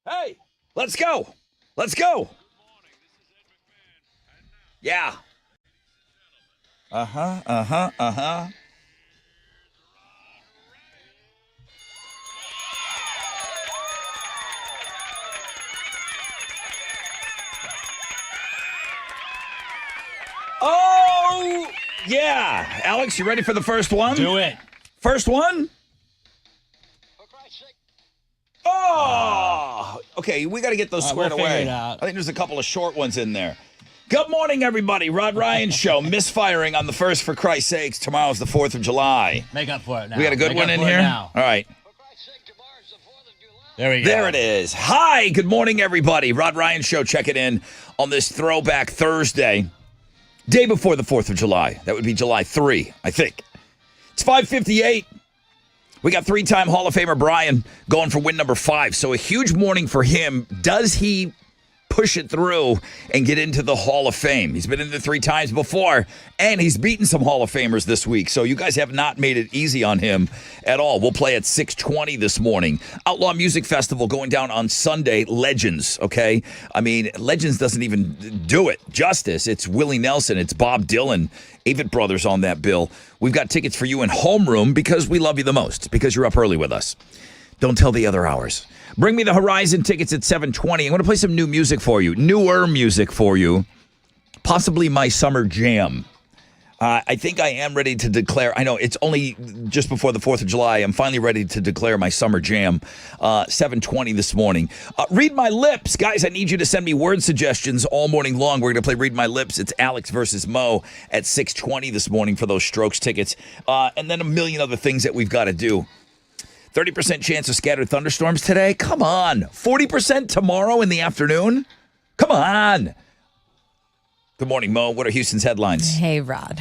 Hey, let's go. Let's go. Yeah. Uh-huh. Oh, yeah. Alex, you ready for the first one? Do it. First one? Oh! Okay, we got to get those squared we'll figure away. it out. I think there's a couple of short ones in there. Good morning, everybody. Rod Ryan Show. Misfiring on the 1st, for Christ's sakes. Tomorrow's the 4th of July. Make up for it now. We got a good one in here? All right. There we go. There it is. Hi, good morning, everybody. Rod Ryan Show checking in on this Throwback Thursday. Day before the 4th of July. That would be July 3, I think. It's 5:58. We got three-time Hall of Famer Brian going for win number 5. So a huge morning for him. Does he push it through and get into the Hall of Fame? He's been in there 3 times before, and he's beaten some Hall of Famers this week. So you guys have not made it easy on him at all. We'll play at 6:20 this morning. Outlaw Music Festival going down on Sunday. Legends, okay? I mean, Legends doesn't even do it justice. It's Willie Nelson. It's Bob Dylan. Avett Brothers on that bill. We've got tickets for you in homeroom because we love you the most, because you're up early with us. Don't tell the other hours. Bring Me the Horizon tickets at 7:20. I'm going to play some new music for you, newer music for you, possibly my summer jam. I think I am ready to declare. I know it's only just before the 4th of July. I'm finally ready to declare my summer jam. 7:20 this morning. Read My Lips. Guys, I need you to send me word suggestions all morning long. We're going to play Read My Lips. It's Alex versus Mo at 6:20 this morning for those Strokes tickets. And then a million other things that we've got to do. 30% chance of scattered thunderstorms today? Come on. 40% tomorrow in the afternoon? Come on. Good morning, Mo. What are Houston's headlines? Hey, Rod.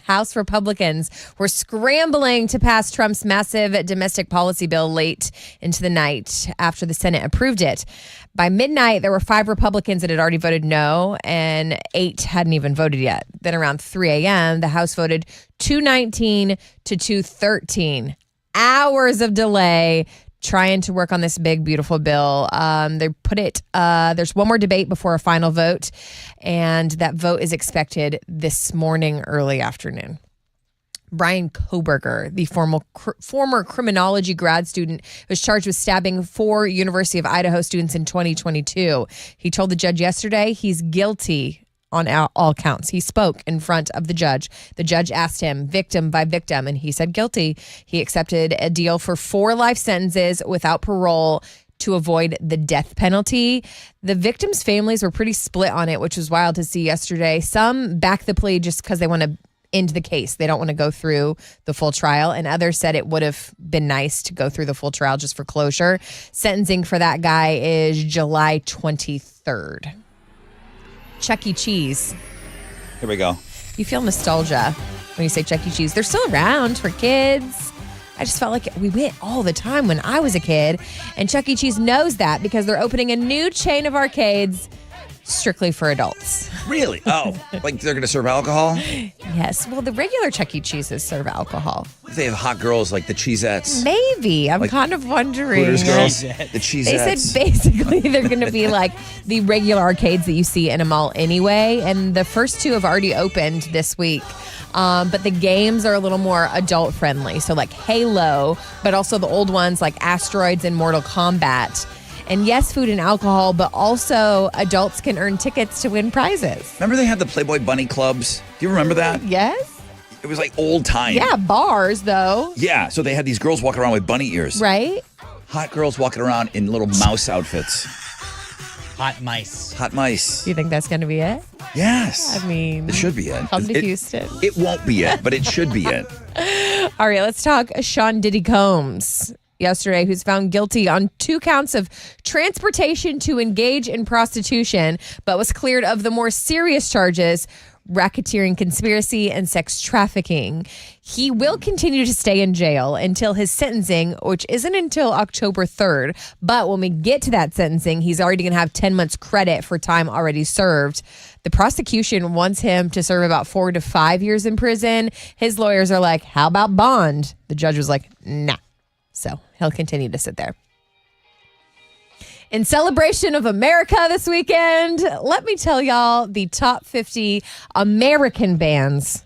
House Republicans were scrambling to pass Trump's massive domestic policy bill late into the night after the Senate approved it. By midnight, there were 5 Republicans that had already voted no, and 8 hadn't even voted yet. Then around 3 a.m., the House voted 219 to 213. Hours of delay trying to work on this big, beautiful bill. They put it, there's one more debate before a final vote, and that vote is expected this morning, early afternoon. Brian Koberger, the former criminology grad student, was charged with stabbing 4 University of Idaho students in 2022. He told the judge yesterday he's guilty on all counts. He spoke in front of the judge. The judge asked him victim by victim, and he said guilty. He accepted a deal for 4 life sentences without parole to avoid the death penalty. The victims' families were pretty split on it, which was wild to see yesterday. Some backed the plea just because they want to end the case. They don't want to go through the full trial. And others said it would have been nice to go through the full trial just for closure. Sentencing for that guy is July 23rd. Chuck E. Cheese. Here we go. You feel nostalgia when you say Chuck E. Cheese. They're still around for kids. I just felt like we went all the time when I was a kid. And Chuck E. Cheese knows that because they're opening a new chain of arcades strictly for adults. Really? Oh, like they're going to serve alcohol? Yes. Well, the regular Chuck E. Cheeses serve alcohol. They have hot girls like the Cheesettes. Maybe. I'm like kind of wondering. Hooters girls, Cheesettes. the Cheesettes. They said basically they're going to be like the regular arcades that you see in a mall anyway. And the first 2 have already opened this week. But the games are a little more adult friendly. So like Halo, but also the old ones like Asteroids and Mortal Kombat. And yes, food and alcohol, but also adults can earn tickets to win prizes. Remember they had the Playboy Bunny Clubs? Do you remember that? Yes. It was like old time. Yeah, bars though. Yeah, so they had these girls walking around with bunny ears. Right? Hot girls walking around in little mouse outfits. Hot mice. Hot mice. Do you think that's going to be it? Yes. I mean, it should be it. Come to Houston. It won't be it, but it should be it. All right, let's talk Sean Diddy Combs yesterday, who's found guilty on 2 counts of transportation to engage in prostitution, but was cleared of the more serious charges, racketeering conspiracy and sex trafficking. He will continue to stay in jail until his sentencing, which isn't until October 3rd. But when we get to that sentencing, he's already going to have 10 months credit for time already served. The prosecution wants him to serve about 4 to 5 years in prison. His lawyers are like, how about bond? The judge was like, nah. So he'll continue to sit there. In celebration of America this weekend, let me tell y'all the top 50 American bands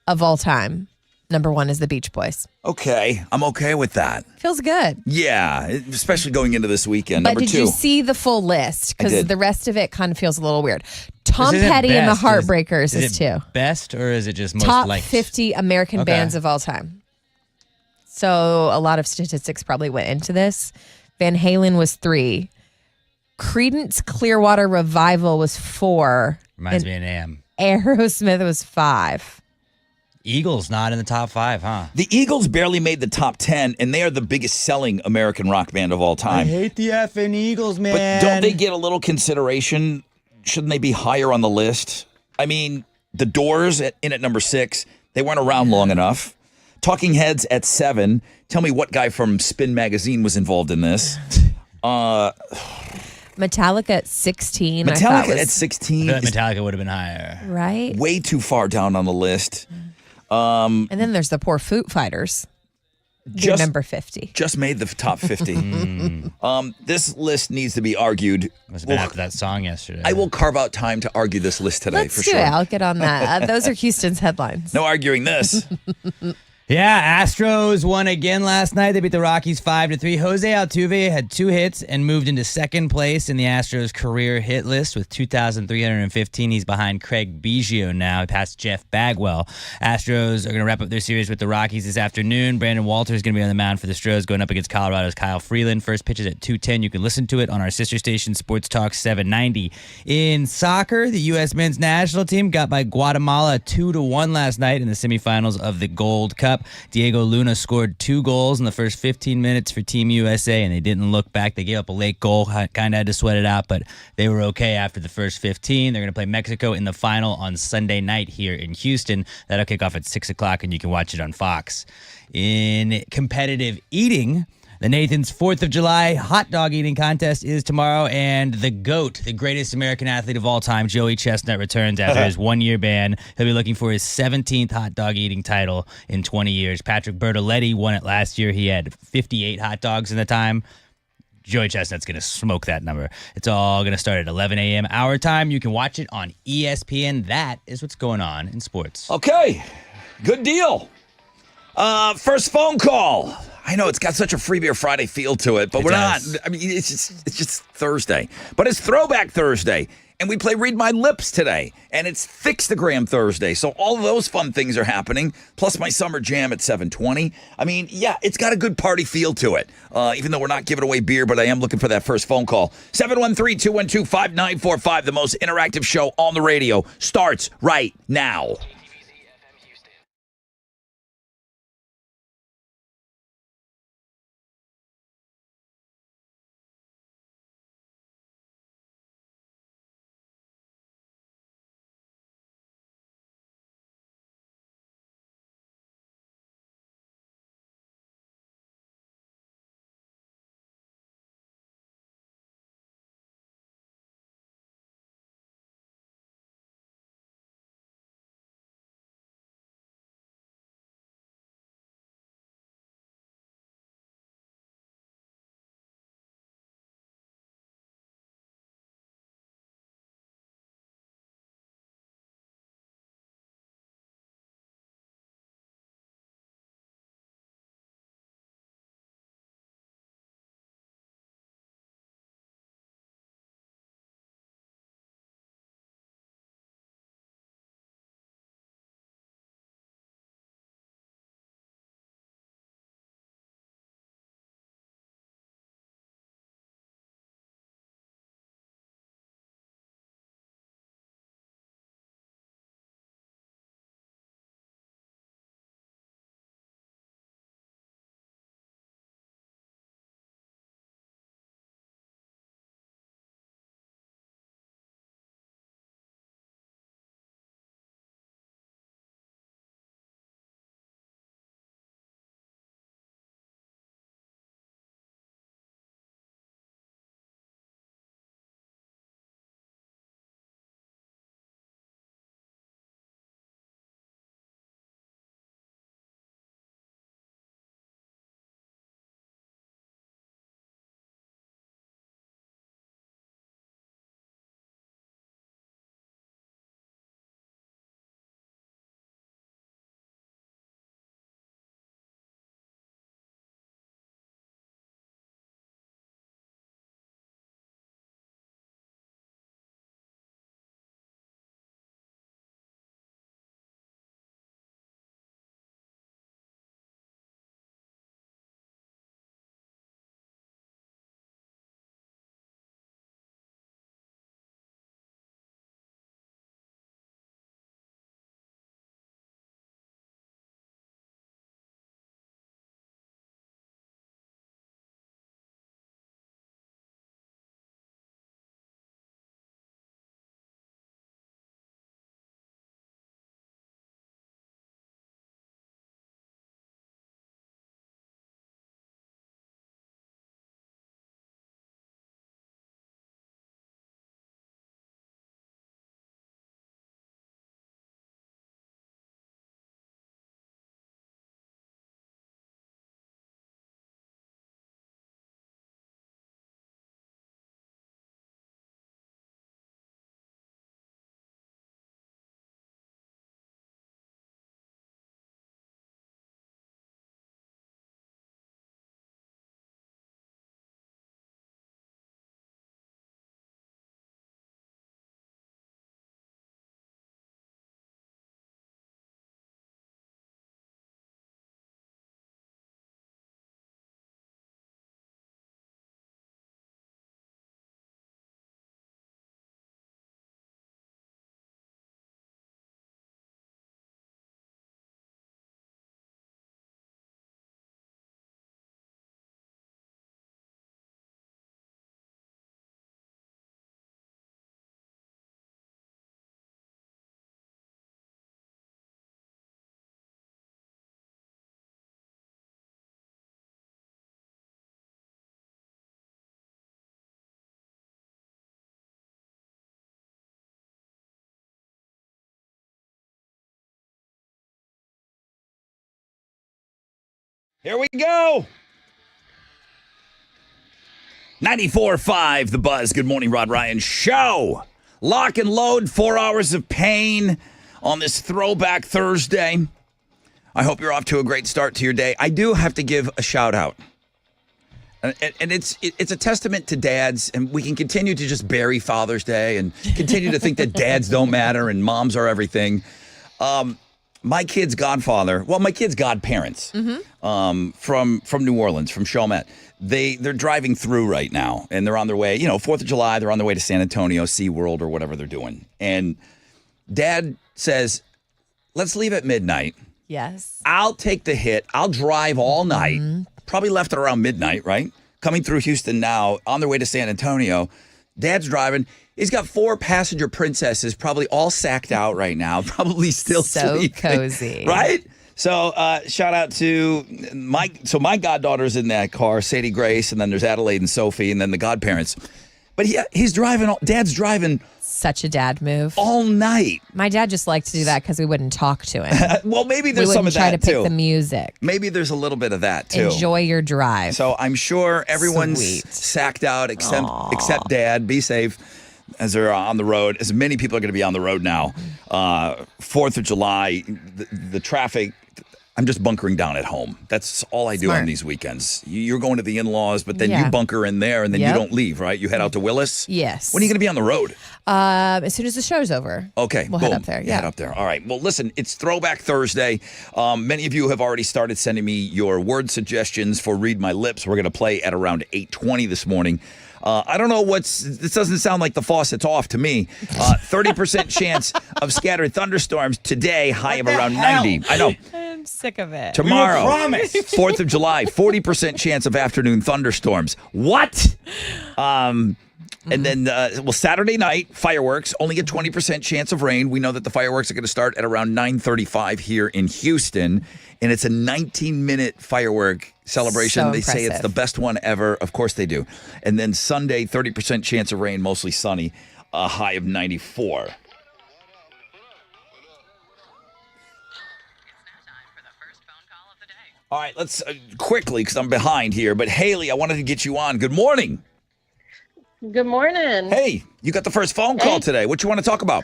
of all time. Number 1 is the Beach Boys. Okay, I'm okay with that. Feels good. Yeah, especially going into this weekend. But Number did 2. you see the full list? I Because did. the rest of it kind of feels a little weird. Tom This isn't Petty and the best. Heartbreakers is it 2. Best or is it just most Top liked? 50 American Okay. bands of all time. So a lot of statistics probably went into this. Van Halen was 3. Creedence Clearwater Revival was 4. Reminds and me of AM. Aerosmith was 5. Eagles not in the top 5, huh? The Eagles barely made the top 10, and they are the biggest selling American rock band of all time. hate the effing Eagles, man. But don't they get a little consideration? Shouldn't they be higher on the list? I mean, the Doors in at number 6. They weren't around long enough. Talking Heads at 7. Tell me what guy from Spin Magazine was involved in this. Metallica at 16. I Metallica thought was, at 16 I feel is like Metallica would have been higher. right? way too far down on the list. And then there's the poor Foo Fighters. They're Just- number 50. Just made the top 50. This list needs to be argued. Must have been Well, after that song yesterday. I will carve out time to argue this list today Let's for do sure. it. I'll get on that. Those are Houston's headlines. No arguing this. Yeah, Astros won again last night. They beat the Rockies 5-3. Jose Altuve had 2 hits and moved into second place in the Astros career hit list with 2,315. He's behind Craig Biggio now. He passed Jeff Bagwell. Astros are going to wrap up their series with the Rockies this afternoon. Brandon Walter is going to be on the mound for the Stros going up against Colorado's Kyle Freeland. First pitch is at 2:10. You can listen to it on our sister station, Sports Talk 790. In soccer, the U.S. men's national team got by Guatemala 2-1 last night in the semifinals of the Gold Cup. Diego Luna scored 2 goals in the first 15 minutes for Team USA, and they didn't look back. They gave up a late goal, kind of had to sweat it out, but they were okay after the first 15. They're going to play Mexico in the final on Sunday night here in Houston. That'll kick off at 6 o'clock, and you can watch it on Fox. In competitive eating, the Nathan's 4th of July hot dog eating contest is tomorrow, and the GOAT, the greatest American athlete of all time, Joey Chestnut, returns after his 1-year ban. He'll be looking for his 17th hot dog eating title in 20 years. Patrick Bertoletti won it last year. He had 58 hot dogs in the time. Joey Chestnut's going to smoke that number. It's all going to start at 11 a.m. our time. You can watch it on ESPN. That is what's going on in sports. Okay, good deal. First phone call. I know it's got such a Free Beer Friday feel to it, but It we're does. not. I mean, it's just Thursday. But it's Throwback Thursday, and we play Read My Lips today, and it's Fixtagram Thursday. So all of those fun things are happening, plus my summer jam at 7:20. I mean, yeah, it's got a good party feel to it, even though we're not giving away beer, but I am looking for that first phone call. 713-212-5945, the most interactive show on the radio, starts right now. Here we go. 94.5 The Buzz. Good morning, Rod Ryan Show. Lock and load, 4 hours of pain on this Throwback Thursday. I hope you're off to a great start to your day. I do have to give a shout out. And it's a testament to dads, and we can continue to just bury Father's Day and continue to think that dads don't matter and moms are everything. My kid's godfather, well, my kid's godparents from New Orleans, from Chalmette. They're driving through right now, and they're on their way, 4th of July, they're on their way to San Antonio, SeaWorld, or whatever they're doing. And Dad says, let's leave at midnight. Yes. I'll take the hit. I'll drive all night. Probably left at around midnight, right? Coming through Houston now, on their way to San Antonio. Dad's driving. He's got 4 passenger princesses, probably all sacked out right now, probably still sleeping. So cozy. Right? So shout out to my goddaughter's in that car, Sadie Grace, and then there's Adelaide and Sophie, and then the godparents. But he's driving, Dad's driving. Such a dad move. All night. My dad just liked to do that because we wouldn't talk to him. Well, maybe there's some of that, try to pick too. the music. Maybe there's a little bit of that, too. Enjoy your drive. So I'm sure everyone's Sweet. sacked out except Dad. Be safe as they're on the road. As many people are going to be on the road now. 4th of July, the traffic. I'm just bunkering down at home. That's all I do on these weekends. You're going to the in-laws, but then you bunker in there, and then you don't leave, right? You head out to Willis? Yes. When are you going to be on the road? As soon as the show's over. Okay. We'll head up there. Head up there. All right. Well, listen, it's Throwback Thursday. Many of you have already started sending me your word suggestions for Read My Lips. We're going to play at around 8:20 this morning. I don't know this doesn't sound like the faucet's off to me. 30% chance of scattered thunderstorms today, high of around 90. I know. I'm sick of it. Tomorrow, 4th of July, 40% chance of afternoon thunderstorms. What? And then, Saturday night, fireworks, only a 20% chance of rain. We know that the fireworks are going to start at around 9:35 here in Houston, and it's a 19-minute firework celebration. So they say it's impressive. the best one ever. Of course they do. And then Sunday, 30% chance of rain, mostly sunny, a high of 94. All right, let's quickly, because I'm behind here, but Haley, I wanted to get you on. Good morning. Good morning. Hey, you got the first phone call today. What you want to talk about?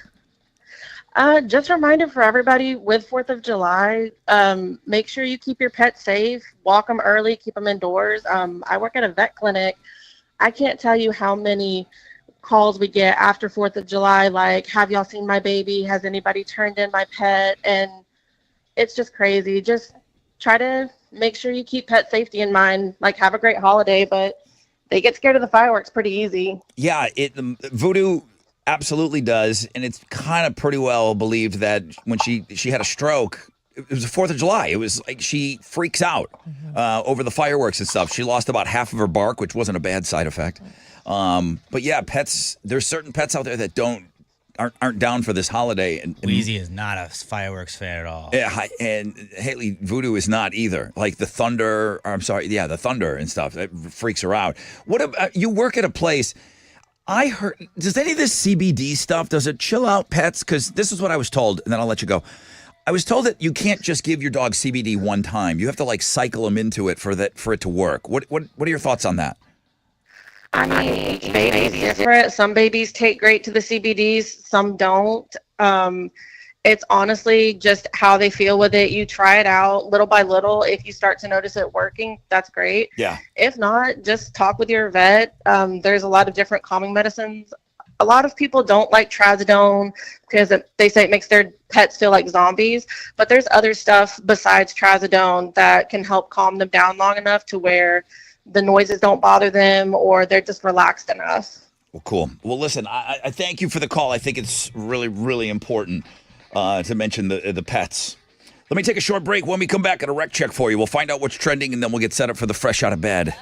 Just a reminder for everybody with 4th of July, make sure you keep your pets safe, walk them early, keep them indoors. I work at a vet clinic. I can't tell you how many calls we get after 4th of July, like, have y'all seen my baby? Has anybody turned in my pet? And it's just crazy. Just try to make sure you keep pet safety in mind. Like, have a great holiday, but they get scared of the fireworks pretty easy. Yeah, Voodoo absolutely does, and it's kind of pretty well believed that when she had a stroke, it was the 4th of July. It was like she freaks out over the fireworks and stuff. She lost about half of her bark, which wasn't a bad side effect. But yeah, pets. There's certain pets out there that aren't down for this holiday. And Wheezy is not a fireworks fan at all. Yeah, and Haley, Voodoo is not either. Like the thunder, the thunder and stuff, that freaks her out. What about, you work at a place, I heard, does any of this CBD stuff, does it chill out pets? Because this is what I was told, and then I'll let you go. I was told that you can't just give your dog CBD one time. You have to cycle them into it for it to work. What are your thoughts on that? I mean, each baby's different. Some babies take great to the CBDs, some don't. It's honestly just how they feel with it. You try it out little by little. If you start to notice it working, that's great. Yeah. If not, just talk with your vet. There's a lot of different calming medicines. A lot of people don't like trazodone because they say it makes their pets feel like zombies. But there's other stuff besides trazodone that can help calm them down long enough to where the noises don't bother them or they're just relaxed enough. Well, cool. Well, listen, I thank you for the call. I think it's really, really important to mention the pets. Let me take a short break. When we come back, at a rec check for you. We'll find out what's trending, and then we'll get set up for the fresh out of bed.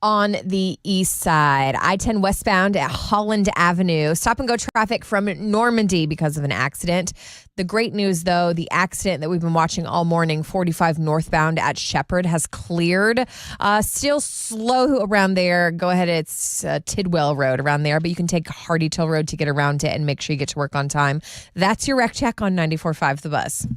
on the east side. I-10 westbound at Holland Avenue. Stop and go traffic from Normandy because of an accident. The great news, though, the accident that we've been watching all morning, 45 northbound at Shepherd, has cleared. Still slow around there. Go ahead, it's Tidwell Road around there, but you can take Hardy Till Road to get around it and make sure you get to work on time. That's your wreck check on 94.5 The Buzz.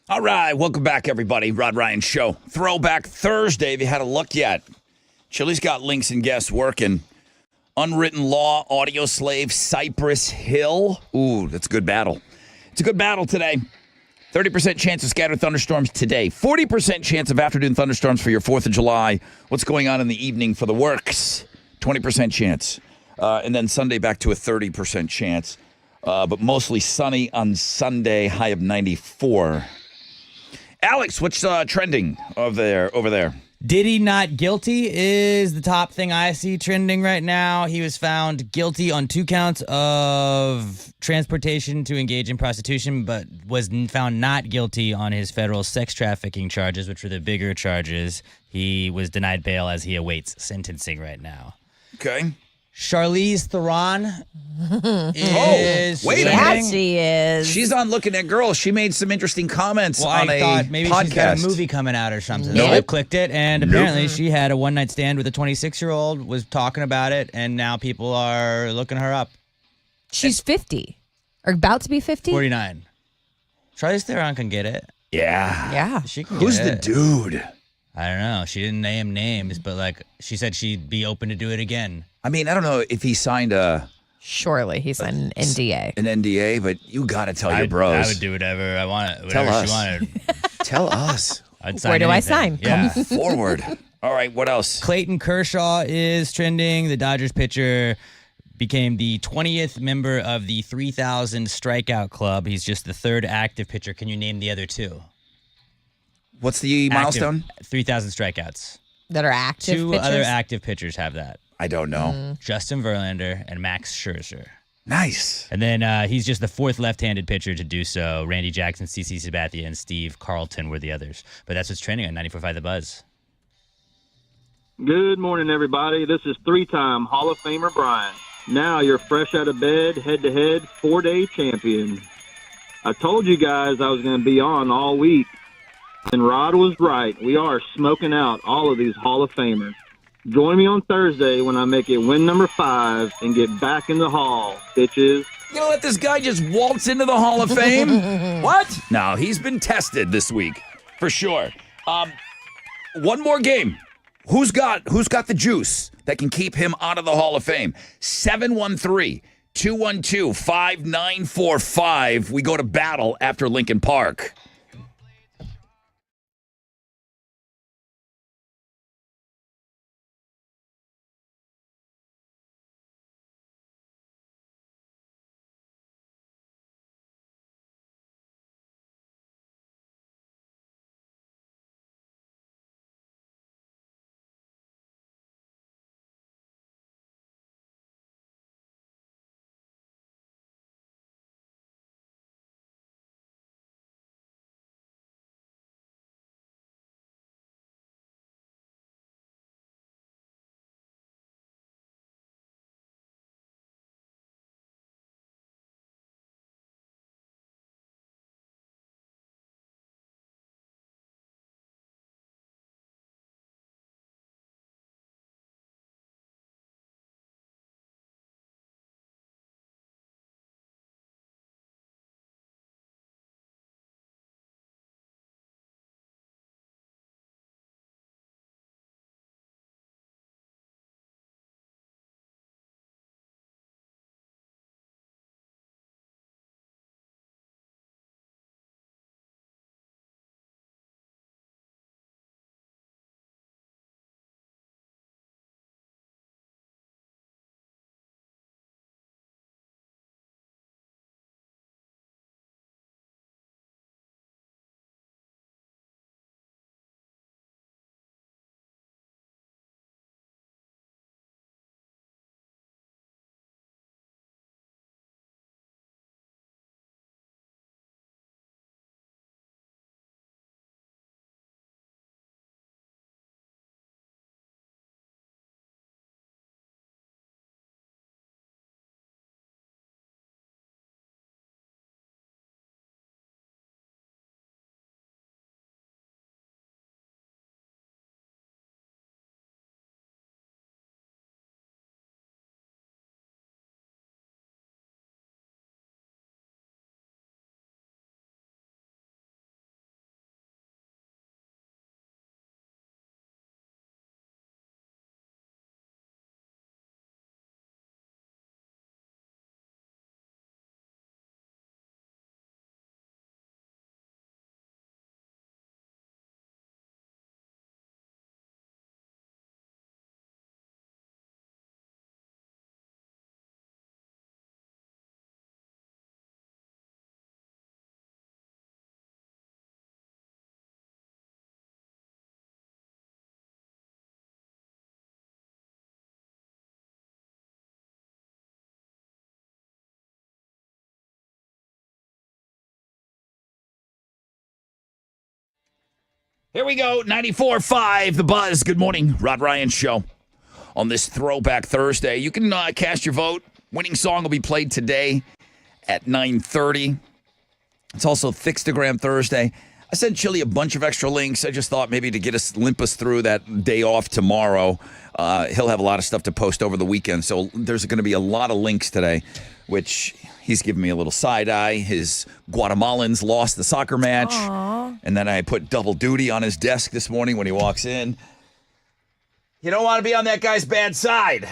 All right, welcome back, everybody. Rod Ryan Show. Throwback Thursday. Have you had a look yet? Chili's got links and guests working. Unwritten Law, Audio Slave, Cypress Hill. Ooh, that's a good battle. It's a good battle today. 30% chance of scattered thunderstorms today. 40% chance of afternoon thunderstorms for your 4th of July. What's going on in the evening for the works? 20% chance. And then Sunday back to a 30% chance. But mostly sunny on Sunday, high of 94. Alex, what's trending over there? Diddy not guilty is the top thing I see trending right now. He was found guilty on 2 counts of transportation to engage in prostitution, but was found not guilty on his federal sex trafficking charges, which were the bigger charges. He was denied bail as he awaits sentencing right now. Okay. Charlize Theron is wait a trending. minute. Yeah, she is. She's on Looking at Girls. She made some interesting comments Well, on I a thought maybe podcast. she's got a movie coming out or something. Nope. So I clicked it, and apparently she had a one-night stand with a 26-year-old, was talking about it, and now people are looking her up. She's 50. Or about to be 50? 49. Charlize Theron can get it. Yeah. Yeah. She can Who's get the it. dude? I don't know. She didn't name names, but like she said she'd be open to do it again. I mean, I don't know if he signed Surely he's an NDA. an NDA, but you got to tell your bros. I would do whatever I wanted. Tell Whatever us. she wanted. Tell us. I'd sign Where do I anything. sign? Yeah. Forward. All right, what else? Clayton Kershaw is trending. The Dodgers pitcher became the 20th member of the 3,000 strikeout club. He's just the 3rd active pitcher. Can you name the other 2? What's the milestone? 3,000 strikeouts. That are active 2 pitchers? other active pitchers have that. I don't know. Justin Verlander and Max Scherzer. Nice. And then he's just the 4th left-handed pitcher to do so. Randy Jackson, CC Sabathia, and Steve Carlton were the others. But that's what's trending on 94.5 The Buzz. Good morning, everybody. This is 3-time Hall of Famer Brian. Now you're fresh out of bed, head-to-head, 4-day champion. I told you guys I was going to be on all week, and Rod was right. We are smoking out all of these Hall of Famers. Join me on Thursday when I make it win number 5 and get back in the hall, bitches. You gonna let this guy just waltz into the Hall of Fame? What? No, he's been tested this week for sure. One more game. Who's got the juice that can keep him out of the Hall of Fame? 713-212-5945. We go to battle after Lincoln Park. Here we go. 94.5 The Buzz. Good morning. Rod Ryan Show on this Throwback Thursday. You can cast your vote. Winning song will be played today at 9:30. It's also Thickstagram Thursday. I sent Chili a bunch of extra links. I just thought maybe to limp us through that day off tomorrow. He'll have a lot of stuff to post over the weekend. So there's going to be a lot of links today, which he's giving me a little side eye. His Guatemalans lost the soccer match. Aww. And then I put double duty on his desk this morning when he walks in. You don't want to be on that guy's bad side.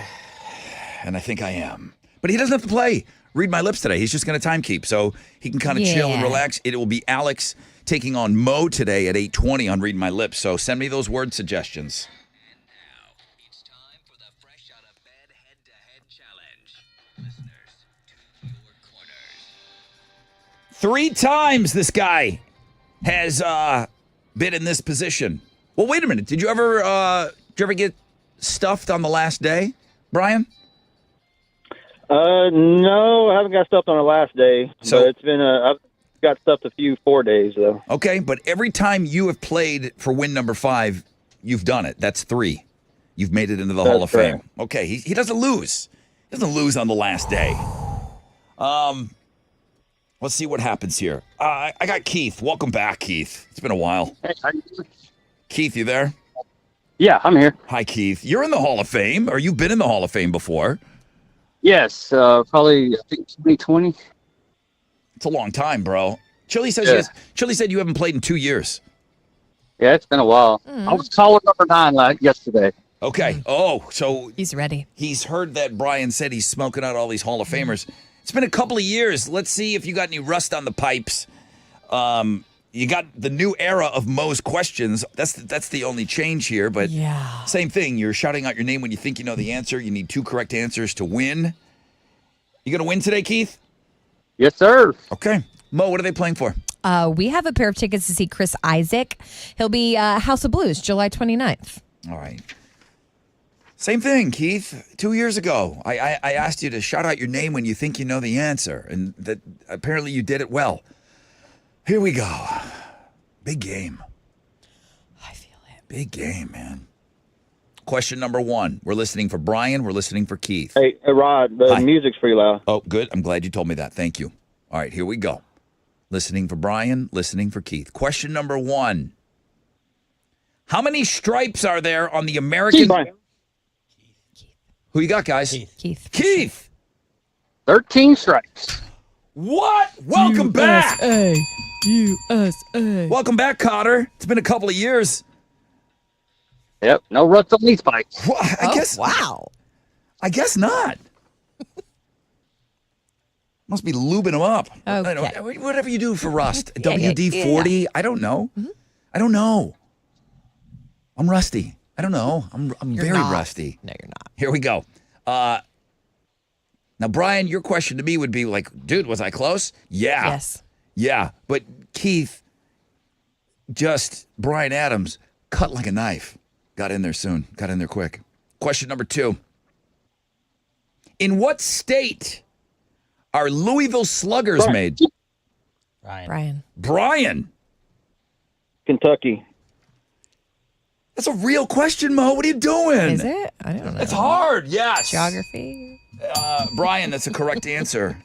And I think I am. But he doesn't have to play Read My Lips today. He's just going to time keep. So he can kind of chill and relax. It will be Alex taking on Mo today at 8:20 on Read My Lips. So send me those word suggestions. And now, it's time for the Fresh Out of Bed Head-to-Head Challenge. Listeners, to your corners. 3 times this guy has been in this position. Well, wait a minute. Did you ever get stuffed on the last day, Brian? No, I haven't got stuffed on the last day. So- But it's been I've got stuffed a few 4 days though. Okay, but every time you have played for win number 5, you've done it. That's 3. You've made it into the Hall of correct. Fame. Okay, he doesn't lose. He doesn't lose on the last day. Let's see what happens here. I got Keith. Welcome back, Keith. It's been a while. Hey, how you doing? Keith, you there? Yeah, I'm here. Hi, Keith. You're in the Hall of Fame, or you've been in the Hall of Fame before. Yes, probably I think 2020. It's a long time, bro. Chili says Yeah. said you haven't played in 2 years. Yeah, it's been a while. I was calling number 9 yesterday. Okay. Oh, so He's ready. he's heard that Brian said he's smoking out all these Hall of Famers. It's been a couple of years. Let's see if you got any rust on the pipes. You got the new era of Mo's questions. That's the only change here, but Yeah. same thing. You're shouting out your name when you think you know the answer. You need 2 correct answers to win. You going to win today, Keith? Yes, sir. Okay. Mo, what are they playing for? We have a pair of tickets to see Chris Isaac. He'll be House of Blues, July 29th. All right. Same thing, Keith. 2 years ago, I asked you to shout out your name when you think you know the answer, and that apparently you did it well. Here we go. Big game. I feel it. Big game, man. Question number 1. We're listening for Brian. We're listening for Keith. Hey, Rod, the Hi. music's pretty loud. Oh, good. I'm glad you told me that. Thank you. All right, here we go. Listening for Brian, listening for Keith. Question number 1. How many stripes are there on the American... Brian. Who you got, guys? Keith. Keith! 13 strikes. What? Welcome back! USA. Welcome back, Cotter. It's been a couple of years. Yep, no rust on these bikes. Well, I guess Wow. I guess not. Must be lubing them up. I don't know. Okay. Whatever you do for rust. Yeah, yeah, WD-40. I don't know. I don't know. I'm rusty. I don't know. I'm You're very not. rusty. No, you're not. Here we go. Now, Brian, your question to me would be like, dude, was I close? Yeah. Yes. Yeah. But Keith, Brian Adams, cut like a knife. Got in there soon. Got in there quick. Question number 2. In what state are Louisville Sluggers Brian. made? Brian. Brian. Kentucky. That's a real question, Mo. What are you doing? Is it? I don't know. It's hard. Yes. Geography. Brian, that's a correct answer.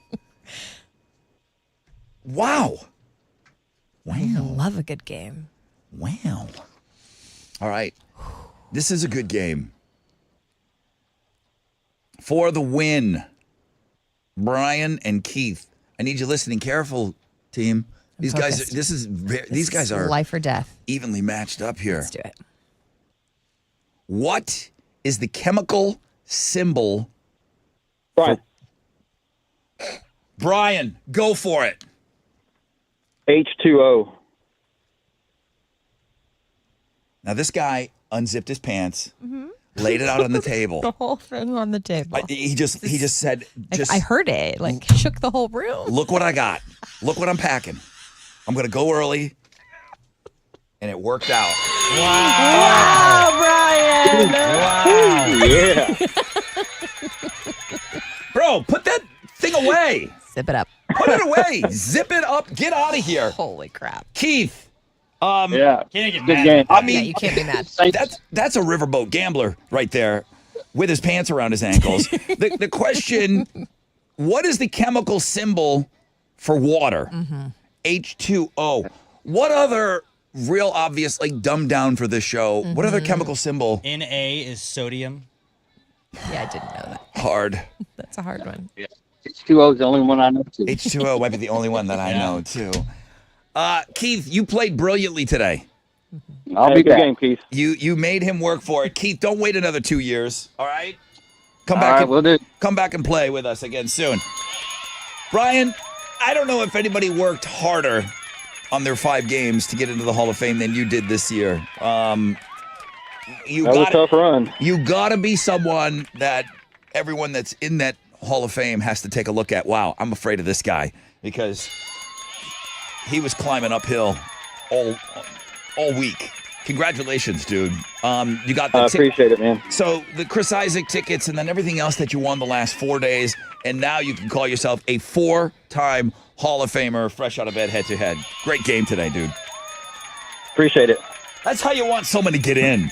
Wow. I love a good game. Wow. All right. This is a good game. For the win, Brian and Keith. I need you listening careful, team. These guys, focused. these guys are Life or death. evenly matched up here. Let's do it. What is the chemical symbol? Brian. Brian, go for it. H2O. Now, this guy unzipped his pants, laid it out on the table. The whole thing on the table. He just said, I heard it. Like, shook the whole room. look what I got. Look what I'm packing. I'm going to go early. And it worked out. Wow, Brian. Wow. Yeah. Bro, put that thing away. Zip it up. Put it away. Zip it up. Get out of here. Holy crap. Keith, Yeah. Can't get Good mad game. at that. I mean, Yeah, you can't be mad. that's a riverboat gambler right there with his pants around his ankles. The question, what is the chemical symbol for water? H2O. What other real obvious, like dumbed down for this show, what other chemical symbol? Na is sodium. Yeah, I didn't know that. Hard. That's a hard one. Yeah. H2O is the only one I know too. H2O might be the only one that I know too. Keith, you played brilliantly today. I'll Hey, be good back. game, Keith. You made him work for it. Keith, don't wait another 2 years. All right? Come All back right, and we'll do. come back and play with us again soon. Brian, I don't know if anybody worked harder on their 5 games to get into the Hall of Fame than you did this year. You That was a got tough run. you got to be someone that everyone that's in that Hall of Fame has to take a look at. Wow, I'm afraid of this guy because he was climbing uphill all week. Congratulations, dude. You got the I appreciate it, man. So the Chris Isaac tickets and then everything else that you won the last 4 days, and now you can call yourself a 4-time Hall of Famer, fresh out of bed, head to head. Great game today, dude. Appreciate it. That's how you want someone to get in.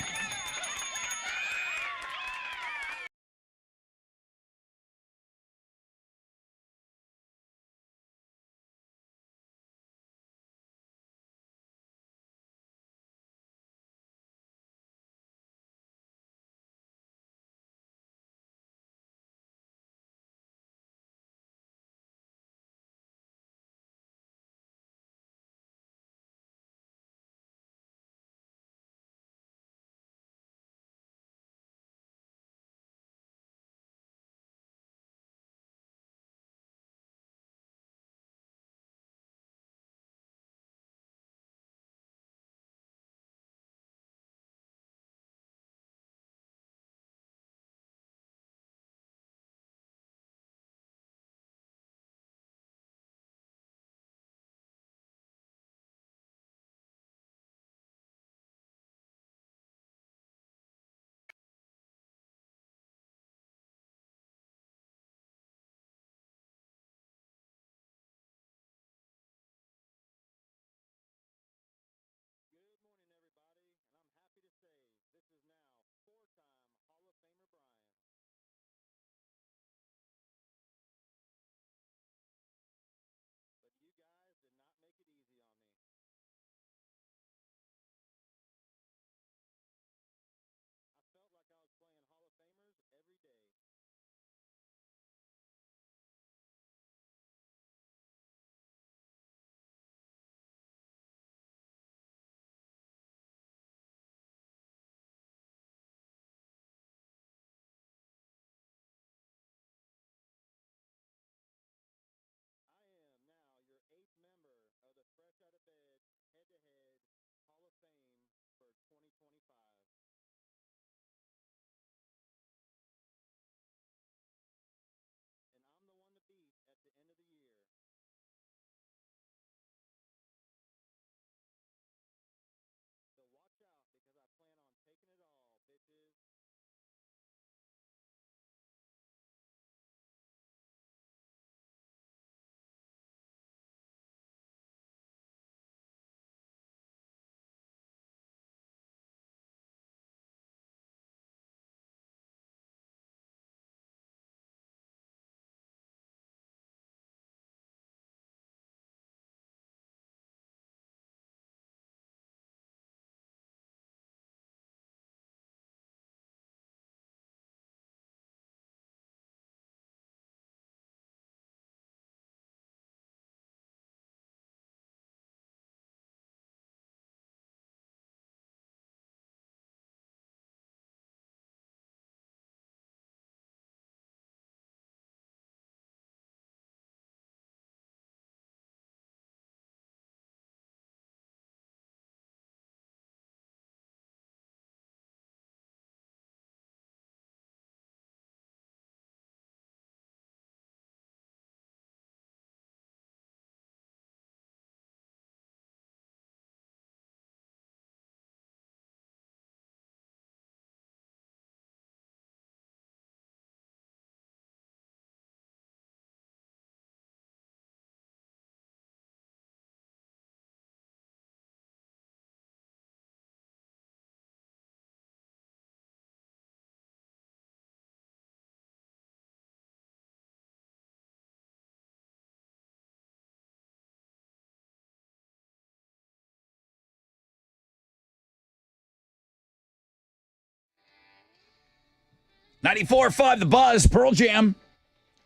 94.5 The Buzz, Pearl Jam,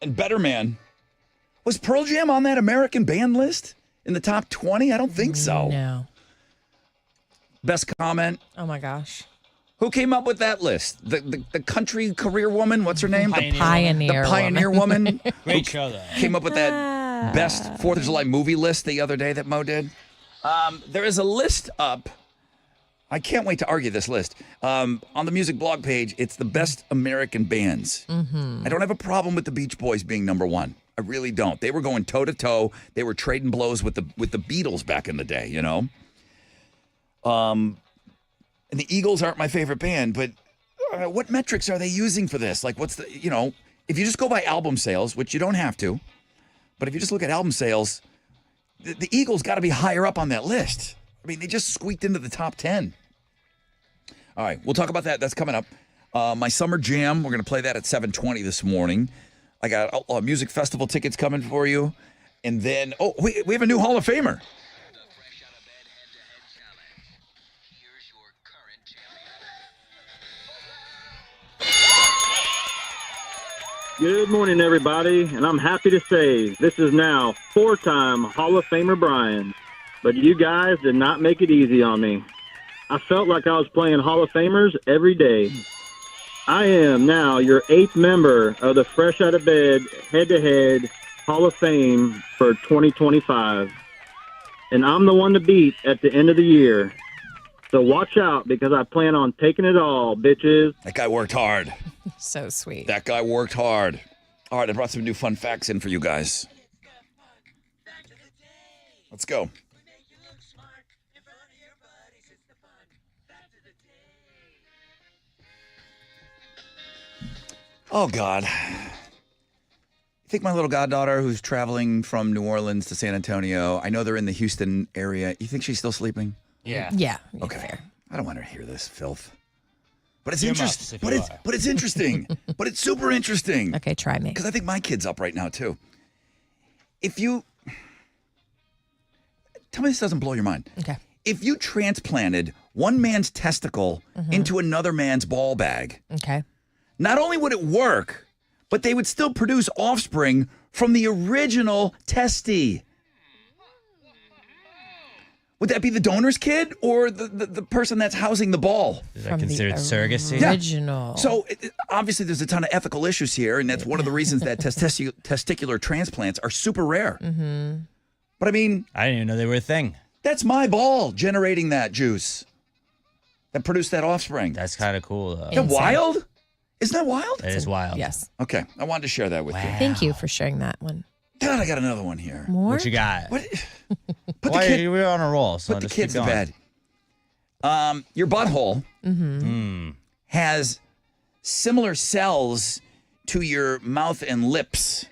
and Better Man. Was Pearl Jam on that American band list in the top 20? I don't think so. No. Best comment. Oh my gosh. Who came up with that list? The country career woman? What's her name? Pioneer. The pioneer woman. Great show, though. Came up with that best 4th of July movie list the other day that Mo did. There is a list up. I can't wait to argue this list. On the music blog page, it's the best American bands. Mm-hmm. I don't have a problem with the Beach Boys being number one. I really don't. They were going toe to toe. They were trading blows with the Beatles back in the day, you know. And the Eagles aren't my favorite band, but what metrics are they using for this? Like, what's the, you know, if you just go by album sales, which you don't have to, but if you just look at album sales, the Eagles got to be higher up on that list. I mean, they just squeaked into the top 10. All right, we'll talk about that. That's coming up. My summer jam, we're going to play that at 7:20 this morning. I got music festival tickets coming for you. And then, we have a new Hall of Famer. The Fresh Out of Bed Head-to-Head Challenge. Here's your current champion. Good morning, everybody, and I'm happy to say this is now 4-time Hall of Famer Brian. But you guys did not make it easy on me. I felt like I was playing Hall of Famers every day. I am now your 8th member of the Fresh Out of Bed Head-to-Head Hall of Fame for 2025. And I'm the one to beat at the end of the year. So watch out, because I plan on taking it all, bitches. That guy worked hard. So sweet. That guy worked hard. All right, I brought some new fun facts in for you guys. Let's go. Oh, God. You think my little goddaughter who's traveling from New Orleans to San Antonio, I know they're in the Houston area, you think she's still sleeping? Yeah. Yeah. Okay. Fair. I don't want her to hear this filth. But it's You interesting. must, if you But it's interesting. But it's super interesting. Okay, try me. Because I think my kid's up right now, too. If you... Tell me this doesn't blow your mind. Okay. If you transplanted one man's testicle into another man's ball bag, Okay. not only would it work, but they would still produce offspring from the original testy. Would that be the donor's kid or the person that's housing the ball? Is that From the considered surrogacy? Original. So obviously there's a ton of ethical issues here, and that's one of the reasons that testicular transplants are super rare. Mm-hmm. But I mean, I didn't even know they were a thing. that's my ball generating that juice that produced that offspring. That's kind of cool, though. Isn't that wild? Isn't that wild? That is wild. Yes. Okay, I wanted to share that with you. Thank you for sharing that one. God, I got another one here. More? What you got? What? Put Why the kid. we're on a roll? So Put the just kids keep to going. bed. Your butthole has similar cells to your mouth and lips.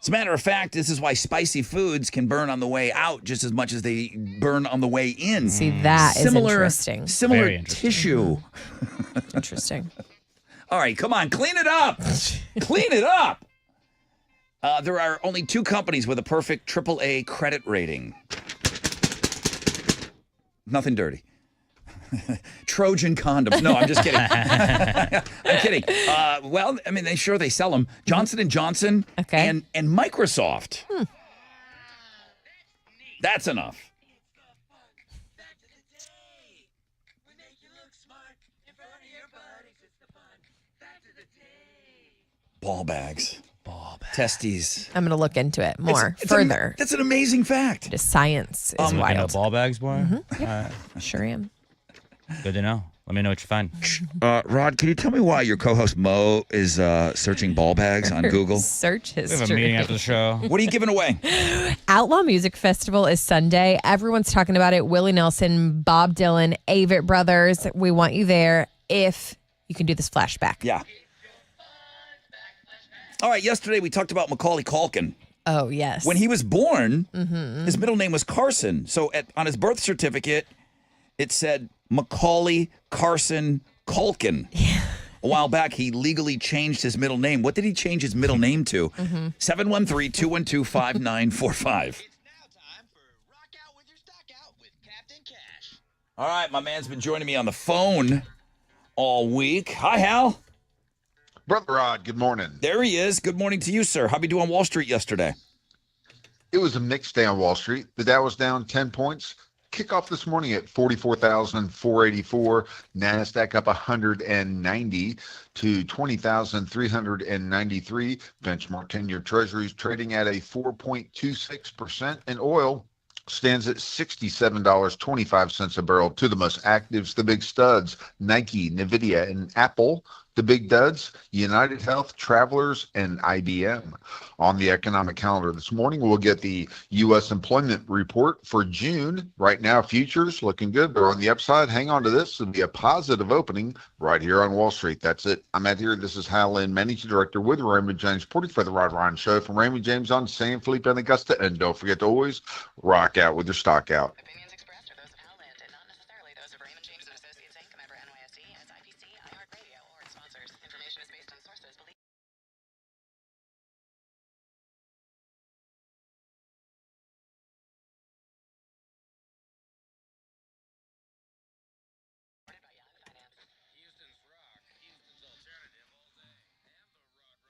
As a matter of fact, this is why spicy foods can burn on the way out just as much as they burn on the way in. See, that is interesting. Similar Very interesting. tissue. Interesting. All right, come on, clean it up. Clean it up. There are only 2 companies with a perfect AAA credit rating. Nothing dirty. Trojan condoms. No, I'm just kidding. I'm kidding. Well, I mean, they sell them. Johnson & Johnson Okay. and Microsoft. That's enough. Ball bags. Testes. I'm going to look into it more It's further. that's an amazing fact. The science is Looking at wild. ball bags, boy. Sure am. Good to know. Let me know what you find. Rod, can you tell me why your co-host Mo is searching ball bags on Google? Search We have a history. meeting after the show. What are you giving away? Outlaw Music Festival is Sunday. Everyone's talking about it. Willie Nelson, Bob Dylan, Avett Brothers. We want you there if you can do this flashback. Yeah. All right, yesterday we talked about McCauley Culkin. Oh, yes. When he was born, his middle name was Carson. So on his birth certificate, it said McCauley Carson Culkin. A while back, he legally changed his middle name. What did he change his middle name to? 713-212-5945. It's now time for Rock Out with Your Stock Out with Captain Cash. All right, my man's been joining me on the phone. all week. Hi, Hal. Brother Rod, good morning. There he is. Good morning to you, sir. How'd you do on Wall Street yesterday? It was a mixed day on Wall Street. The Dow was down 10 points. Kickoff this morning at 44,484. NASDAQ up 190 to 20,393. Benchmark 10-year treasuries trading at a 4.26%. And oil stands at $67.25 a barrel. To the most actives, the big studs, Nike, NVIDIA, and Apple. The big duds, United Health, Travelers, and IBM. On the economic calendar this morning, we'll get the U.S. employment report for June. Right now, futures looking good. They're on the upside. Hang on to this. It'll be a positive opening right here on Wall Street. That's it. I'm Ed here. This is Hal Lynn, Managing Director with Raymond James, reporting for the Rod Ryan Show from Raymond James on San Felipe and Augusta. And don't forget to always rock out with your stock out. Opinions expressed are those of Hal Lind and not necessarily those of Raymond James and Associates Inc., member NYSE, SIPC, iHeartRadio, or its sponsors. Information is based on sources believed. Houston's rock, Houston's alternative all day. And the Rod Ryan Morning Show.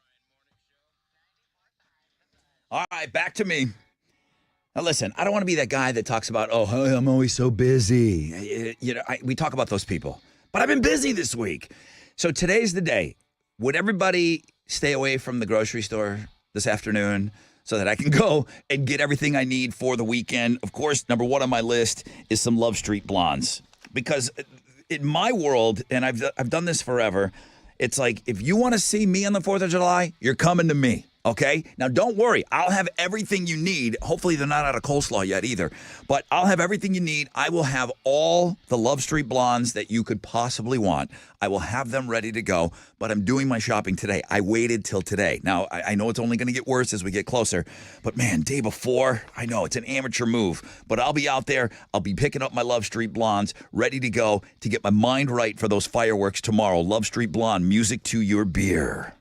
All right, back to me. Now, listen, I don't want to be that guy that talks about, oh, hey, I'm always so busy. We talk about those people, but I've been busy this week. So today's the day. Would everybody stay away from the grocery store this afternoon so that I can go and get everything I need for the weekend? Of course, number one on my list is some Love Street Blondes, because in my world, and I've done this forever, it's like, if you want to see me on the 4th of July, you're coming to me. Okay? Now, don't worry. I'll have everything you need. Hopefully, they're not out of coleslaw yet either. But I'll have everything you need. I will have all the Love Street Blondes that you could possibly want. I will have them ready to go. But I'm doing my shopping today. I waited till today. Now, I know it's only going to get worse as we get closer. But man, day before, I know it's an amateur move. But I'll be out there. I'll be picking up my Love Street Blondes, ready to go to get my mind right for those fireworks tomorrow. Love Street Blonde, music to your beer.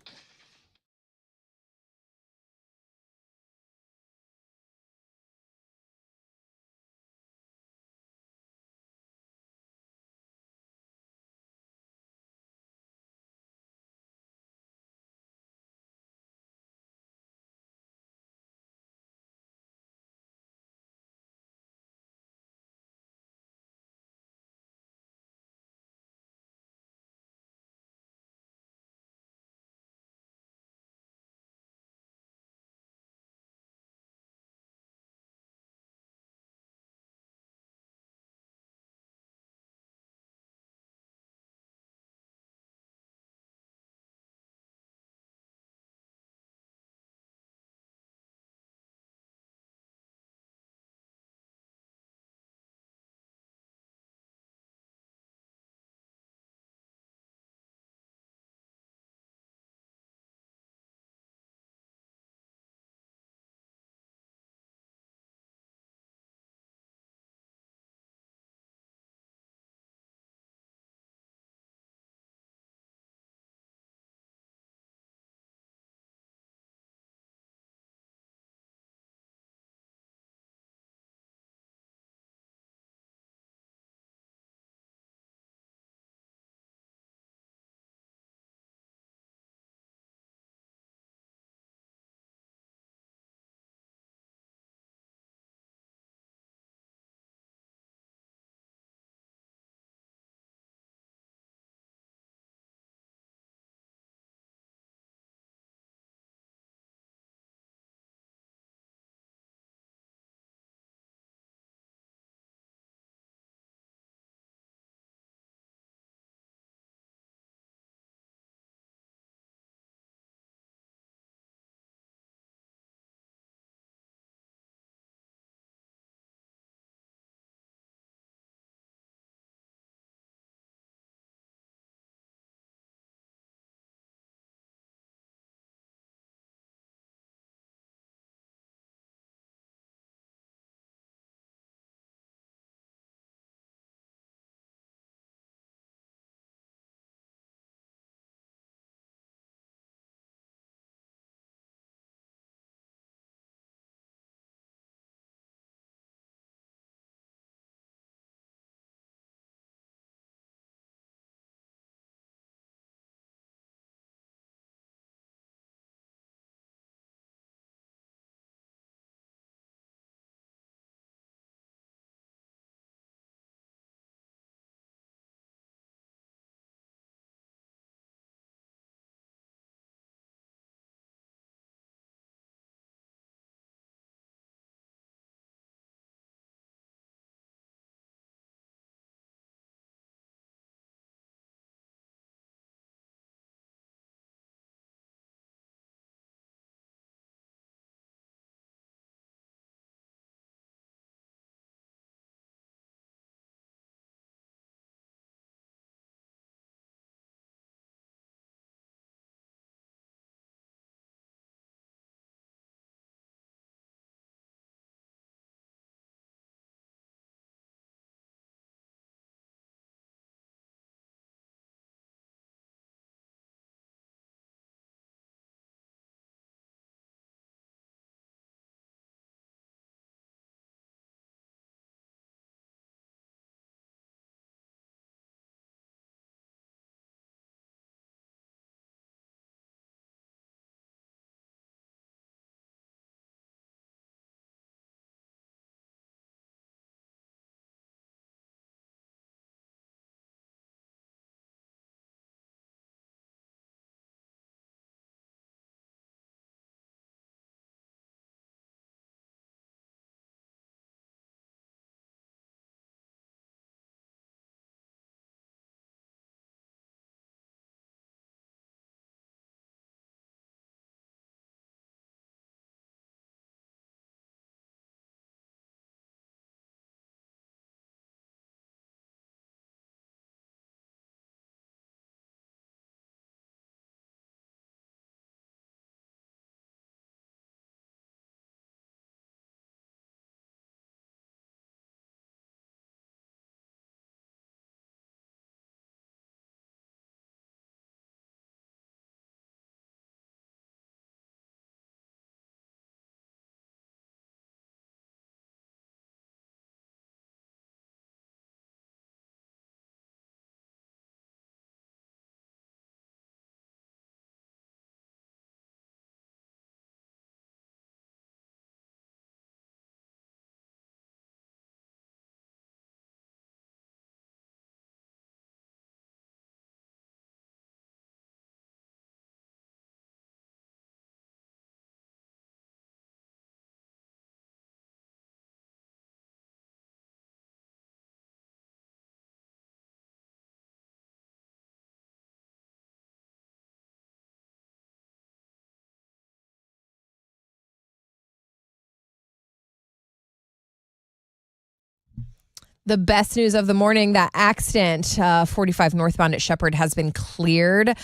The best news of the morning, that accident, 45 northbound at Shepherd, has been cleared.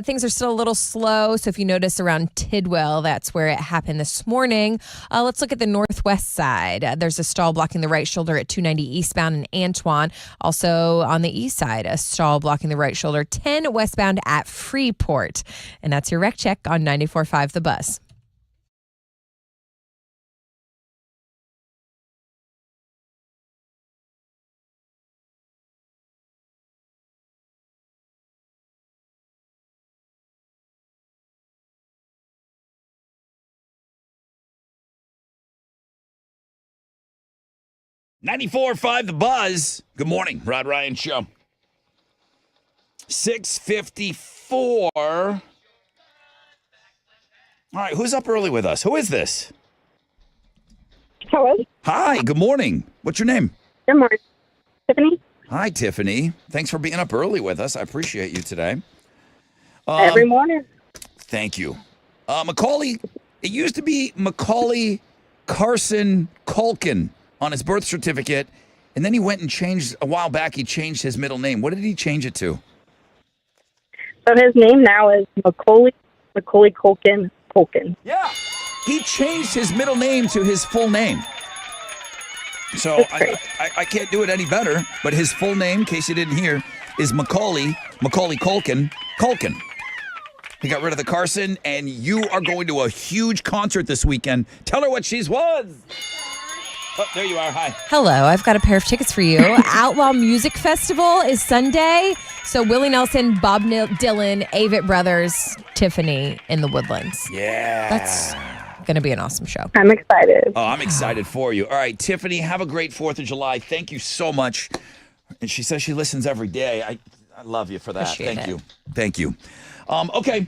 Things are still a little slow, so if you notice around Tidwell, that's where it happened this morning. Let's look at the northwest side. There's a stall blocking the right shoulder at 290 eastbound in Antoine. Also on the east side, a stall blocking the right shoulder 10 westbound at Freeport. And that's your wreck check on 94.5 The Buzz. .94.5 The Buzz. Good morning, Rod Ryan Show. 6:54. All right, who's up early with us? Who is this? Hello. Hi, good morning. What's your name? Good morning. Tiffany? Hi, Tiffany. Thanks for being up early with us. I appreciate you today. Every morning. Thank you. McCauley, it used to be McCauley Culkin on his birth certificate, and then he went and changed, a while back, he changed his middle name. What did he change it to? So his name now is McCauley Culkin. Yeah. He changed his middle name to his full name. So I can't do it any better, but his full name, in case you didn't hear, is McCauley Culkin. He got rid of the Carson, and you are going to a huge concert this weekend. Tell her what she's was. Oh, there you are. Hi. Hello, I've got a pair of tickets for you. Outlaw Music Festival is Sunday. So Willie Nelson, Bob Dylan, Avett Brothers, Tiffany in the Woodlands. Yeah. That's going to be an awesome show. I'm excited. Oh, I'm excited for you. All right, Tiffany, have a great 4th of July. Thank you so much. And she says she listens every day. I love you for that. Appreciate it. Thank you. Okay,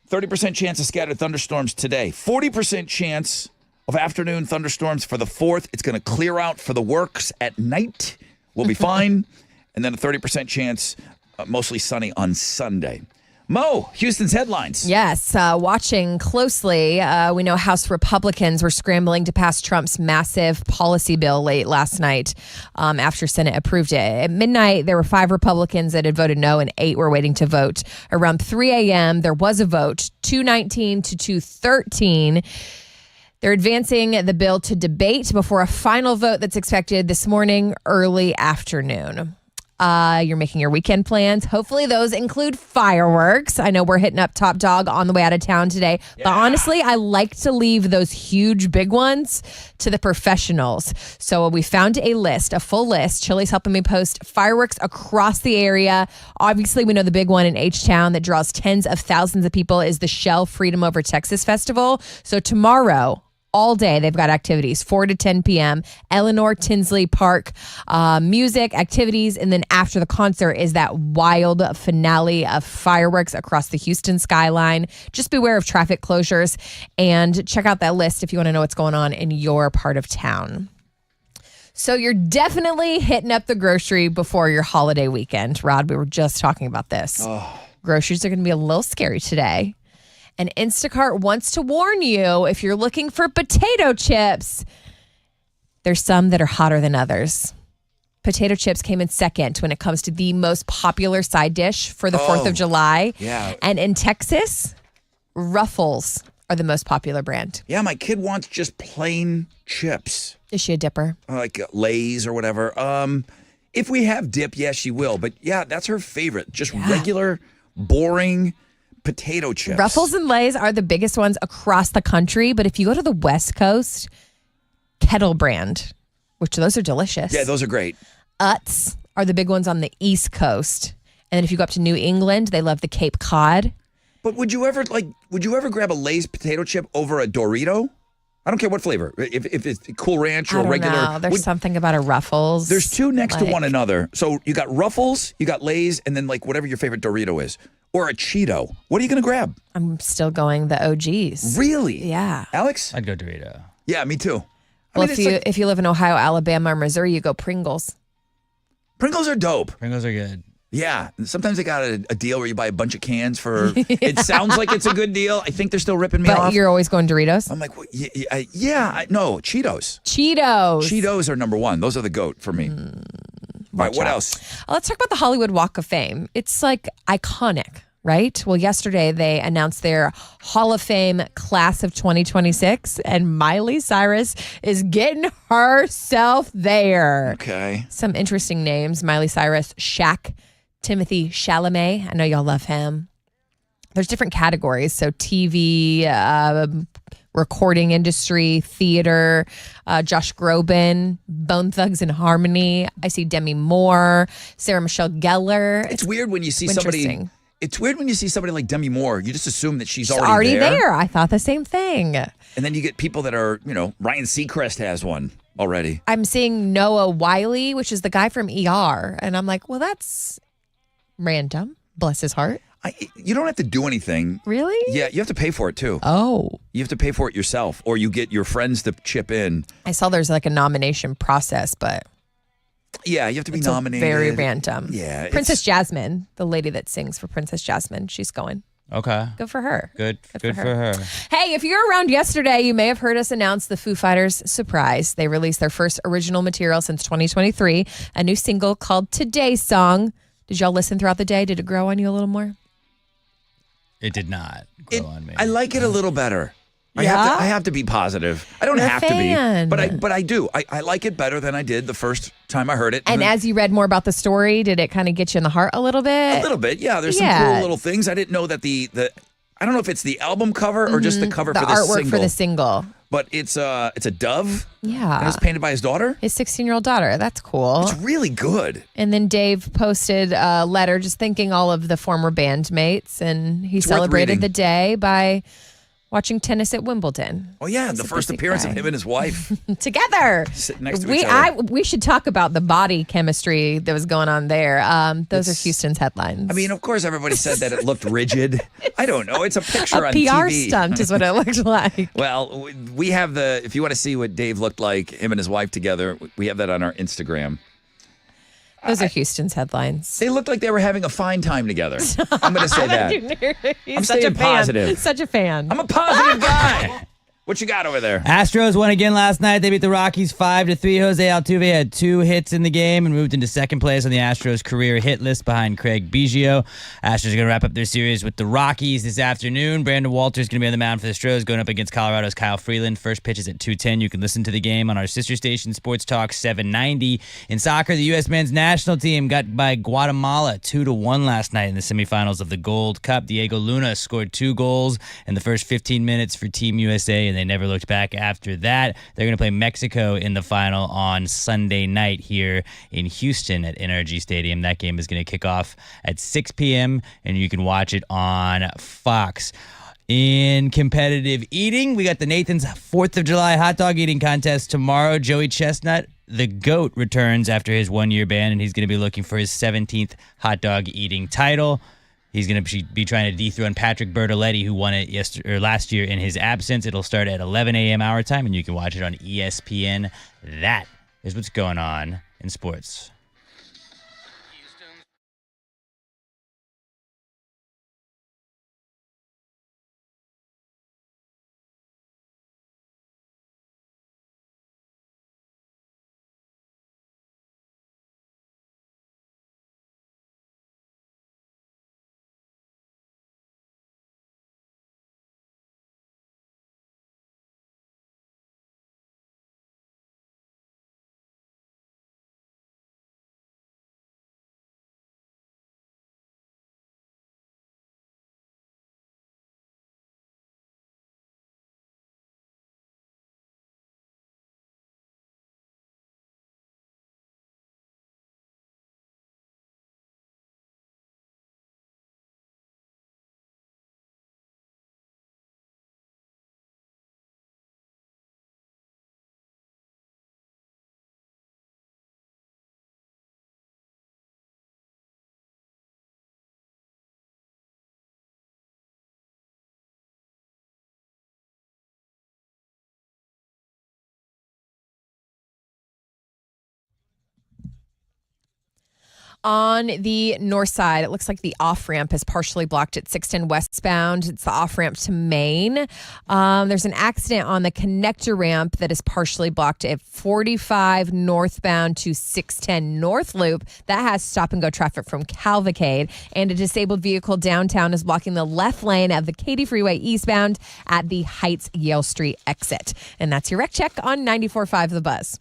30% chance of scattered thunderstorms today. 40% chance of afternoon thunderstorms for the 4th. It's going to clear out for the works at night. We'll be fine. And then a 30% chance, mostly sunny on Sunday. Mo, Houston's headlines. Yes, watching closely, we know House Republicans were scrambling to pass Trump's massive policy bill late last night after Senate approved it. At midnight, there were 5 Republicans that had voted no and 8 were waiting to vote. Around 3 a.m., there was a vote, 219 to 213. They're advancing the bill to debate before a final vote that's expected this morning, early afternoon. You're making your weekend plans. Hopefully those include fireworks. I know we're hitting up Top Dog on the way out of town today. Yeah. But honestly, I like to leave those huge, big ones to the professionals. So we found a full list. Chili's helping me post fireworks across the area. Obviously, we know the big one in H-Town that draws tens of thousands of people is the Shell Freedom Over Texas Festival. So tomorrow, all day, they've got activities, 4 to 10 p.m., Eleanor Tinsley Park, music, activities, and then after the concert is that wild finale of fireworks across the Houston skyline. Just beware of traffic closures and check out that list if you want to know what's going on in your part of town. So you're definitely hitting up the grocery before your holiday weekend. Rod, we were just talking about this. Oh. Groceries are going to be a little scary today. And Instacart wants to warn you, if you're looking for potato chips, there's some that are hotter than others. Potato chips came in second when it comes to the most popular side dish for the 4th of July. Yeah. And in Texas, Ruffles are the most popular brand. Yeah, my kid wants just plain chips. Is she a dipper? Like Lay's or whatever. If we have dip, yes, she will. But yeah, that's her favorite. Just regular, boring potato chips. Ruffles and Lay's are the biggest ones across the country, but if you go to the West Coast, Kettle brand, which those are delicious. Yeah, those are great. Utz are the big ones on the East Coast. And then if you go up to New England, they love the Cape Cod. But would you ever grab a Lay's potato chip over a Dorito? I don't care what flavor. If it's Cool Ranch or regular. Know. There's something about a Ruffles. There's 2 next to one another. So you got Ruffles, you got Lay's, and then like whatever your favorite Dorito is. Or a Cheeto. What are you going to grab? I'm still going the OGs. Really? Yeah. Alex? I'd go Dorito. Yeah, me too. Well, if you live in Ohio, Alabama, or Missouri, you go Pringles. Pringles are dope. Pringles are good. Yeah, sometimes they got a deal where you buy a bunch of cans for. It sounds like it's a good deal. I think they're still ripping me off. But you're always going Doritos? I'm like, well, no, Cheetos. Cheetos. Cheetos are number one. Those are the GOAT for me. All right, what else? Let's talk about the Hollywood Walk of Fame. It's like iconic, right? Well, yesterday they announced their Hall of Fame class of 2026, and Miley Cyrus is getting herself there. Okay. Some interesting names: Miley Cyrus, Shaq, Timothy Chalamet. I know y'all love him. There's different categories. So TV, recording industry, theater, Josh Groban, Bone Thugs and Harmony. I see Demi Moore, Sarah Michelle Gellar. It's weird when you see somebody. It's weird when you see somebody like Demi Moore. You just assume that she's already there. I thought the same thing. And then you get people that are, Ryan Seacrest has one already. I'm seeing Noah Wiley, which is the guy from ER. And I'm like, well, that's random. Bless his heart. You don't have to do anything. Really? Yeah, you have to pay for it too. Oh. You have to pay for it yourself, or you get your friends to chip in. I saw there's like a nomination process, but yeah, you have to be it's nominated. Very random. Yeah. Princess Jasmine, the lady that sings for Princess Jasmine, she's going. Okay. Good for her. Good for her. Hey, if you're around yesterday, you may have heard us announce the Foo Fighters surprise. They released their first original material since 2023, a new single called Today's Song. Did y'all listen throughout the day? Did it grow on you a little more? It did not grow on me. I like it a little better. Yeah? I have to be positive. I don't You're a have to fan. be, but I do. I like it better than I did the first time I heard it. And as you read more about the story, did it kind of get you in the heart a little bit? A little bit, yeah. There's some cool little things. I didn't know that the I don't know if it's the album cover or just the cover for the artwork single. for the single. But it's a dove. Yeah. And it was painted by his daughter. His 16-year-old daughter. That's cool. It's really good. And then Dave posted a letter just thanking all of the former bandmates, and he It's worth celebrated reading. the day by watching tennis at Wimbledon. Oh yeah, the first appearance of him and his wife together. sitting next to each other. We should talk about the body chemistry that was going on there. Those are Houston's headlines. I mean, of course, everybody said that it looked rigid. I don't know. It's a picture a on PR TV. stunt is what it looked like. Well, we have if you want to see what Dave looked like, him and his wife together, we have that on our Instagram. Those are Houston's headlines. They looked like they were having a fine time together. I'm going to say that. He's I'm such staying a fan. positive. Such a fan. I'm a positive guy. What you got over there? Astros won again last night. They beat the Rockies 5-3. Jose Altuve had 2 hits in the game and moved into second place on the Astros career hit list behind Craig Biggio. Astros are going to wrap up their series with the Rockies this afternoon. Brandon Walters going to be on the mound for the Astros, going up against Colorado's Kyle Freeland. First pitch is at 2:10. You can listen to the game on our sister station, Sports Talk 790. In soccer, the U.S. men's national team got by Guatemala 2-1 last night in the semifinals of the Gold Cup. Diego Luna scored 2 goals in the first 15 minutes for Team USA, and they never looked back after that. They're going to play Mexico in the final on Sunday night here in Houston at NRG Stadium. That game is going to kick off at 6 p.m., and you can watch it on Fox. In competitive eating, we got the Nathan's 4th of July hot dog eating contest tomorrow. Joey Chestnut, the GOAT, returns after his 1-year ban, and he's going to be looking for his 17th hot dog eating title. He's going to be trying to dethrone Patrick Bertoletti, who won it last year in his absence. It'll start at 11 a.m. our time, and you can watch it on ESPN. That is what's going on in sports. On the north side, it looks like the off-ramp is partially blocked at 610 westbound. It's the off-ramp to Maine. There's an accident on the connector ramp that is partially blocked at 45 northbound to 610 North Loop. That has stop-and-go traffic from Cavalcade. And a disabled vehicle downtown is blocking the left lane of the Katy Freeway eastbound at the Heights Yale Street exit. And that's your wreck check on 94.5 The Buzz.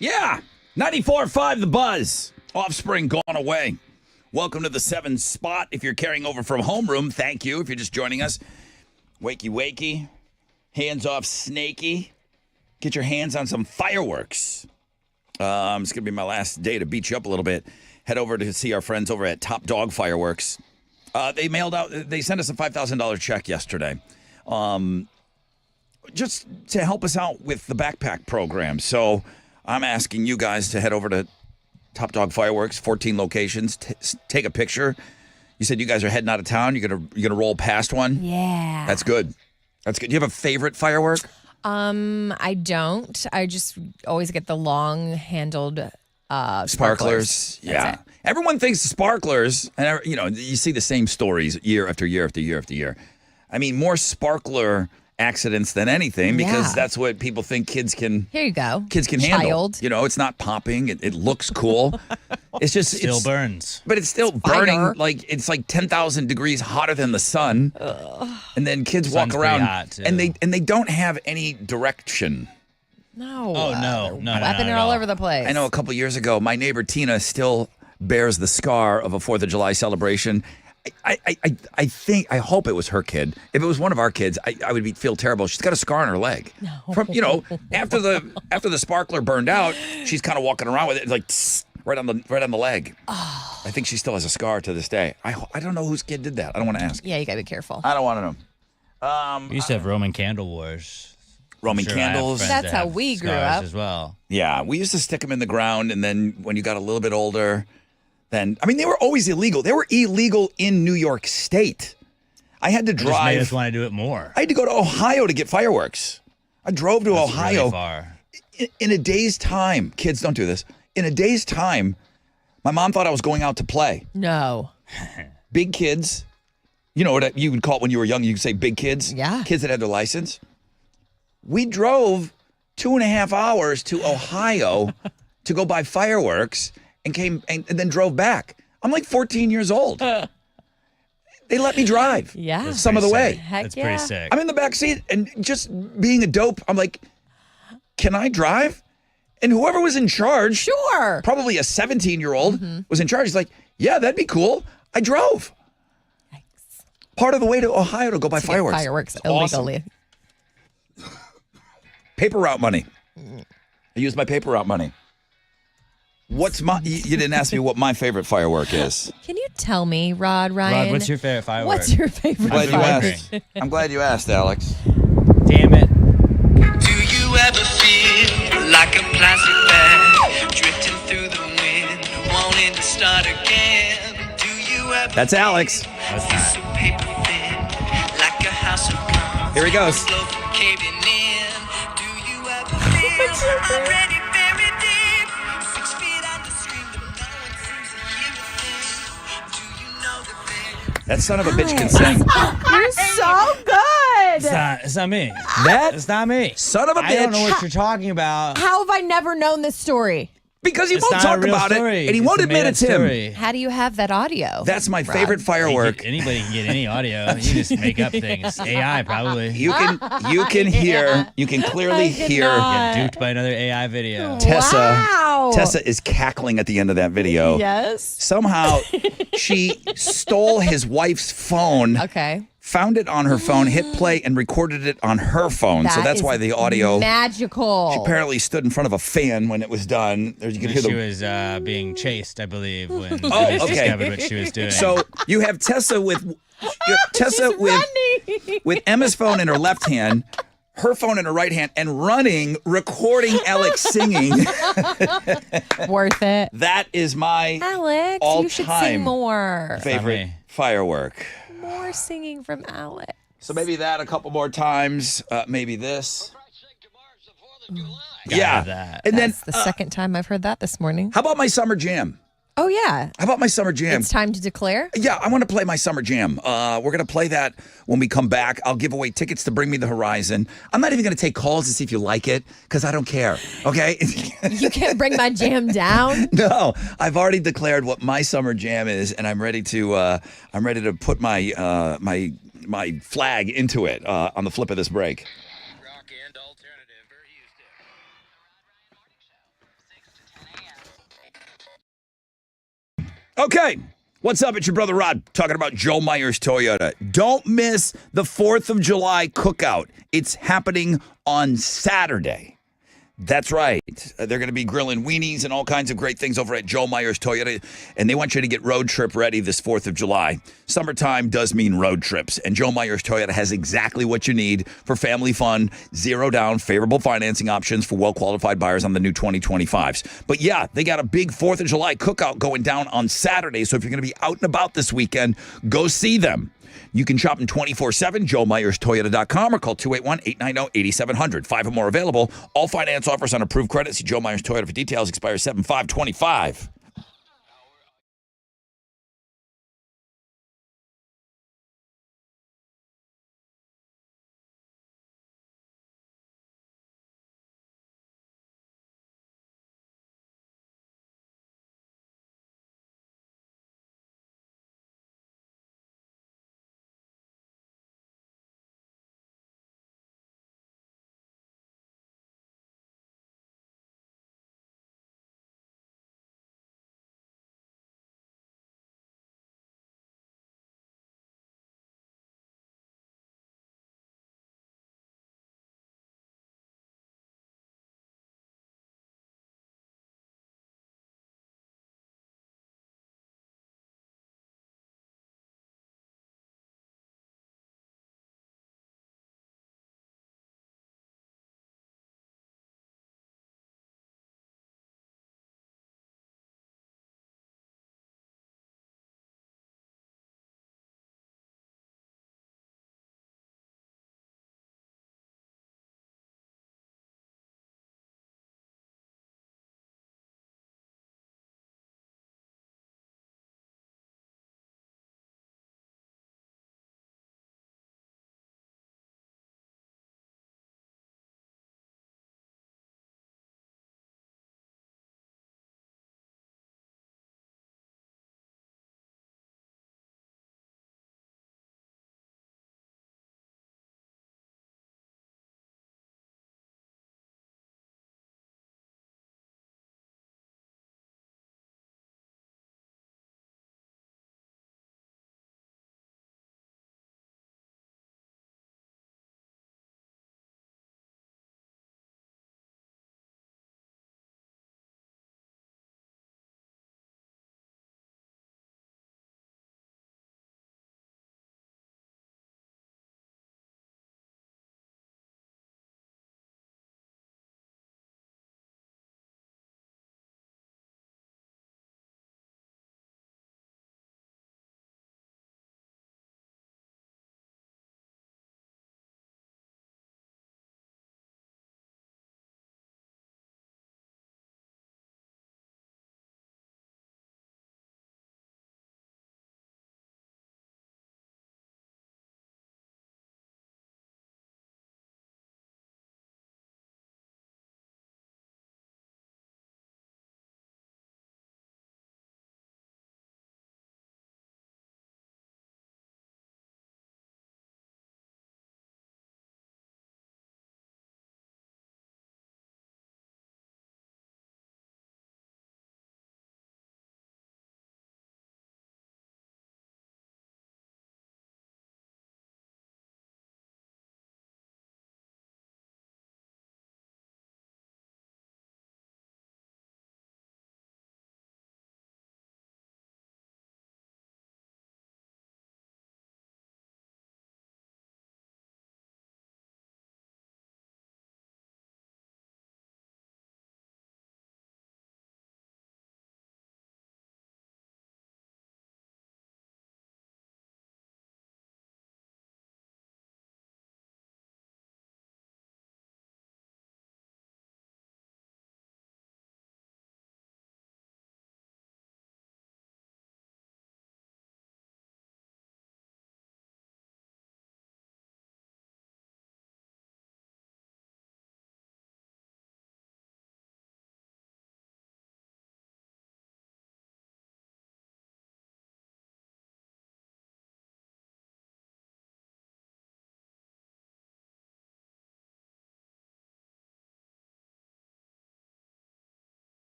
Yeah. 94.5 The Buzz. Offspring gone away. Welcome to the 7 spot. If you're carrying over from homeroom, thank you. If you're just joining us, wakey, wakey. Hands off, snaky. Get your hands on some fireworks. It's going to be my last day to beat you up a little bit. Head over to see our friends over at Top Dog Fireworks. They sent us a $5,000 check yesterday. Just to help us out with the backpack program. So I'm asking you guys to head over to Top Dog Fireworks, 14 locations. Take a picture. You said you guys are heading out of town. You're gonna roll past one. Yeah. That's good. That's good. Do you have a favorite firework? I don't. I just always get the long-handled Sparklers. Yeah. Everyone thinks sparklers, and you see the same stories year after year after year after year. I mean, more sparkler accidents than anything because that's what people think kids can. Here you go. Kids can handle. It's not popping. It looks cool. It's just still burns, but it's still burning. Like it's like 10,000 degrees hotter than the sun. And then kids walk around and they don't have any direction. No. Oh no, Flapping it all over the place. I know a couple years ago, my neighbor Tina still bears the scar of a 4th of July celebration. I hope it was her kid. If it was one of our kids, I would feel terrible. She's got a scar on her leg. No. From after the sparkler burned out, she's kind of walking around with it like right on the leg. Oh. I think she still has a scar to this day. I don't know whose kid did that. I don't want to ask. Yeah, you gotta be careful. I don't want to know. We used to have Roman candle wars. Roman candles. That's how we grew up as well. Yeah, we used to stick them in the ground, and then when you got a little bit older. Then, I mean, they were always illegal. They were illegal in New York State. I had to drive. Just made us want to do it more. I had to go to Ohio to get fireworks. I drove to Ohio. Really far. In a day's time. Kids, don't do this. In a day's time, my mom thought I was going out to play. No. Big kids. You know what you would call it when you were young? You could say big kids. Yeah. Kids that had their license. We drove 2.5 hours to Ohio to go buy fireworks. And came and then drove back. I'm like 14 years old. They let me drive. Yeah. Some of the way. Heck That's yeah. pretty sick. I'm in the back seat and just being a dope. I'm like, can I drive? And whoever was in charge, Sure. probably a 17-year-old was in charge. He's like, yeah, that'd be cool. I drove. Yikes. Part of the way to Ohio to go buy fireworks. Fireworks It's awesome. illegally. Paper route money. I used my paper route money. What's my? You didn't ask me what my favorite firework is. Can you tell me, Ryan? Rod, what's your favorite firework? What's your favorite Glad you firework? asked. I'm glad you asked, Alex. Damn it. Do you ever feel like a plastic bag drifting through the wind, wanting to start again? Do you ever That's Alex. What's that? feel so paper thin, like a house of cards? Here he goes. Slow caving in. Do you ever feel already buried deep, 6 feet under stream, but no one seems to hear a thing? Do you know that they're That son of a bitch can sing. You're so good. It's not me. That It's not me. son of a I don't know bitch. what you're talking about. How have I never known this story? Because he It's won't not a talk real about story. it, and he won't a admit made-up it's him. story. How do you have that audio? That's my Rod? favorite firework. Anybody can get any audio. You just make up things. AI probably. You can hear. You can clearly I hear cannot. Get duped by another AI video. Tessa. Wow. Tessa is cackling at the end of that video. Yes. Somehow, she stole his wife's phone. Okay. Found it on her phone, hit play, and recorded it on her phone. So That that's is why the audio. magical. She apparently stood in front of a fan when it was done. There you could hear She the. was being chased, I believe, when Oh, police okay. discovered what she was doing. So you have Tessa with She's running. with Emma's phone in her left hand, her phone in her right hand, and running, recording Alex singing. Worth it. That is my Alex, you should all-time sing more. favorite me. firework. More singing from Alex. So maybe that a couple more times. Maybe this. Gotta Yeah. have that. And then That's the second time I've heard that this morning. how about my summer jam? Oh, yeah. How about my summer jam? It's time to declare. Yeah, I want to play my summer jam. We're going to play that when we come back. I'll give away tickets to Bring Me the Horizon. I'm not even going to take calls to see if you like it because I don't care. Okay? You can't bring my jam down. No, I've already declared what my summer jam is, and I'm ready to put my my flag into it on the flip of this break. rock and alternative. Very used to. Okay. What's up? It's your brother Rod talking about Joe Myers Toyota. Don't miss the 4th of July cookout. It's happening on Saturday. That's right. They're going to be grilling weenies and all kinds of great things over at Joe Myers Toyota. And they want you to get road trip ready this 4th of July. Summertime does mean road trips. And Joe Myers Toyota has exactly what you need for family fun, zero down, favorable financing options for well-qualified buyers on the new 2025s. But yeah, they got a big 4th of July cookout going down on Saturday. So if you're going to be out and about this weekend, go see them. You can shop in 24/7, joemyerstoyota.com, or call 281-890-8700. 5 or more available. All finance offers on approved credit. See Joe Myers Toyota for details. Expires 7/5/25.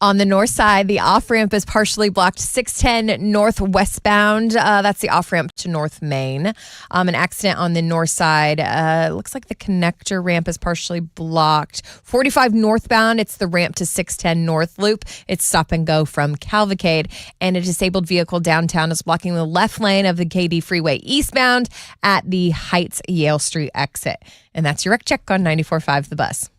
On the north side, the off-ramp is partially blocked 610 northwestbound. That's the off-ramp to North Main. An accident on the north side. Looks like the connector ramp is partially blocked. 45 northbound, it's the ramp to 610 North Loop. It's stop and go from Cavalcade. And a disabled vehicle downtown is blocking the left lane of the KD Freeway eastbound at the Heights Yale Street exit. And that's your wreck check on 94.5 The Bus.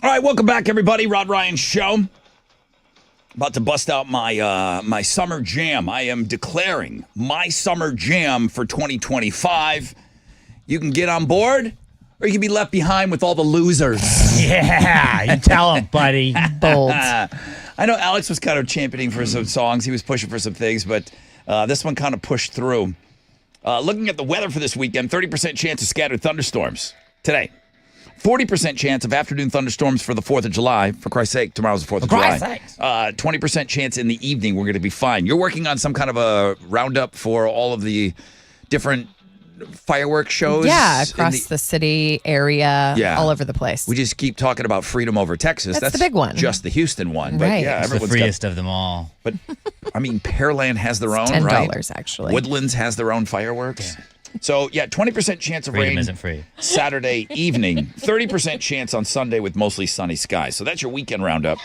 All right, welcome back, everybody. Rod Ryan Show. About to bust out my summer jam. I am declaring my summer jam for 2025. You can get on board, or you can be left behind with all the losers. Yeah, you tell him, buddy. Bold. I know Alex was kind of championing for some songs. He was pushing for some things, but this one kind of pushed through. Looking at the weather for this weekend, 30% chance of scattered thunderstorms today. 40% chance of afternoon thunderstorms for the 4th of July. For Christ's sake, tomorrow's the 4th of July. 20% chance in the evening. We're going to be fine. You're working on some kind of a roundup for all of the different firework shows? Yeah, across the city area, all over the place. We just keep talking about freedom over Texas. That's the big one. Just the Houston one. But Right. yeah, It's the everyone's freest of them all. But, I mean, Pearland has their own, $10, right? actually. Woodlands has their own fireworks. Yeah. So, yeah, 20% chance of Freedom rain isn't free. Saturday evening. 30% chance on Sunday with mostly sunny skies. So that's your weekend roundup.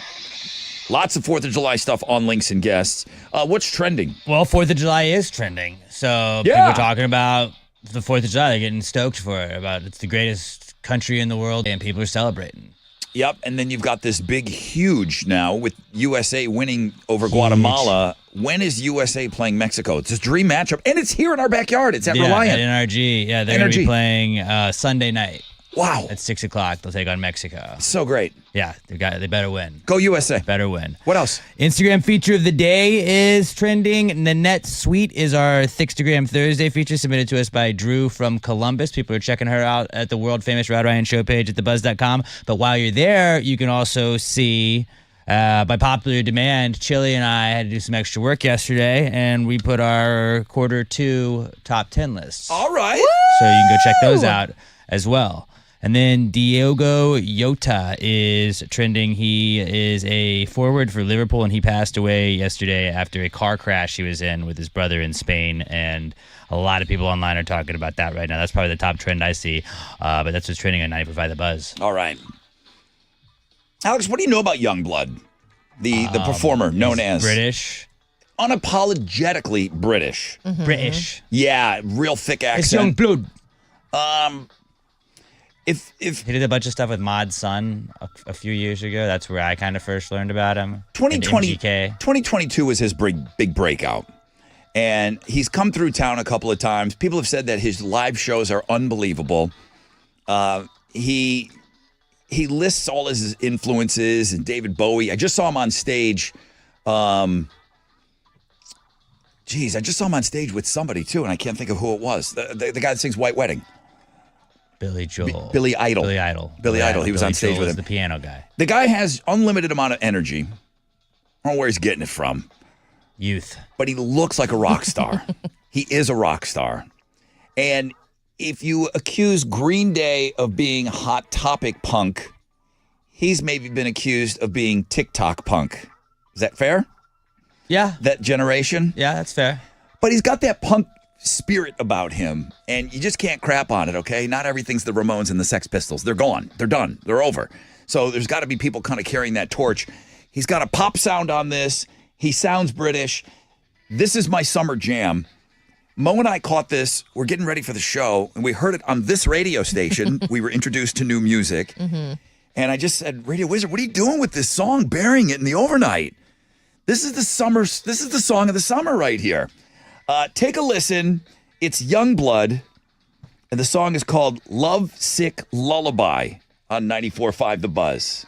Lots of 4th of July stuff on Links and Guests. What's trending? Well, 4th of July is trending. So people are talking about the 4th of July. They're getting stoked for it. About it's the greatest country in the world, and people are celebrating. Yep, and then you've got this big, huge now with USA winning over Guatemala. When is USA playing Mexico? It's this dream matchup, and it's here in our backyard. It's at Reliant. At NRG. Yeah, they're going to be playing Sunday night. Wow. At 6 o'clock, they'll take on Mexico. So great. Yeah, they better win. Go USA. Better win. What else? Instagram feature of the day is trending. Nanette Sweet is our Thickstagram Thursday feature submitted to us by Drew from Columbus. People are checking her out at the world famous Rod Ryan Show page at thebuzz.com. But while you're there, you can also see, by popular demand, Chili and I had to do some extra work yesterday, and we put our Q2 top 10 lists. All right. So you can go check those out as well. And then Diogo Jota is trending. He is a forward for Liverpool, and he passed away yesterday after a car crash he was in with his brother in Spain. And a lot of people online are talking about that right now. That's probably the top trend I see. But that's what's trending on 95 The Buzz. All right. Alex, what do you know about Youngblood, the performer known as British? Unapologetically British. Mm-hmm. British. Yeah, real thick accent. It's Youngblood. If he did a bunch of stuff with Mod's son a few years ago. That's where I kind of first learned about him. 2022 was his big breakout. And he's come through town a couple of times. People have said that his live shows are unbelievable. He lists all his influences and David Bowie. I just saw him on stage. I just saw him on stage with somebody too, and I can't think of who it was. The guy that sings White Wedding. Billy Joel. Billy Idol. Billy Idol. He was on stage with him. The piano guy. The guy has unlimited amount of energy. I don't know where he's getting it from. Youth. But he looks like a rock star. He is a rock star. And if you accuse Green Day of being Hot Topic punk, he's maybe been accused of being TikTok punk. Is that fair? Yeah. That generation? Yeah, that's fair. But he's got that punk spirit about him, and you just can't crap on it, okay? Not everything's the Ramones and the Sex Pistols. They're gone. They're done. They're over. So there's got to be people kind of carrying that torch. He's got a pop sound on this. He sounds British. This is my summer jam. Mo and I caught this. We're getting ready for the show, and we heard it on this radio station. We were introduced to new music. And I just said, Radio Wizard, what are you doing with this song, burying it in the overnight? This is the song of the summer right here. Take a listen. It's Youngblood, and the song is called Love Sick Lullaby on 94.5 The Buzz.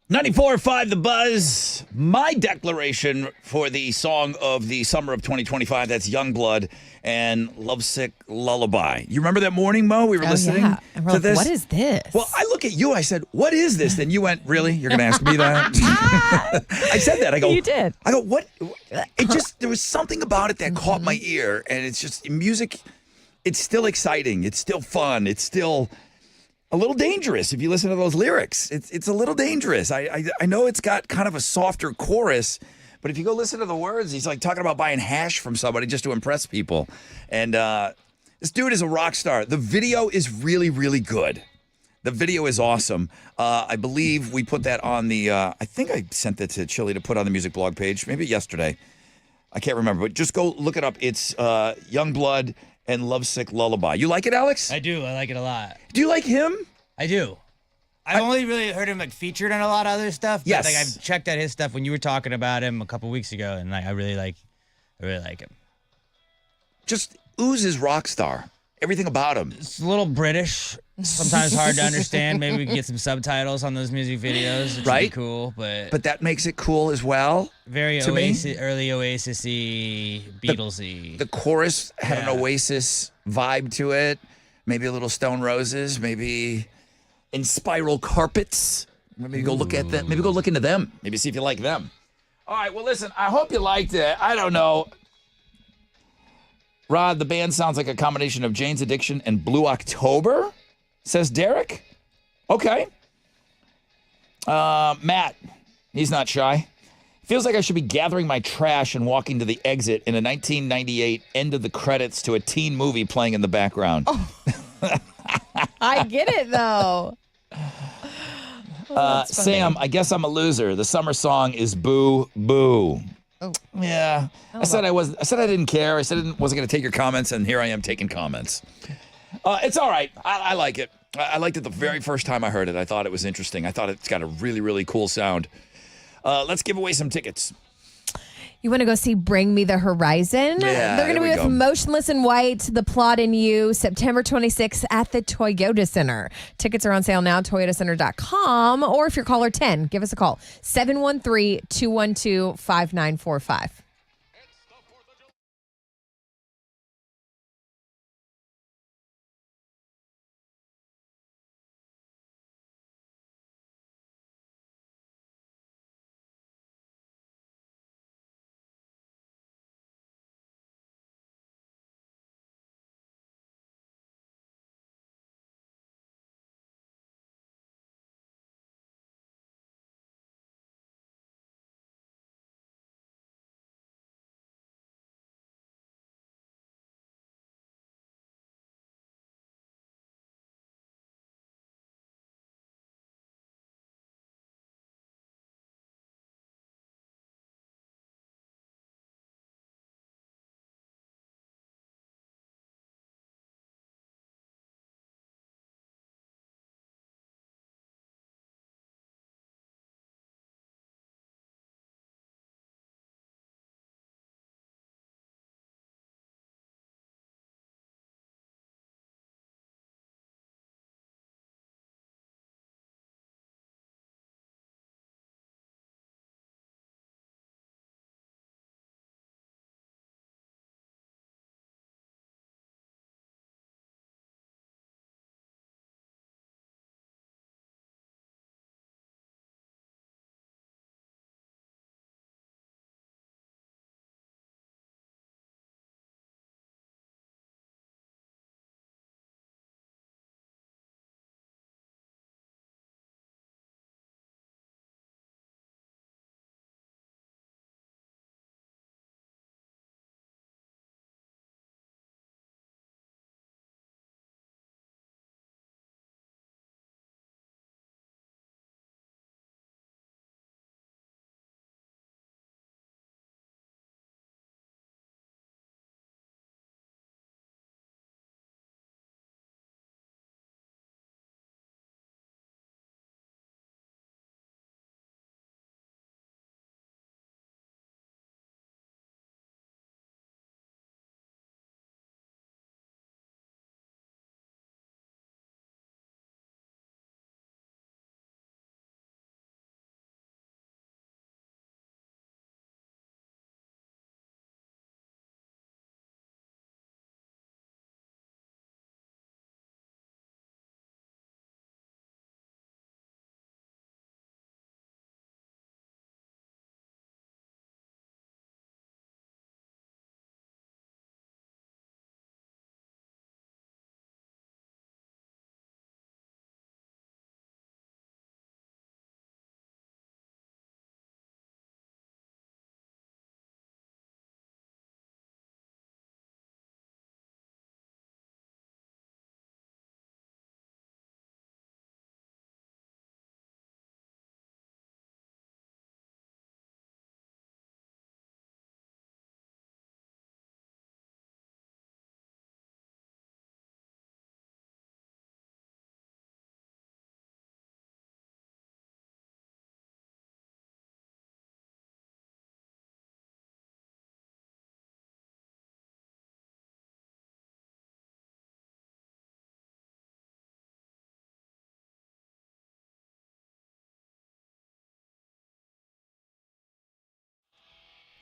.94.5 The Buzz. My declaration for the song of the summer of 2025, that's Youngblood and Lovesick Lullaby. You remember that morning, Mo? We were listening to this. What is this? Well, I look at you, I said, what is this? Then you went, really? You're going to ask me that? I said that. I go, You did. I go, what? It just, there was something about it that caught my ear. And it's just, music, it's still exciting. It's still fun. It's still a little dangerous if you listen to those lyrics. It's a little dangerous. I know it's got kind of a softer chorus, but if you go listen to the words, he's like talking about buying hash from somebody just to impress people. And this dude is a rock star. The video is really, really good. The video is awesome. I believe we put that on the, I think I sent that to Chili to put on the music blog page, maybe yesterday. I can't remember, but just go look it up. It's Youngblood and Lovesick Lullaby. You like it, Alex? I do. I like it a lot. Do you like him? I do. I've only really heard him like featured on a lot of other stuff. But, Yes. like I've checked out his stuff when you were talking about him a couple weeks ago, and I really like him. Just oozes rock star. Everything about him. It's a little British. Sometimes hard to understand. Maybe we can get some subtitles on those music videos, which would be cool. But that makes it cool as well. very to me. early Oasis-y, Beatles-y. The chorus had an Oasis vibe to it. Maybe a little Stone Roses. Maybe in Spiral Carpets. Maybe go look at them. Maybe go look into them. Maybe see if you like them. All right. Well, listen. I hope you liked it. I don't know. Rod, the band sounds like a combination of Jane's Addiction and Blue October, says Derek. Okay. Matt, he's not shy. Feels like I should be gathering my trash and walking to the exit in a 1998 end of the credits to a teen movie playing in the background. I get it, though. Sam, I guess I'm a loser. The summer song is Boo Boo. Oh. Yeah. I said I didn't care. I said I wasn't going to take your comments, and here I am taking comments. It's all right. I like it. I liked it the very first time I heard it. I thought it was interesting. I thought it's got a really, really cool sound. Let's give away some tickets. You want to go see Bring Me the Horizon? Yeah, They're going to be with Motionless in White, The Plot in You, September 26th at the Toyota Center. Tickets are on sale now, toyotacenter.com, or if you're caller 10, give us a call, 713-212-5945.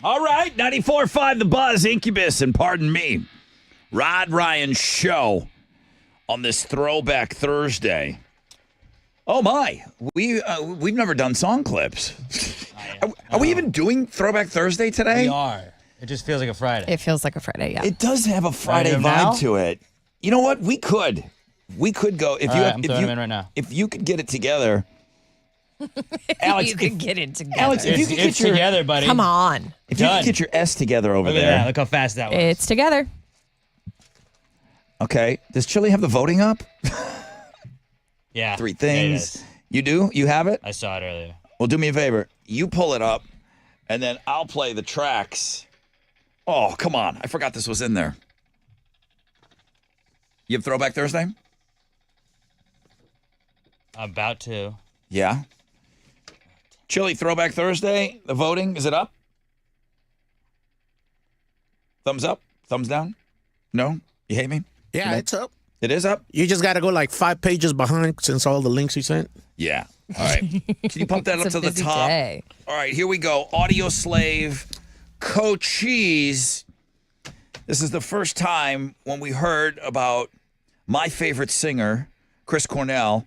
All right, 94.5 The Buzz, Incubus, and pardon me, Rod Ryan Show on this Throwback Thursday. Oh, my. We've never done song clips. Are we even doing Throwback Thursday today? We are. It just feels like a Friday. It feels like a Friday, yeah. It does have a Friday Random vibe now? to it. You know what? We could go if All you right, I'm throwing them in right now. if you could get it together. Alex, you can get it together. Alex, if you could It's get your together, buddy. Come on. if you Done. could get your S together over Look at there. that. Look how fast that was. It's together. Okay. Does Chili have the voting up? yeah. 3 Yeah, it things. is. You do? You have it? I saw it earlier. Well, do me a favor. You pull it up, and then I'll play the tracks. Oh, come on. I forgot this was in there. You have Throwback Thursday? About to. Yeah. Chili, Throwback Thursday. The voting, is it up? Thumbs up? Thumbs down? No? You hate me? Yeah, it's up. It is up? You just got to go like 5 pages behind since all the links you sent. Yeah. All right. Can you pump that up It's to a the busy top? day. All right, here we go. Audio Slave, Cochise. This is the first time when we heard about my favorite singer, Chris Cornell,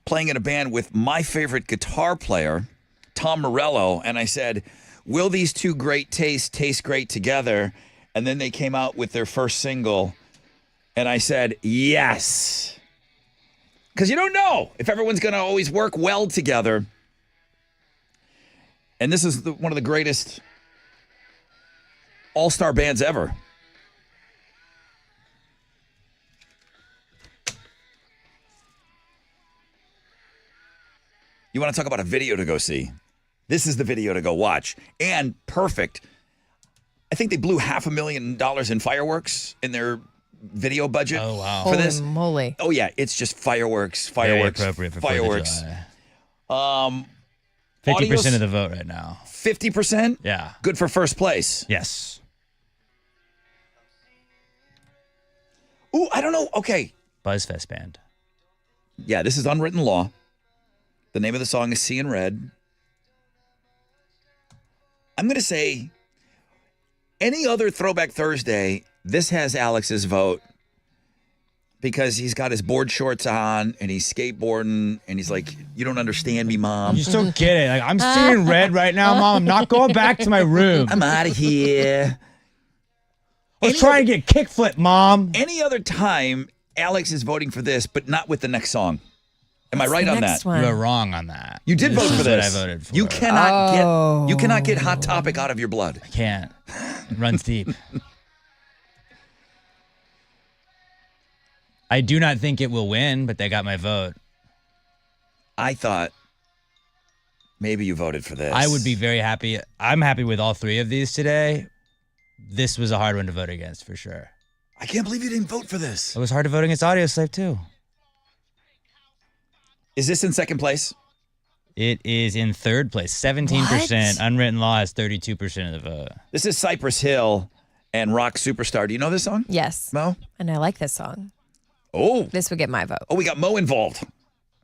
playing in a band with my favorite guitar player, Tom Morello. And I said, will these two great tastes taste great together? And then they came out with their first single. And I said, yes. Because you don't know if everyone's going to always work well together. And this is one of the greatest all-star bands ever. You want to talk about a video to go see? This is the video to go watch. And perfect. I think they blew $500,000 in fireworks in their video budget Oh, wow. for this. Holy moly. Oh yeah, it's just fireworks, Very fireworks, appropriate for fireworks. 50% Audios- of the vote right now. 50%? Yeah. Good for first place. Yes. Ooh, I don't know. Okay. Buzzfest band. Yeah, this is Unwritten Law. The name of the song is Seeing Red. I'm going to say any other Throwback Thursday, this has Alex's vote because he's got his board shorts on and he's skateboarding and he's like, you don't understand me, Mom. You just don't get it. Like, I'm seeing red right now, Mom. I'm not going back to my room. I'm out of here. I was trying to get kickflip, Mom. Any other time, Alex is voting for this, but not with the next song. Am I right the on next that? one? You were wrong on that. You did vote for is this. What I voted for. You cannot get Hot Topic out of your blood. I can't. It runs deep. I do not think it will win, but they got my vote. I thought maybe you voted for this. I would be very happy. I'm happy with all 3 of these today. This was a hard one to vote against for sure. I can't believe you didn't vote for this. It was hard to vote against Audio Slave too. Is this in second place? It is in 3rd place, 17%. What? Unwritten Law has 32% of the vote. This is Cypress Hill and Rock Superstar. Do you know this song, Yes. Mo? And I like this song. Oh, This would get my vote. we got Mo involved.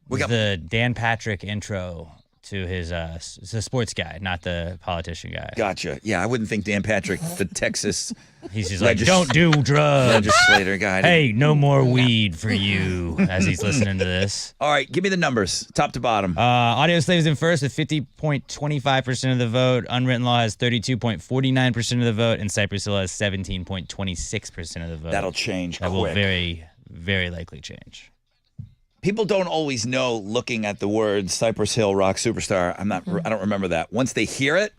We got The Dan Patrick intro to his, it's a sports guy, not the politician guy. Gotcha. Yeah, I wouldn't think Dan Patrick, the Texas He's just like, Legis- don't do drugs. legislator guy. Hey, no more weed for you, as he's listening to this. All right, give me the numbers, top to bottom. Audio Slave's in first with 50.25% of the vote. Unwritten Law has 32.49% of the vote, and Cypress Hill has 17.26% of the vote. That'll change That quick. will very, very likely change. People don't always know looking at the words Cypress Hill Rock Superstar. I don't remember that. Once they hear it,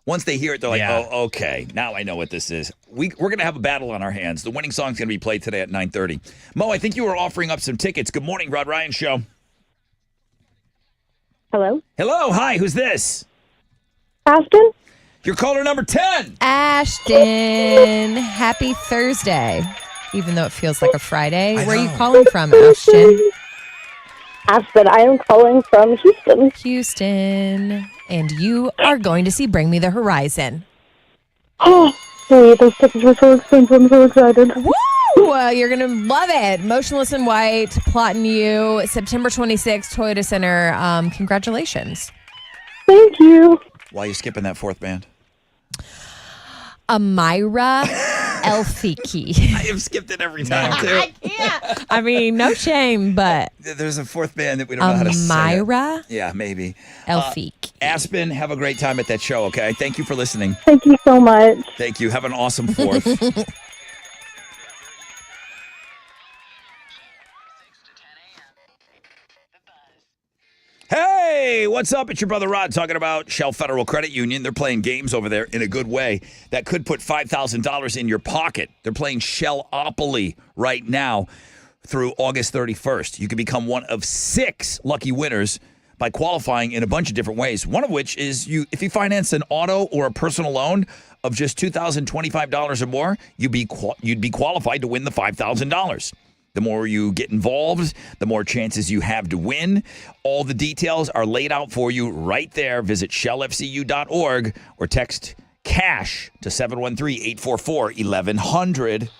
they're like, Yeah. oh, okay, now I know what this is. We're going to have a battle on our hands. The winning song's going to be played today at 9:30. Mo, I think you were offering up some tickets. Good morning, Rod Ryan Show. Hello? Hello, hi, who's this? Ashton? You're caller number 10. Ashton, happy Thursday. Even though it feels like a Friday. I Where are you know. calling from, Ashton? Ashton, I am calling from Houston. Houston. And you are going to see Bring Me the Horizon. Oh, sweet. Those tickets were so expensive. I'm so excited. Woo! You're going to love it. Motionless in White, Plotting You, September 26th, Toyota Center. Congratulations. Thank you. Why are you skipping that fourth band? Amira Elfiki. I have skipped it every time, too. I can't. I mean, no shame, but There's a fourth band that we don't know how to say. Amira Yeah, maybe. Elfiki. Aspen, have a great time at that show, okay? Thank you for listening. Thank you so much. Thank you. Have an awesome 4th. Hey, what's up? It's your brother Rod talking about Shell Federal Credit Union. They're playing games over there in a good way that could put $5,000 in your pocket. They're playing Shellopoly right now through August 31st. You can become one of 6 lucky winners by qualifying in a bunch of different ways. One of which is if you finance an auto or a personal loan of just $2,025 or more, you'd be qualified to win the $5,000. The more you get involved, the more chances you have to win. All the details are laid out for you right there. Visit shellfcu.org or text CASH to 713-844-1100.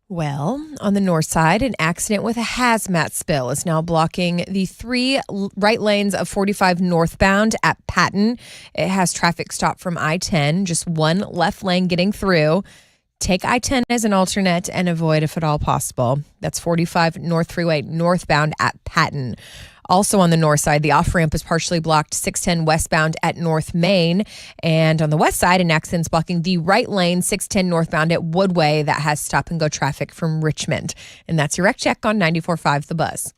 Well, on the north side, an accident with a hazmat spill is now blocking the three right lanes of 45 northbound at Patton. It has traffic stopped from I-10, just one left lane getting through. Take I-10 as an alternate and avoid if at all possible. That's 45 North Freeway northbound at Patton. Also on the north side, the off-ramp is partially blocked 610 westbound at North Main. And on the west side, an accident's blocking the right lane 610 northbound at Woodway that has stop-and-go traffic from Richmond. And that's your Rec Check on 94.5 The Buzz.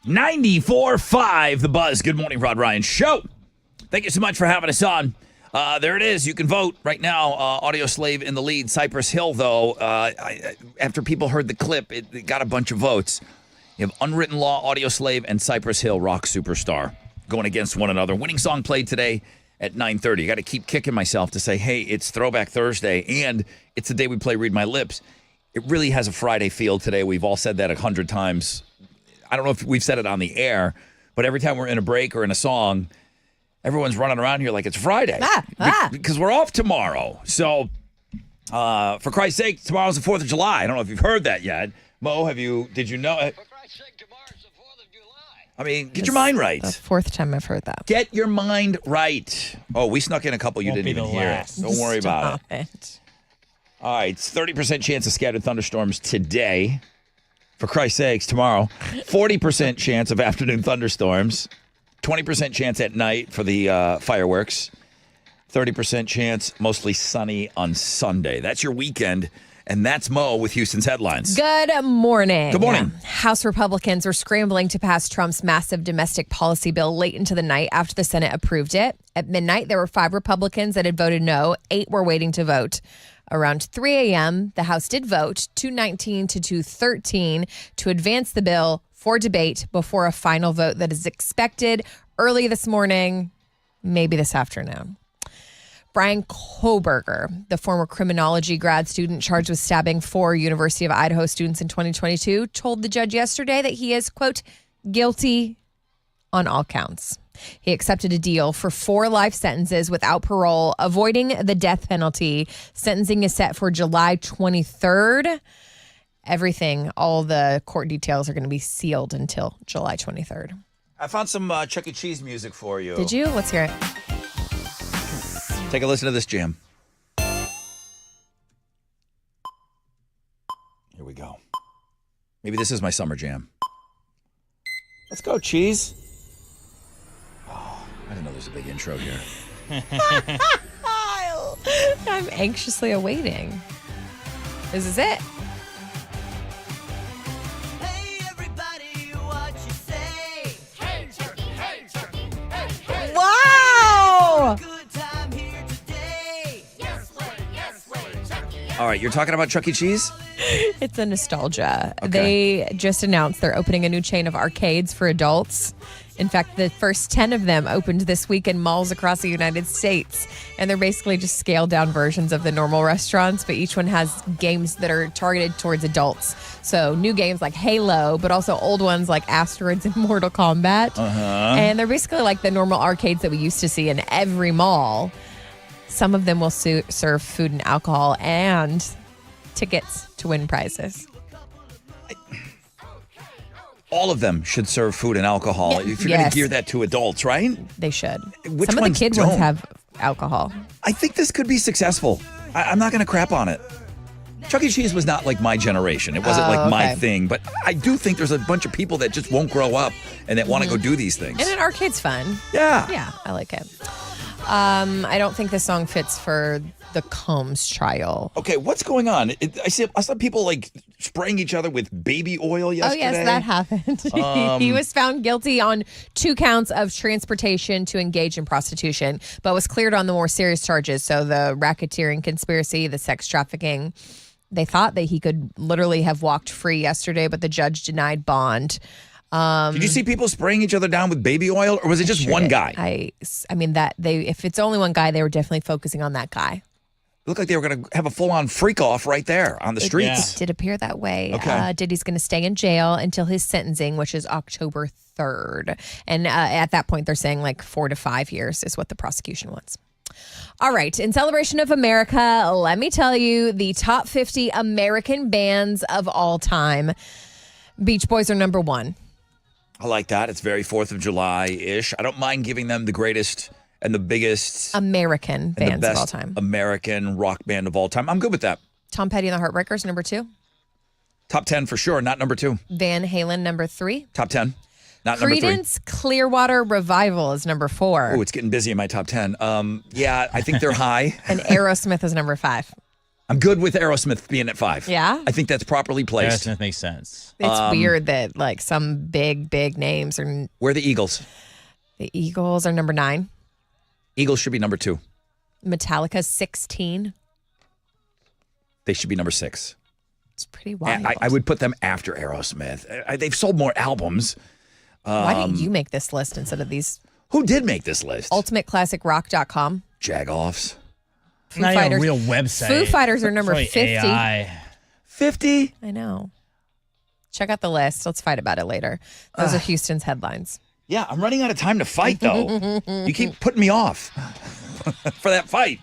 $94.5 The Buzz. Good morning, Rod Ryan Show. Thank you so much for having us on. There it is. You can vote right now. Audio Slave in the lead. Cypress Hill, though, after people heard the clip, it got a bunch of votes. You have Unwritten Law, Audio Slave, and Cypress Hill, Rock Superstar, going against one another. Winning song played today at 9:30. I got to keep kicking myself to say, hey, it's Throwback Thursday, and it's the day we play Read My Lips. It really has a Friday feel today. We've all said that 100 times. I don't know if we've said it on the air, but every time we're in a break or in a song, everyone's running around here like it's Friday because we're off tomorrow. So, for Christ's sake, tomorrow's the 4th of July. I don't know if you've heard that yet. Mo, did you know? For Christ's sake, tomorrow's the 4th of July. I mean, get your mind right. The fourth time I've heard that. Get your mind right. Oh, we snuck in a couple you Won't didn't be even the hear. last. Don't worry about it. it. All right, it's 30% chance of scattered thunderstorms today. For Christ's sakes, tomorrow. 40% chance of afternoon thunderstorms. 20% chance at night for the fireworks. 30% chance mostly sunny on Sunday. That's your weekend. And that's Mo with Houston's headlines. Good morning. Good morning. House Republicans were scrambling to pass Trump's massive domestic policy bill late into the night after the Senate approved it. At midnight, there were 5 Republicans that had voted no. 8 were waiting to vote. Around 3 a.m., the House did vote 219 to 213 to advance the bill for debate before a final vote that is expected early this morning, maybe this afternoon. Brian Koberger, the former criminology grad student charged with stabbing 4 University of Idaho students in 2022, told the judge yesterday that he is, quote, guilty on all counts. He accepted a deal for 4 life sentences without parole, avoiding the death penalty. Sentencing is set for July 23rd. Everything, all the court details are going to be sealed until July 23rd. I found some Chuck E. Cheese music for you. Did you? Let's hear it. Take a listen to this jam. Here we go. Maybe this is my summer jam. Let's go, Cheese. Oh, I didn't know there's a big intro here. I'm anxiously awaiting. This is it. Hey everybody, what you say? Hey turkey, hey turkey, hey, hey. Wow! Good time here today. Yes way, turkey. All right, you're talking about Chuck E. Cheese? It's a nostalgia. Okay. They just announced they're opening a new chain of arcades for adults. In fact, the first 10 of them opened this week in malls across the United States. And they're basically just scaled down versions of the normal restaurants, but each one has games that are targeted towards adults. So new games like Halo, but also old ones like Asteroids and Mortal Kombat. And they're basically like the normal arcades that we used to see in every mall. Some of them will serve food and alcohol and tickets to win prizes. All of them should serve food and alcohol. Yeah. If you're going Yes. to gear that to adults, right? They should. Which Some of the ones kid ones don't? have alcohol. I think this could be successful. I'm not going to crap on it. Chuck E. Cheese was not like my generation. It wasn't like my okay. thing. But I do think there's a bunch of people that just won't grow up and that want to go do these things. And an arcade's fun. Yeah. Yeah, I like it. I don't think this song fits for the Combs trial. Okay, what's going on? I saw people like spraying each other with baby oil yesterday. Oh, yes, that happened. He was found guilty on 2 counts of transportation to engage in prostitution, but was cleared on the more serious charges. So the racketeering conspiracy, the sex trafficking. They thought that he could literally have walked free yesterday, but the judge denied bond. Did you see people spraying each other down with baby oil, or was it just Sure one did. guy? I mean, that if it's only one guy, they were definitely focusing on that guy. It looked like they were going to have a full-on freak-off right there on the streets. It did appear that way. Okay. Diddy's going to stay in jail until his sentencing, which is October 3rd. And at that point, they're saying like 4 to 5 years is what the prosecution wants. All right. In celebration of America, let me tell you the top 50 American bands of all time. Beach Boys are number 1. I like that. It's very 4th of July-ish. I don't mind giving them the greatest and the biggest American and the bands best of all time. American rock band of all time. I'm good with that. Tom Petty and the Heartbreakers, number 2. Top 10 for sure, not number 2. Van Halen, number 3. Top 10, not number 3. Creedence Clearwater Revival is number 4. Oh, it's getting busy in my top 10. Yeah, I think they're high. And Aerosmith is number 5. I'm good with Aerosmith being at 5. Yeah? I think that's properly placed. Aerosmith makes sense. It's weird that like some big names are. Where are the Eagles? The Eagles are number 9. Eagles should be number 2. Metallica 16. They should be number 6. It's pretty wild. I would put them after Aerosmith. They've sold more albums. Why didn't you make this list instead of these? Who did make this list? UltimateClassicRock.com. Jagoffs. Foo Not even Fighters. a real website. Foo Fighters are number Probably 50. AI. 50? I know. Check out the list. Let's fight about it later. Those are Houston's headlines. Yeah, I'm running out of time to fight, though. You keep putting me off for that fight.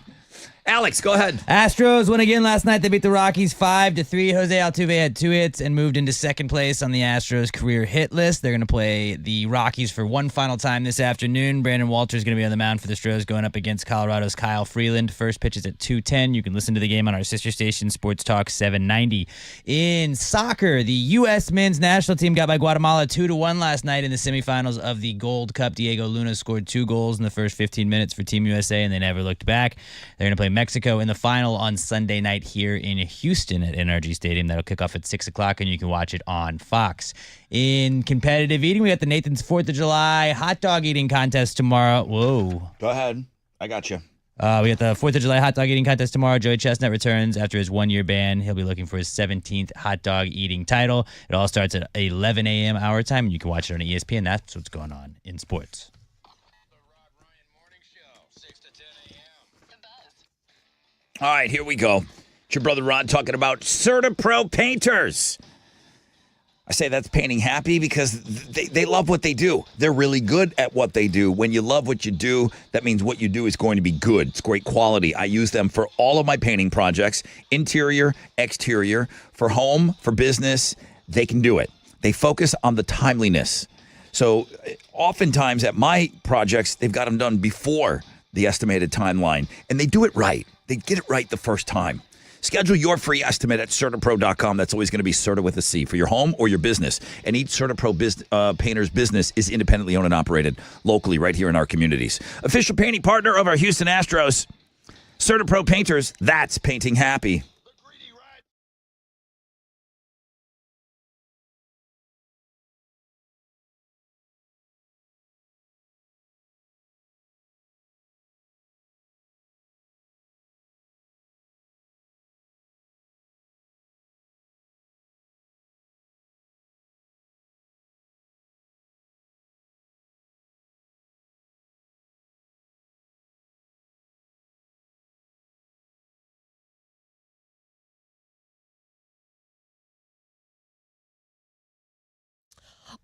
Alex, go ahead. Astros won again last night. They beat the Rockies 5-3. Jose Altuve had 2 hits and moved into second place on the Astros career hit list. They're going to play the Rockies for one final time this afternoon. Brandon Walter's going to be on the mound for the Stros going up against Colorado's Kyle Freeland. First pitch is at 2:10. You can listen to the game on our sister station, Sports Talk 790. In soccer, the U.S. men's national team got by Guatemala 2-1 last night in the semifinals of the Gold Cup. Diego Luna scored 2 goals in the first 15 minutes for Team USA, and they never looked back. They're going to play Mexico in the final on Sunday night here in Houston at NRG Stadium. That'll kick off at 6 o'clock, and you can watch it on Fox. In competitive eating, we got the Nathan's 4th of July hot dog eating contest tomorrow. Whoa. Go ahead. I got you. We got the 4th of July hot dog eating contest tomorrow. Joey Chestnut returns after his 1-year ban. He'll be looking for his 17th hot dog eating title. It all starts at 11 a.m. our time, and you can watch it on ESPN. That's what's going on in sports. All right, here we go. It's your brother Rod talking about CertaPro painters. I say that's painting happy because they love what they do. They're really good at what they do. When you love what you do, that means what you do is going to be good. It's great quality. I use them for all of my painting projects, interior, exterior, for home, for business. They can do it. They focus on the timeliness. So oftentimes at my projects, they've got them done before the estimated timeline, and they do it right. They get it right the first time. Schedule your free estimate at CertaPro.com. That's always going to be Certa with a C for your home or your business. And each CertaPro painter's business is independently owned and operated locally right here in our communities. Official painting partner of our Houston Astros, CertaPro Painters. That's painting happy.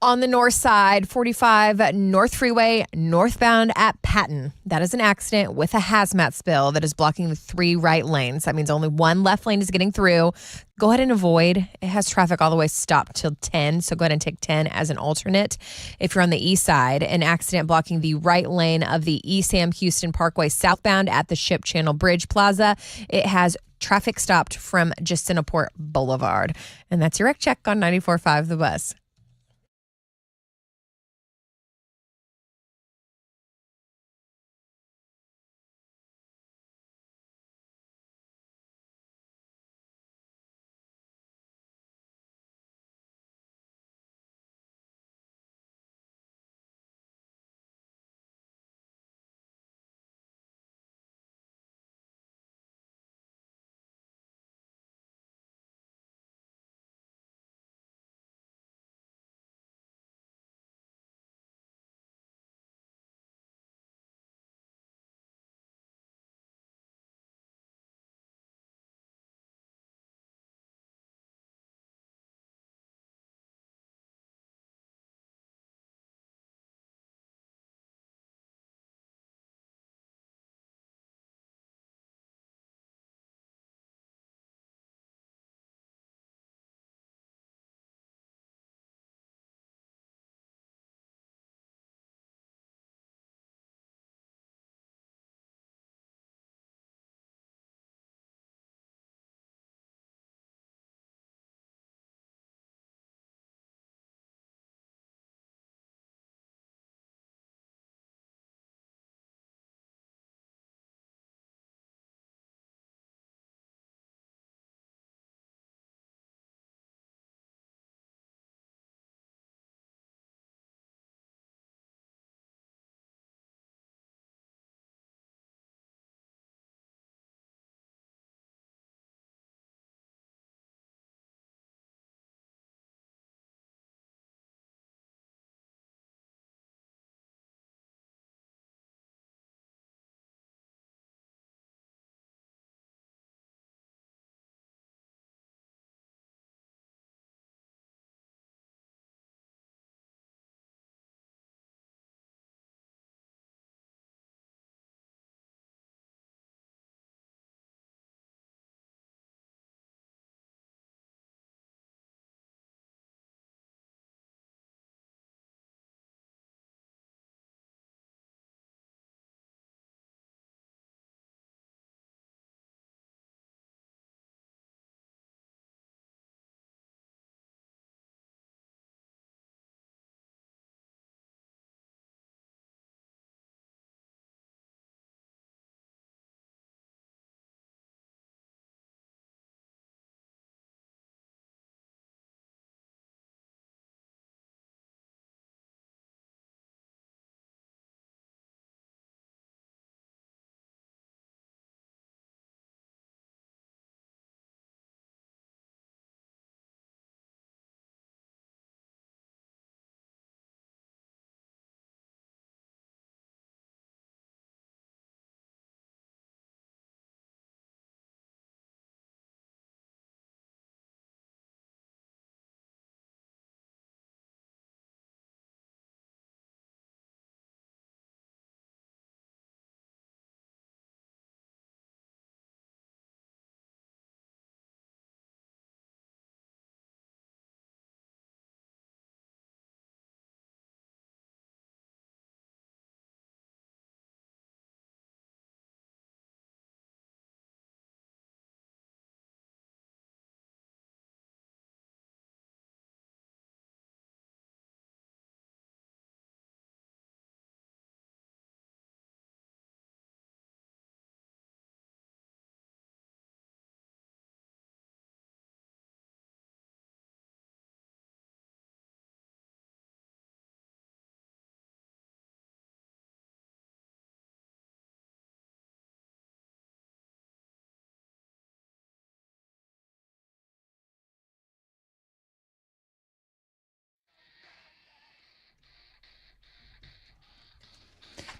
On the north side, 45 North Freeway, northbound at Patton. That is an accident with a hazmat spill that is blocking the 3 right lanes. That means only 1 left lane is getting through. Go ahead and avoid. It has traffic all the way stopped till 10, so go ahead and take 10 as an alternate. If you're on the east side, an accident blocking the right lane of the East Sam Houston Parkway southbound at the Ship Channel Bridge Plaza. It has traffic stopped from Jacinaport Boulevard. And that's your wreck check on 94.5 The Bus.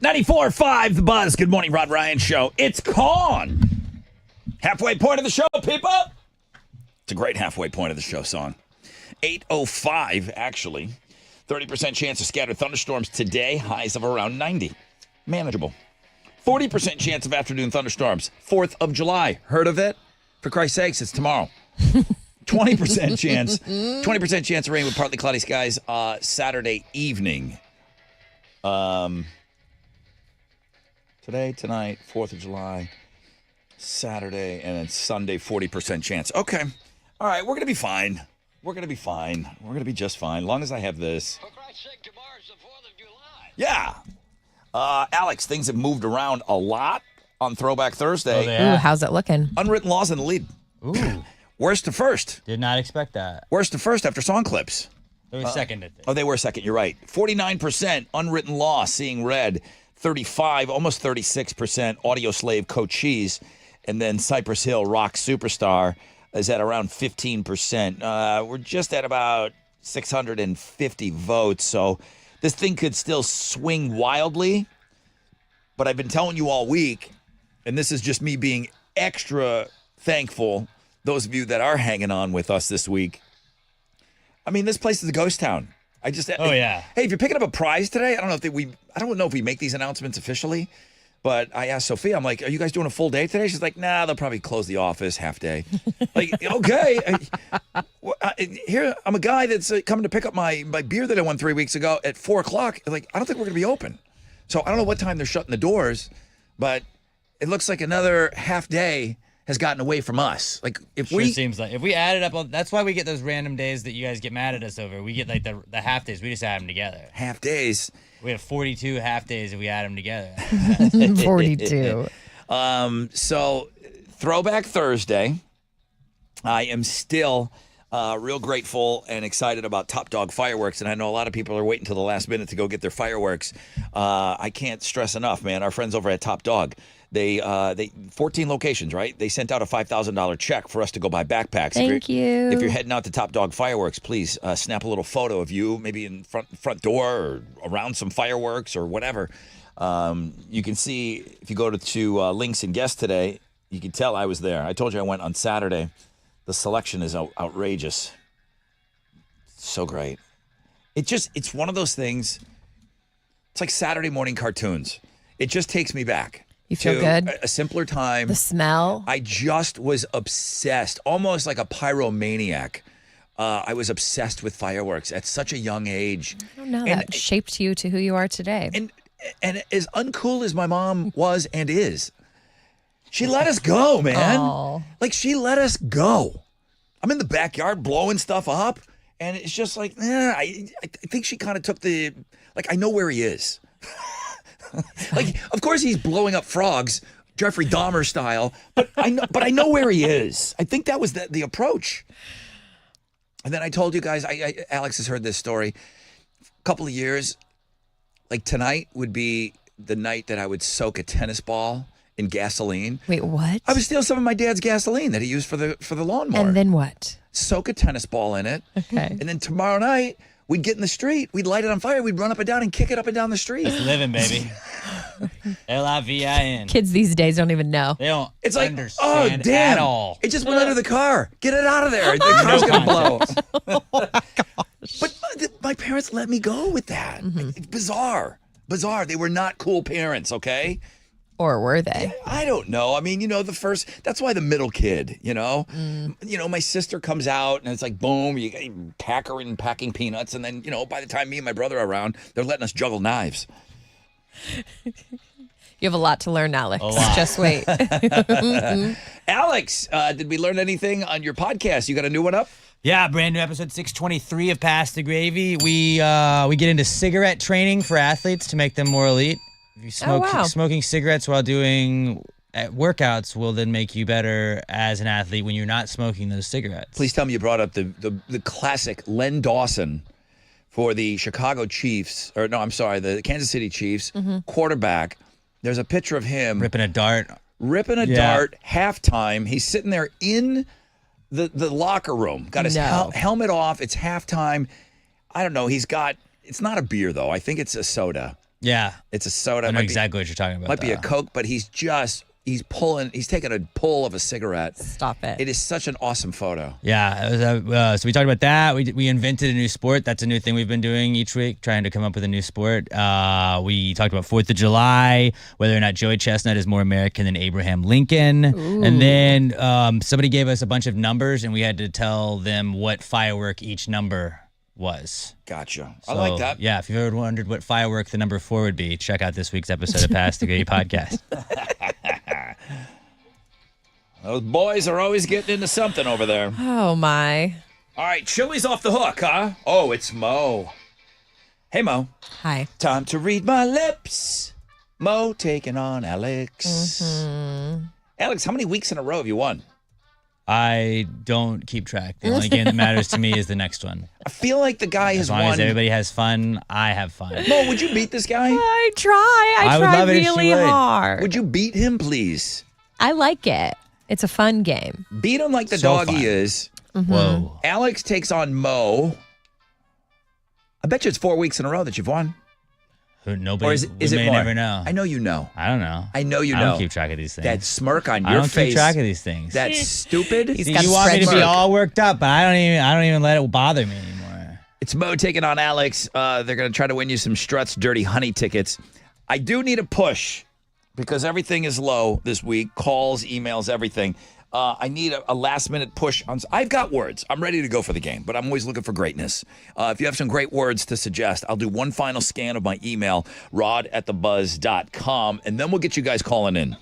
94.5 The Buzz. Good morning, Rod Ryan Show. It's Con. Halfway point of the show, people. It's a great halfway point of the show song. 8:05, actually. 30% chance of scattered thunderstorms today. Highs of around 90. Manageable. 40% chance of afternoon thunderstorms. 4th of July. Heard of it? For Christ's sakes, it's tomorrow. 20% chance. 20% chance of rain with partly cloudy skies Saturday evening. Today, tonight, 4th of July, Saturday, and then Sunday, 40% chance. Okay. All right, we're going to be fine. We're going to be fine. We're going to be just fine, as long as I have this. For Christ's sake, tomorrow's the 4th of July. Yeah. Alex, things have moved around a lot on Throwback Thursday. Ooh, how's it looking? Unwritten laws in the lead. Ooh. Worst to first. Did not expect that. Worst to first after song clips. They were second, I think. Oh, they were second. You're right. 49% unwritten law, seeing red. 35, almost 36% Audio Slave, Cochise. And then Cypress Hill, Rock Superstar, is at around 15%. We're just at about 650 votes. So this thing could still swing wildly. But I've been telling you all week, and this is just me being extra thankful, those of you that are hanging on with us this week. I mean, this place is a ghost town. Yeah. Hey, if you're picking up a prize today, I don't know if we make these announcements officially, but I asked Sophia, I'm like, are you guys doing a full day today? She's like, nah, they'll probably close the office half day. Like, okay. Here, I'm a guy that's coming to pick up my beer that I won 3 weeks ago at 4 o'clock. Like, I don't think we're going to be open. So I don't know what time they're shutting the doors, but it looks like another half day has gotten away from us. Like Seems like if we added up, that's why we get those random days that you guys get mad at us over. We get like the half days. We just add them together. Half days. We have 42 half days if we add them together. 42. So Throwback Thursday. I am still real grateful and excited about Top Dog Fireworks, and I know a lot of people are waiting till the last minute to go get their fireworks. I can't stress enough, man. Our friends over at Top Dog. They 14 locations, right? They sent out a $5,000 check for us to go buy backpacks. Thank you. If you're heading out to Top Dog Fireworks, please snap a little photo of you, maybe in front door or around some fireworks or whatever. You can see if you go to links and guests today, you can tell I was there. I told you I went on Saturday. The selection is outrageous. So great. It's one of those things. It's like Saturday morning cartoons. It just takes me back. You feel to good? A simpler time. The smell. I just was obsessed, almost like a pyromaniac. I was obsessed with fireworks at such a young age. I don't know. That shaped you to who you are today. And as uncool as my mom was and is, she let us go, man. Aww. Like, she let us go. I'm in the backyard blowing stuff up, and it's just like, I think she kind of took I know where he is. Like, of course he's blowing up frogs, Jeffrey Dahmer style, but I know where he is. I think that was the approach. And then I told you guys, Alex has heard this story. A couple of years, like tonight would be the night that I would soak a tennis ball in gasoline. Wait, what? I would steal some of my dad's gasoline that he used for the lawnmower. And then what? Soak a tennis ball in it. Okay. And then tomorrow night, we'd get in the street, we'd light it on fire, we'd run up and down and kick it up and down the street. That's living, baby. Livin. Kids these days don't even know. They don't It's like, understand oh, damn. at all. It just went under the car. Get it out of there. The car's going to blow. Oh, But my parents let me go with that. It's bizarre. They were not cool parents, okay? Or were they? I don't know. I mean, that's why the middle kid, my sister comes out and it's like, boom, you pack her in packing peanuts. And then, by the time me and my brother are around, they're letting us juggle knives. You have a lot to learn, Alex. A lot. Just wait. Alex, did we learn anything on your podcast? You got a new one up? Yeah, brand new episode 623 of Pass the Gravy. We get into cigarette training for athletes to make them more elite. If you smoking cigarettes while doing workouts will then make you better as an athlete when you're not smoking those cigarettes. Please tell me you brought up the classic Len Dawson for the Chicago Chiefs, the Kansas City Chiefs quarterback. There's a picture of him ripping a dart, halftime. He's sitting there in the locker room, got his helmet off. It's halftime. I don't know. It's not a beer though. I think it's a soda. Yeah. It's a soda. I know Might be- exactly what you're talking about. Might be a though. Coke, but he's taking a pull of a cigarette. Stop it. It is such an awesome photo. Yeah. So we talked about that. We invented a new sport. That's a new thing we've been doing each week, trying to come up with a new sport. We talked about 4th of July, whether or not Joey Chestnut is more American than Abraham Lincoln. Ooh. And then somebody gave us a bunch of numbers, and we had to tell them what firework each number was. Gotcha. So, I like that. Yeah, if you've ever wondered what firework the number 4 would be, check out this week's episode of Pass the Grady podcast. Those boys are always getting into something over there. Oh, my. All right, Chili's off the hook, huh? Oh, it's Mo. Hey, Mo. Hi. Time to read my lips. Mo taking on Alex. Mm-hmm. Alex, how many weeks in a row have you won? I don't keep track. The only game that matters to me is the next one. I feel like the guy As has long won. as everybody has fun, I have fun. Mo, would you beat this guy? I try. I I would try love it if she really would. hard. Would you beat him, please? I like it. It's a fun game. Beat him like the So dog fun. he is. Whoa. Alex takes on Mo. I bet you it's 4 weeks in a row that you've won. Nobody Or is we it may more? know. I know you know. I don't know. I know you I know. don't keep track of these things. That smirk on I your don't face. keep track of these things. That's stupid. He's See, got you a want me to be spreadsheet. all worked up, but I don't even let it bother me anymore. It's Mo taking on Alex. They're going to try to win you some Struts Dirty Honey tickets. I do need a push because everything is low this week. Calls, emails, everything. I need a last-minute push. I've got words. I'm ready to go for the game, but I'm always looking for greatness. If you have some great words to suggest, I'll do one final scan of my email, rod@thebuzz.com, and then we'll get you guys calling in.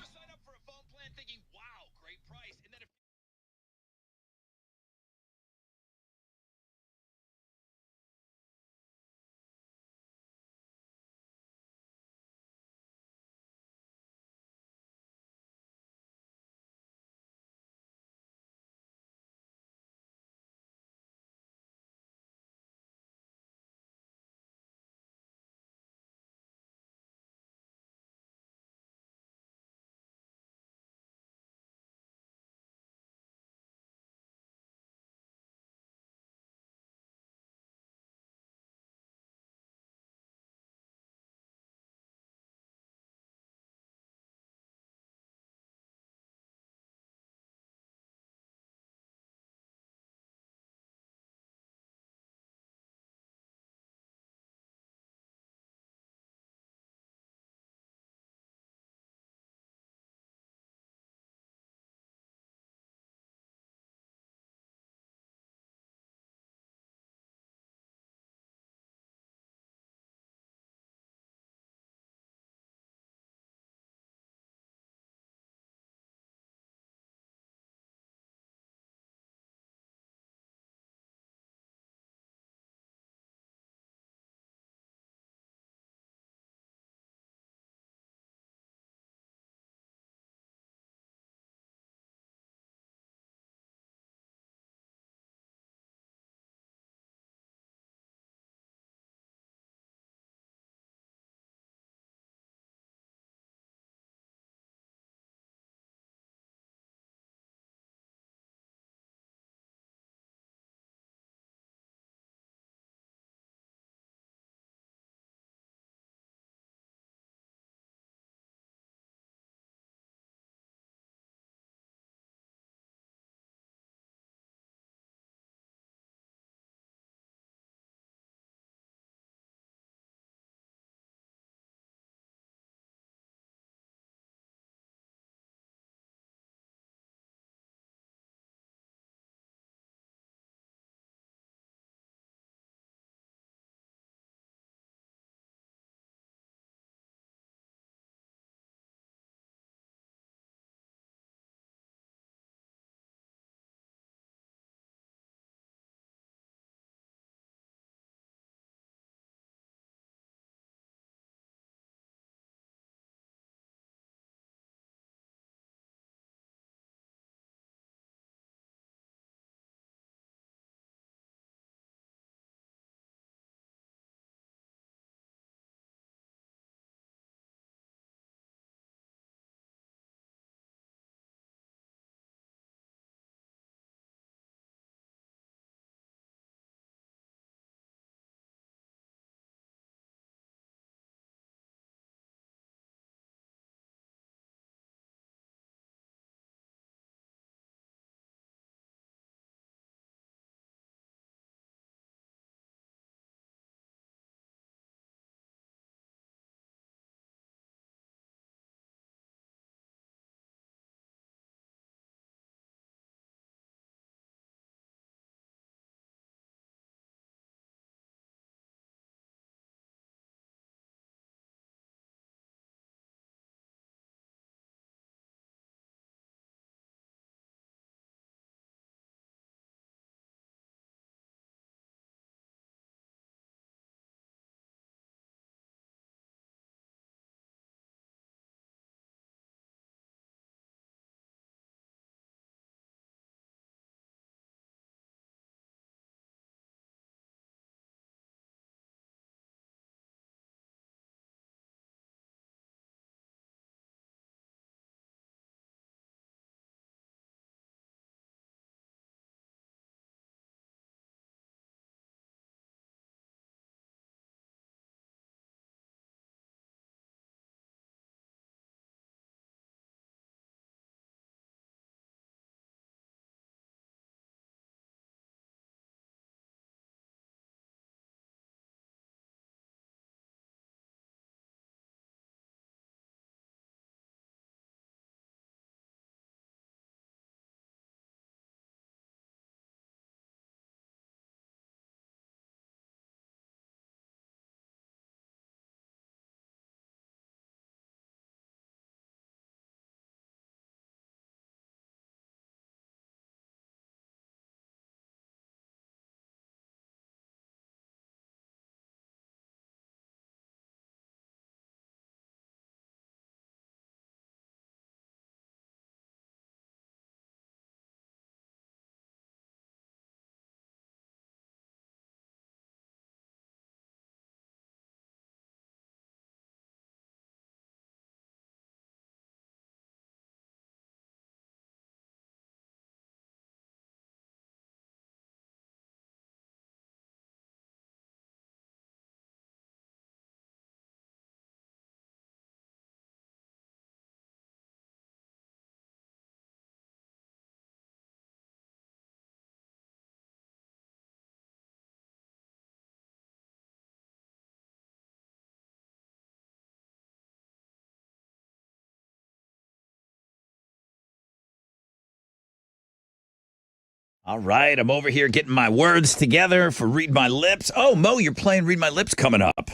All right, I'm over here getting my words together for Read My Lips. Oh, Mo, you're playing Read My Lips coming up.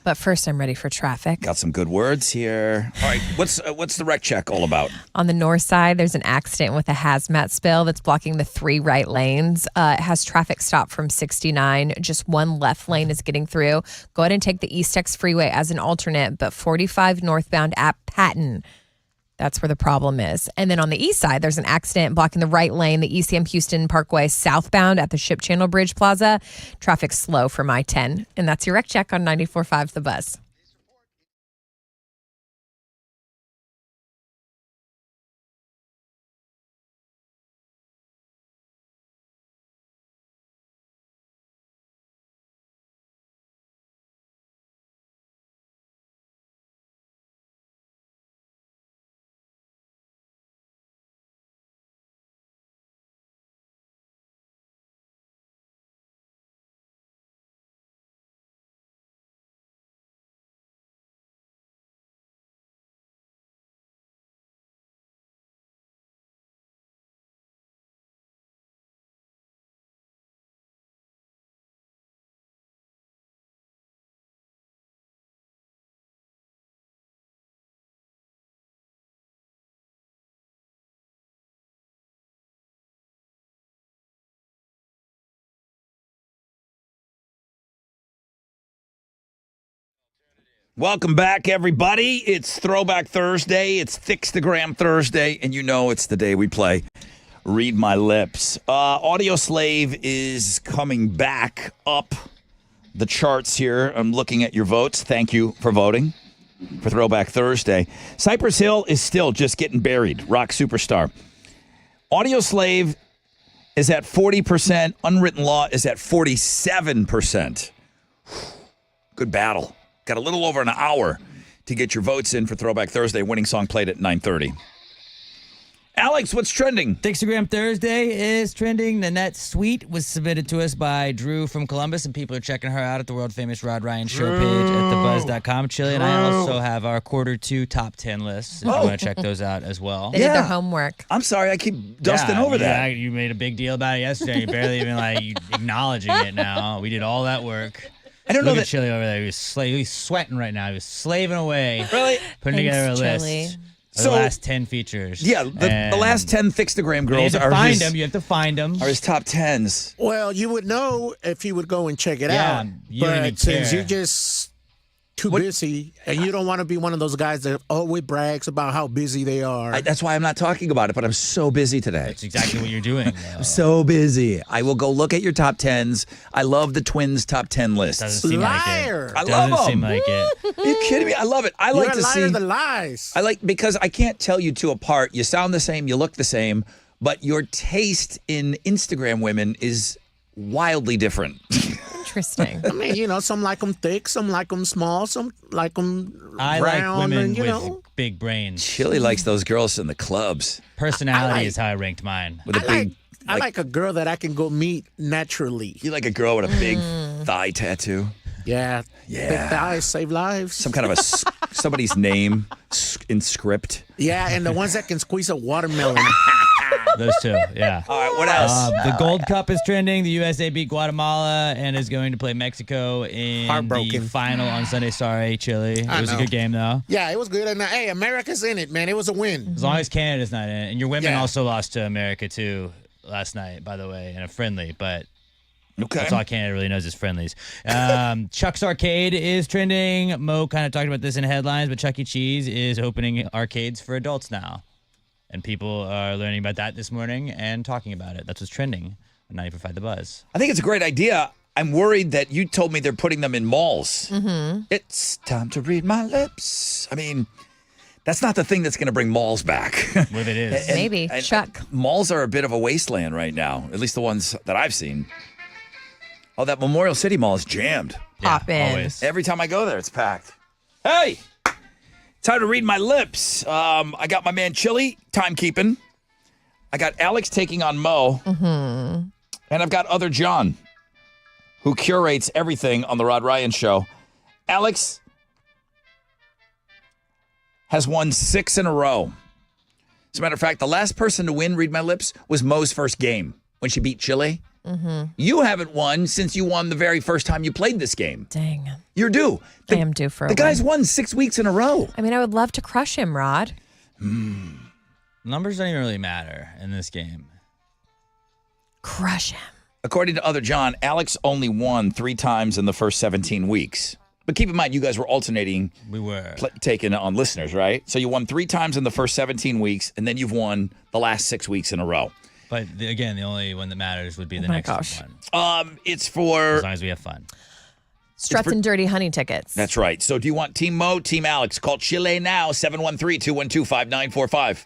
But first, I'm ready for traffic. Got some good words here. All right, what's the wreck check all about? On the north side, there's an accident with a hazmat spill that's blocking the 3 right lanes. It has traffic stopped from 69. Just 1 left lane is getting through. Go ahead and take the East X Freeway as an alternate, but 45 northbound at Patton. That's where the problem is. And then on the east side, there's an accident blocking the right lane, the ECM Houston Parkway southbound at the Ship Channel Bridge Plaza. Traffic slow from I-10. And that's your wreck check on 94.5 The Buzz. Welcome back, everybody. It's Throwback Thursday. It's Thickstagram Thursday, and you know it's the day we play Read My Lips. Audio Slave is coming back up the charts here. I'm looking at your votes. Thank you for voting for Throwback Thursday. Cypress Hill is still just getting buried. Rock superstar. Audio Slave is at 40%. Unwritten Law is at 47%. Good battle. Got a little over an hour to get your votes in for Throwback Thursday. Winning song played at 9:30. Alex, what's trending? Instagram Thursday is trending. Nanette Sweet was submitted to us by Drew from Columbus, and people are checking her out at the world-famous Rod Ryan Show page at thebuzz.com. Chili and I also have our Q2 top 10 lists if you want to check those out as well. They did their homework. I'm sorry, I keep dusting over that. Yeah, you made a big deal about it yesterday. You're barely even acknowledging it now. We did all that work. I don't know Look that at Chili over there. He's sweating right now. He was slaving away. Really? Putting together a Chili. list. The last 10 features. Yeah, the last 10 Thickstagram girls you have to find them. Are his top 10s. Well, you would know if you would go and check it out. You don't even But since care. you're just too busy and you don't want to be one of those guys that always brags about how busy they are. That's why I'm not talking about it, but I'm so busy today. That's exactly what you're doing. I'm so busy. I will go look at your top 10s. I love the Twins top 10 lists. Doesn't seem Liar. like it. I love Doesn't seem them. like it. Are you kidding me? I love it. I You're like a to liar see. the lies. I like because I can't tell you two apart. You sound the same, you look the same, but your taste in Instagram women is wildly different. Interesting. I mean, some like them thick, some like them small, some like them I brown. like women and, with big brains. Chili likes those girls in the clubs Personality is how I ranked mine. with a big. I like a girl that I can go meet naturally. You like a girl with a big thigh tattoo. Yeah. Yeah. Big thighs save lives. Some kind of somebody's name in script. Yeah, and the ones that can squeeze a watermelon. Those two, yeah. All right, what else? The Gold Cup is trending. The USA beat Guatemala and is going to play Mexico in the Heartbroken. final on Sunday. Sorry, Chile. It was a know. good game, though. Yeah, it was good. And hey, America's in it, man. It was a win. As long as Canada's not in it. And your women Yeah. also lost to America, too, last night, by the way, in a friendly. But Okay. that's all Canada really knows is friendlies. Chuck's Arcade is trending. Mo kind of talked about this in headlines, but Chuck E. Cheese is opening arcades for adults now. And people are learning about that this morning and talking about it. That's what's trending on 94.5 The Buzz. I think it's a great idea. I'm worried that you told me they're putting them in malls. Mm-hmm. It's time to read my lips. I mean, that's not the thing that's going to bring malls back. What if it is? Maybe. Chuck. Malls are a bit of a wasteland right now, at least the ones that I've seen. Oh, that Memorial City Mall is jammed. Pop in. Always. Every time I go there, it's packed. Hey, time to read my lips. I got my man Chili, timekeeping. I got Alex taking on Mo. Mm-hmm. And I've got other John, who curates everything on the Rod Ryan Show. Alex has won 6 in a row. As a matter of fact, the last person to win Read My Lips was Mo's first game. when she beat Chile. Mm-hmm. You haven't won since you won the very first time you played this game. Dang. You're due. I am due for a The guy's win. won 6 weeks in a row. I mean, I would love to crush him, Rod. Numbers don't even really matter in this game. Crush him. According to Other John, Alex only won 3 times in the first 17 weeks. But keep in mind, you guys were alternating. We were. Taking on listeners, right? So you won 3 times in the first 17 weeks, and then you've won the last 6 weeks in a row. But again, the only one that matters would be the my next gosh. one. It's for... As long as we have fun. Struts and Dirty Honey tickets. That's right. So do you want Team Mo, Team Alex? Call Chile now, 713-212-5945.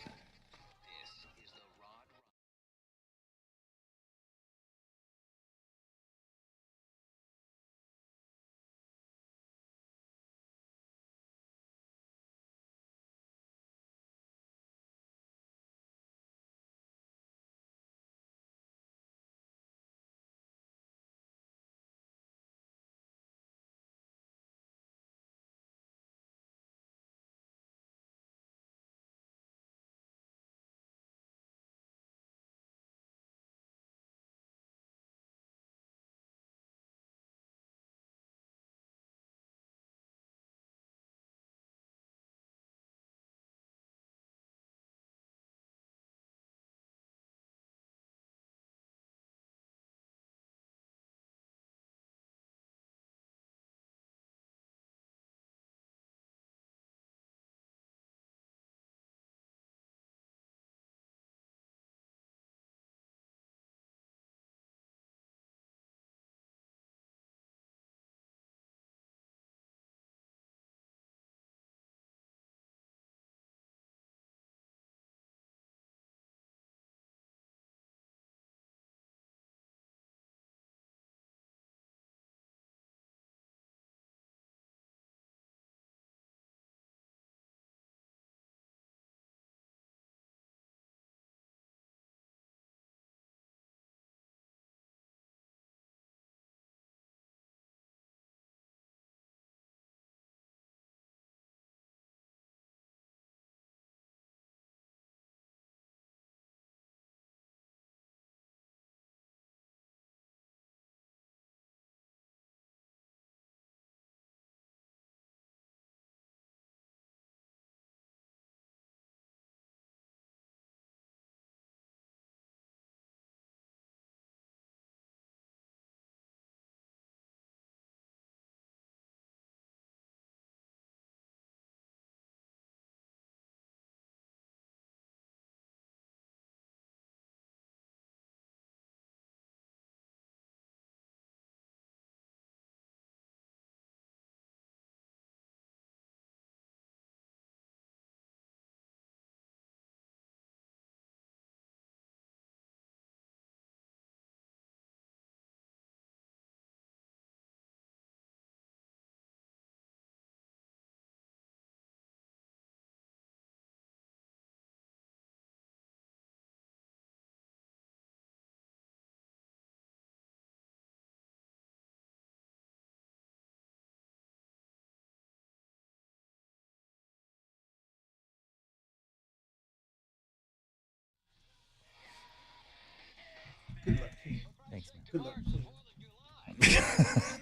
Thanks, man.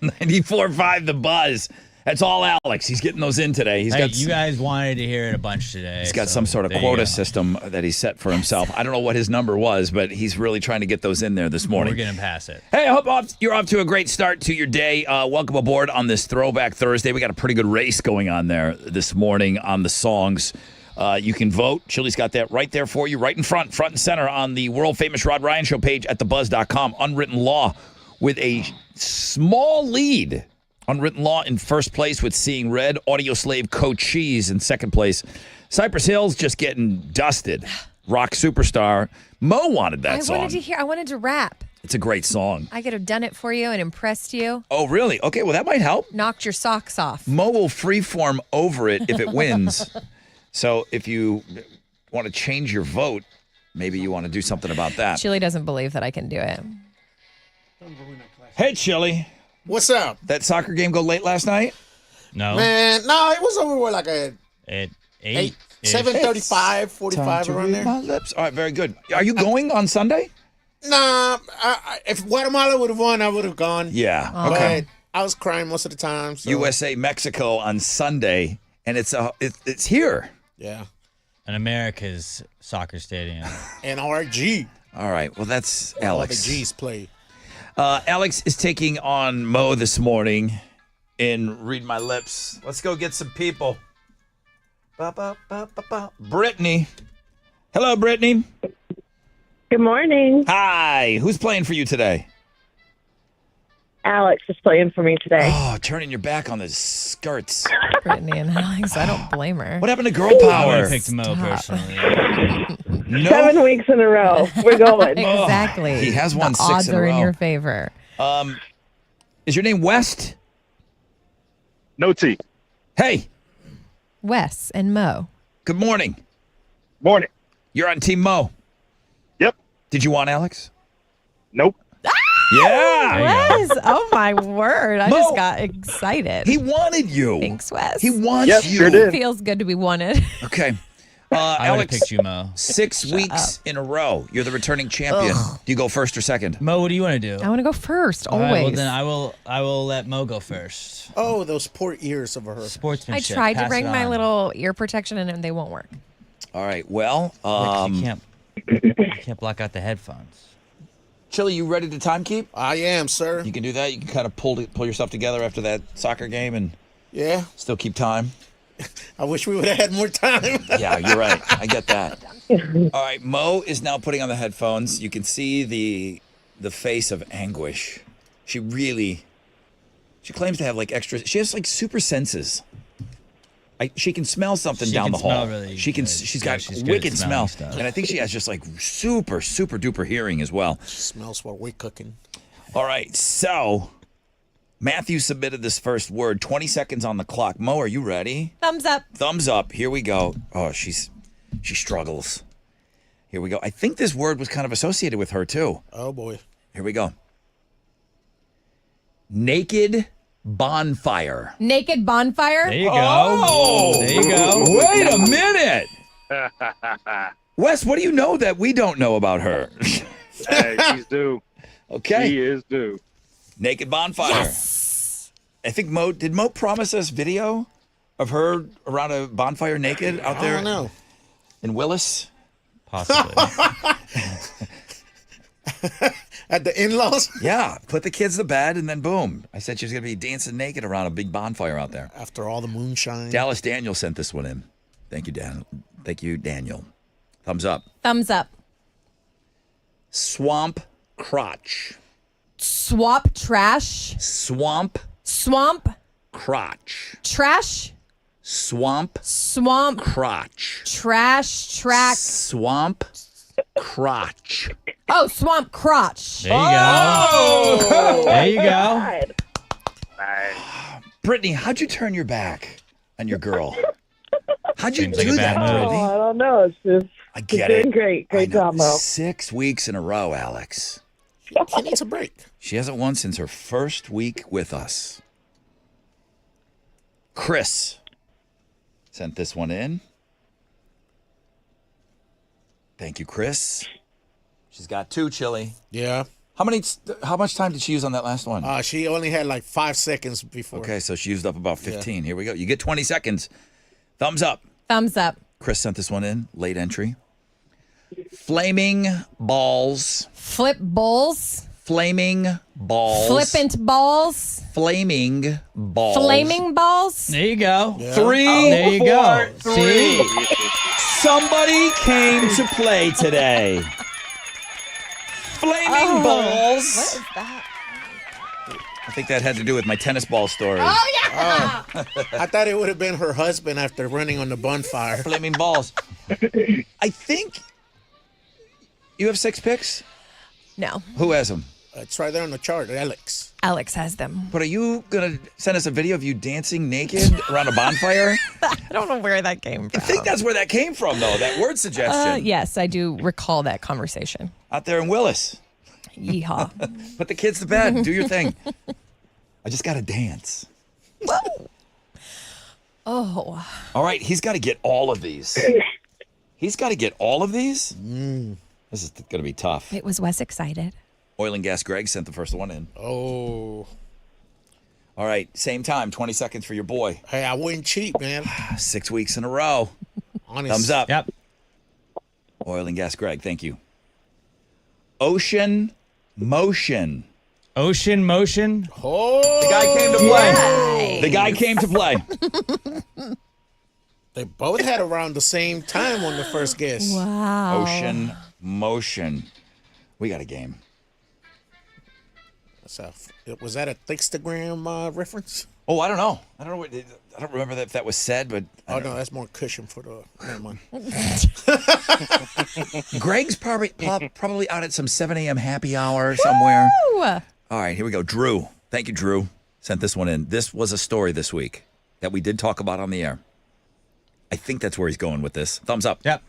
94.5 The Buzz. That's all Alex. He's getting those in today. Hey, you guys wanted to hear it a bunch today. He's got some sort of quota system that he set for himself. I don't know what his number was, but he's really trying to get those in there this morning. We're getting past it. Hey, I hope you're off to a great start to your day. Welcome aboard on this Throwback Thursday. We got a pretty good race going on there this morning on the songs. You can vote. Chili's got that right there for you, right in front and center on the world-famous Rod Ryan Show page at thebuzz.com. Unwritten Law with a small lead. Unwritten Law in first place with Seeing Red. Audio Slave Cochise in second place. Cypress Hill's just getting dusted. Rock Superstar. Mo wanted that song. I wanted to rap. It's a great song. I could have done it for you and impressed you. Oh, really? Okay, well, that might help. Knocked your socks off. Mo will freeform over it if it wins. So if you want to change your vote, maybe you want to do something about that. Chili doesn't believe that I can do it. Hey, Chili. What's up? That soccer game go late last night? No. Man, no, it was over like a At 8. 7:35, 45 around there. My lips. All right, very good. Are you going on Sunday? Nah, if Guatemala would have won, I would have gone. Yeah. Oh. Okay. But I was crying most of the time. So. USA Mexico on Sunday, and it's here. Yeah. And America's soccer stadium. NRG. All right. Well, that's All Alex. the G's play. Alex is taking on Mo this morning in Read My Lips. Let's go get some people. Brittany. Hello, Brittany. Good morning. Hi. Who's playing for you today? Alex is playing for me today. Oh, turning your back on the skirts. Brittany and Alex, I don't blame her. What happened to girl I would power? have picked Mo personally. No. 7 weeks in a row. We're going. Exactly. He has won the 6 odds in a are in row. your favor. Is your name West? No T. Hey, Wes and Mo. good morning. Morning. You're on Team Mo. Yep. Did you want Alex? Nope. Yeah. Wes, oh my word. I Mo. just got excited. He wanted you. Thanks, Wes. He wants Yes, you. sure did. Feels good to be wanted. Okay. I would have Alex, picked you, Mo. 6 weeks in a row. You're the returning champion. Do you go first or second? Mo, what do you want to do? I want to go first, All always. right, well, then I will let Mo go first. Oh, those poor ears of her. I Sportsmanship. tried to Pass bring it my on. little ear protection and they won't work. All right. Well, You can't block out the headphones. Chili, you ready to time keep? I am, sir. You can do that. You can kind of pull yourself together after that soccer game and Yeah. still keep time. I wish we would have had more time. Yeah, you're right. I get that. All right, Mo is now putting on the headphones. You can see the face of anguish. She claims to have like extra. She has like super senses. She can smell something She down can the smell hall. really She's good. got She's good at wicked smelling smell, stuff. and I think she has just like super duper hearing as well. Smells what we're cooking. All right, so Matthew submitted this first word. 20 seconds on the clock. Mo, are you ready? Thumbs up. Thumbs up. Here we go. Oh, she struggles. Here we go. I think this word was kind of associated with her too. Oh, boy. Here we go. Naked bonfire. Naked bonfire. There you go. Oh, There you go. Wait a minute. Wes, what do you know that we don't know about her? Hey, she's due. Okay. She is due. Naked bonfire. Yes. I think did Mo promise us video of her around a bonfire naked out I there don't know. in Willis? Possibly. At the in-laws? Yeah, put the kids to bed and then boom. I said she was going to be dancing naked around a big bonfire out there. After all the moonshine. Dallas Daniel sent this one in. Thank you, Dan. Thank you, Daniel. Thumbs up. Thumbs up. Swamp crotch. Swap trash. Swamp Swamp crotch. trash. Swamp Swamp crotch. trash track. Swamp crotch. Oh, swamp crotch. There you go. There you go. Nice. Brittany, how'd you turn your back on your girl? How'd you Seems like do a bad that, move. Brittany? I don't know. It's just I get doing it. great. Great I know. job, Mo. 6 weeks in a row, Alex. She needs a break. She hasn't won since her first week with us. Chris sent this one in. Thank you, Chris. She's got 2, Chili. Yeah. How much time did she use on that last one? She only had like 5 seconds before. Okay, so she used up about 15. Here we go. You get 20 seconds. Thumbs up. Thumbs up. Chris sent this one in. Late entry. Flaming balls. Flip bowls. Flaming balls. Flippant balls. Flaming balls. Flaming balls. There you go. Yeah. 3, There you go. 4, 3. See? Somebody came to play today. Flaming balls. What is that? I think that had to do with my tennis ball story. Oh, yeah. I thought it would have been her husband after running on the bonfire. Flaming balls. I think you have 6 picks. No. Who has them? It's right there on the chart, Alex. Alex has them. But are you going to send us a video of you dancing naked around a bonfire? I don't know where that came from. I think that's where that came from, though, that word suggestion. Yes, I do recall that conversation. Out there in Willis. Yeehaw. Put the kids to bed. Do your thing. I just got to dance. Oh. All right, he's got to get all of these. He's got to get all of these? This is going to be tough. It was Wes excited. Oil and Gas Greg sent the first one in. Oh. All right, same time, 20 seconds for your boy. Hey, I wouldn't cheat, man. 6 weeks in a row. Honest. Thumbs up. Yep. Oil and Gas Greg, thank you. Ocean Motion. Ocean Motion. Oh. The guy came to play. The guy came to play. They both had around the same time on the first guess. Wow. Ocean Motion. We got a game. Was that a Thickstagram reference? Oh, I don't know. I don't remember if that was said, but Oh no, that's more cushion for the. Never mind. Greg's probably out at some 7 a.m. happy hour somewhere. Woo! All right, here we go. Drew. Thank you, Drew. Sent this one in. This was a story this week that we did talk about on the air. I think that's where he's going with this. Thumbs up. Yep.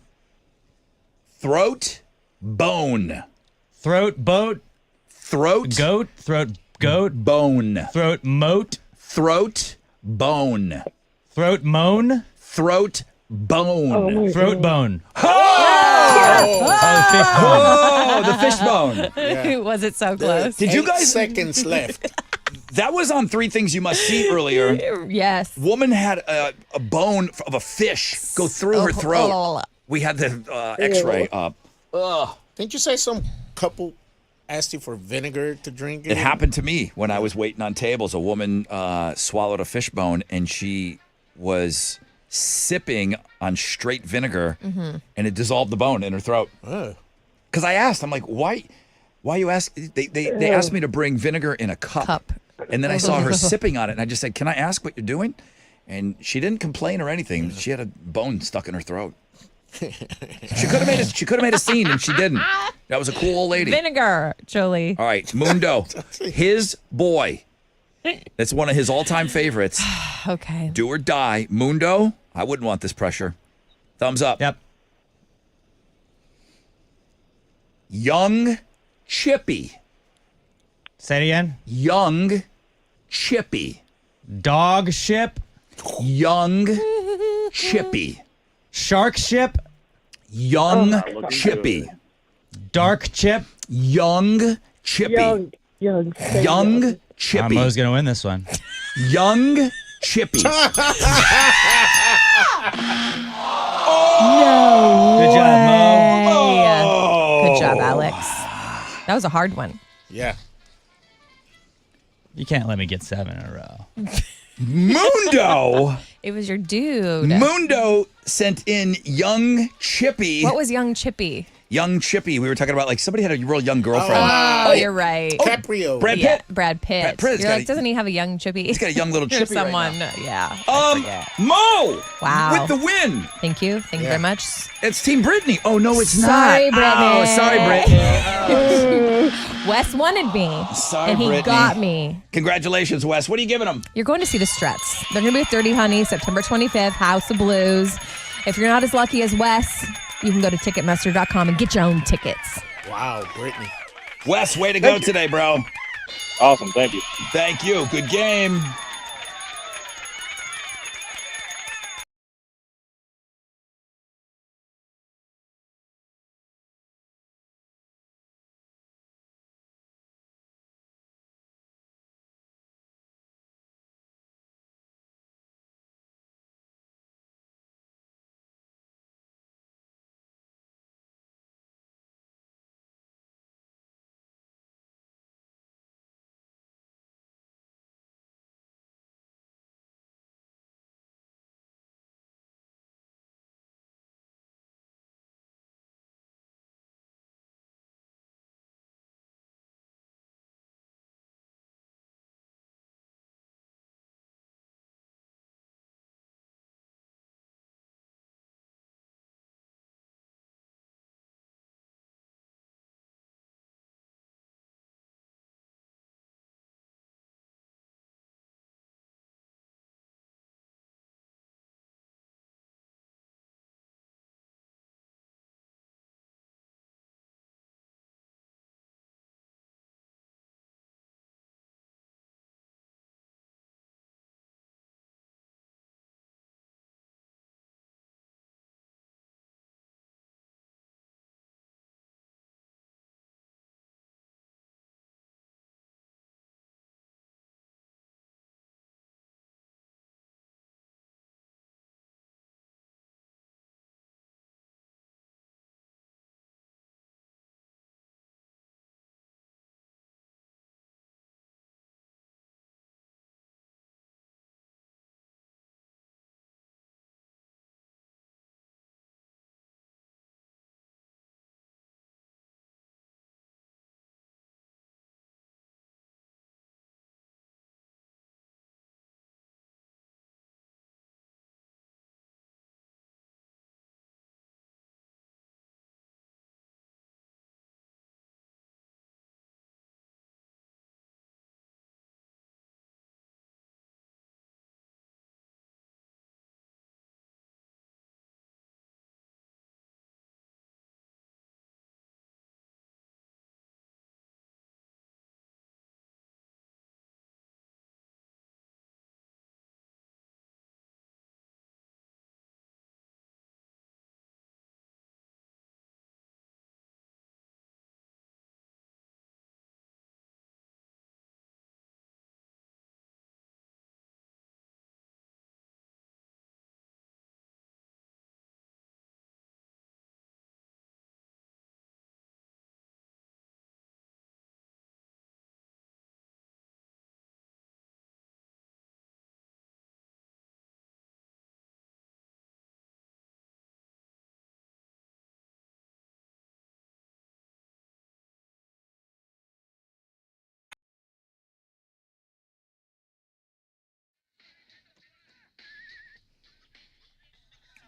Throat bone. Throat boat. Throat Goat. Throat goat. bone. Throat moat. Throat bone. Throat moan. Throat bone. Throat bone. Oh, the fish bone. Yeah. Was it so close? Did you 8 guys? seconds left? That was on 3 Things You Must See earlier. Yes. Woman had a bone of a fish go through her throat. We had the X-ray up. Ugh. Didn't you say some couple asked you for vinegar to drink? It happened to me when I was waiting on tables. A woman swallowed a fish bone and she was sipping on straight vinegar, and it dissolved the bone in her throat. Because I asked, I'm like, why you ask? They asked me to bring vinegar in a cup. And then I saw her sipping on it, and I just said, can I ask what you're doing? And she didn't complain or anything. She had a bone stuck in her throat. She could have made a scene, and she didn't. That was a cool old lady. Vinegar, Jolie. All right, Mundo, his boy. That's one of his all-time favorites. Okay. Do or die. Mundo, I wouldn't want this pressure. Thumbs up. Yep. Young Chippy. Say it again. Young Chippy. Dog ship. Young Chippy. Shark ship. Young Chippy. Dark chip. Young Chippy. Young Chippy. Mo's going to win this one. Young Chippy. No. Good job, Mo. Good job, Alex. That was a hard one. Yeah. You can't let me get 7 in a row. Mundo. It was your dude. Mundo sent in Young Chippy. What was young Chippy? Young Chippy. We were talking about like somebody had a real young girlfriend. Oh, you're right. Caprio. Brad Pitt. Yeah, Brad Pitt. Pitt's You're got like, doesn't he have a young Chippy? He's got a young little Or Chippy right someone. now. Yeah. Mo. Wow. With the win. Thank you. Thank you very much. It's Team Brittany. Oh, no, it's Sorry, not. Brittany. Oh, sorry, Brittany. Wes wanted me. Sorry, and he Brittany. got me. Congratulations, Wes. What are you giving them? You're going to see the Struts. They're going to be at 30 Honey, September 25th, House of Blues. If you're not as lucky as Wes, you can go to Ticketmaster.com and get your own tickets. Wow, Brittany. Wes, way to go today, bro. Awesome. Thank you. Thank you. Good game.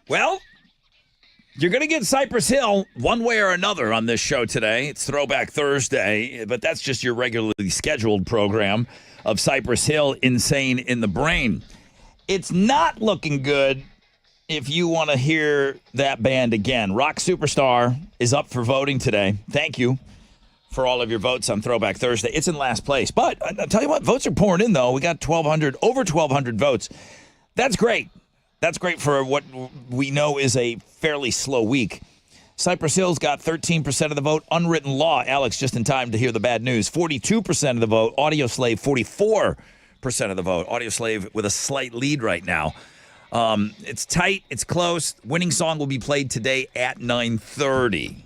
Well, you're going to get Cypress Hill one way or another on this show today. It's Throwback Thursday, but that's just your regularly scheduled program of Cypress Hill, Insane in the Brain. It's not looking good if you want to hear that band again. Rock Superstar is up for voting today. Thank you for all of your votes on Throwback Thursday. It's in last place. But I'll tell you what, votes are pouring in, though. We got over 1,200 votes. That's great. That's great for what we know is a fairly slow week. Cypress Hill's got 13% of the vote. Unwritten Law, Alex, just in time to hear the bad news, 42% of the vote. Audio Slave, 44% of the vote. Audio Slave with a slight lead right now. It's tight. It's close. Winning song will be played today at 9:30.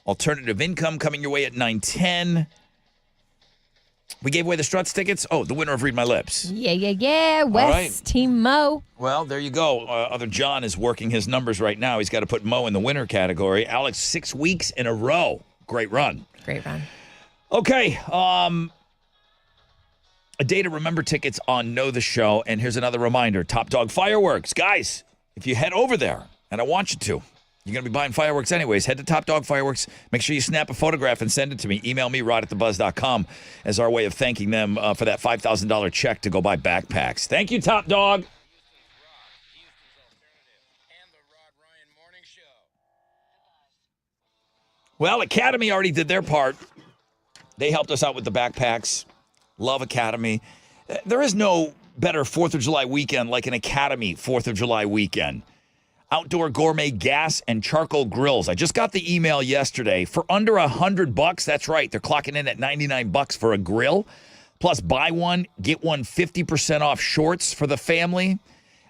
Alternative Income coming your way at 9:10. We gave away the Struts tickets. Oh, the winner of Read My Lips. Yeah. West Team Mo. Well, there you go. Other John is working his numbers right now. He's got to put Mo in the winner category. Alex, 6 weeks in a row. Great run. Great run. Okay. A day to remember tickets on Know the Show. And here's another reminder. Top Dog Fireworks. Guys, if you head over there, and I want you to, you're going to be buying fireworks anyways. Head to Top Dog Fireworks. Make sure you snap a photograph and send it to me. Email me, rod@thebuzz.com, as our way of thanking them for that $5,000 check to go buy backpacks. Thank you, Top Dog. Well, Academy already did their part. They helped us out with the backpacks. Love Academy. There is no better 4th of July weekend like an Academy 4th of July weekend. Outdoor gourmet gas and charcoal grills. I just got the email yesterday. For under $100, that's right. They're clocking in at $99 for a grill. Plus, buy one, get one 50% off shorts for the family.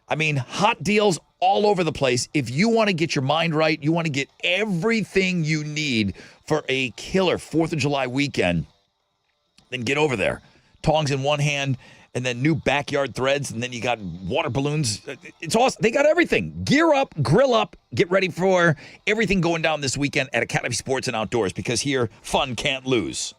I mean, hot deals all over the place. If you want to get your mind right, you want to get everything you need for a killer 4th of July weekend, then get over there. Tongs in one hand, and then new backyard threads, and then you got water balloons. It's awesome. They got everything. Gear up, grill up, get ready for everything going down this weekend at Academy Sports and Outdoors, because here, fun can't lose.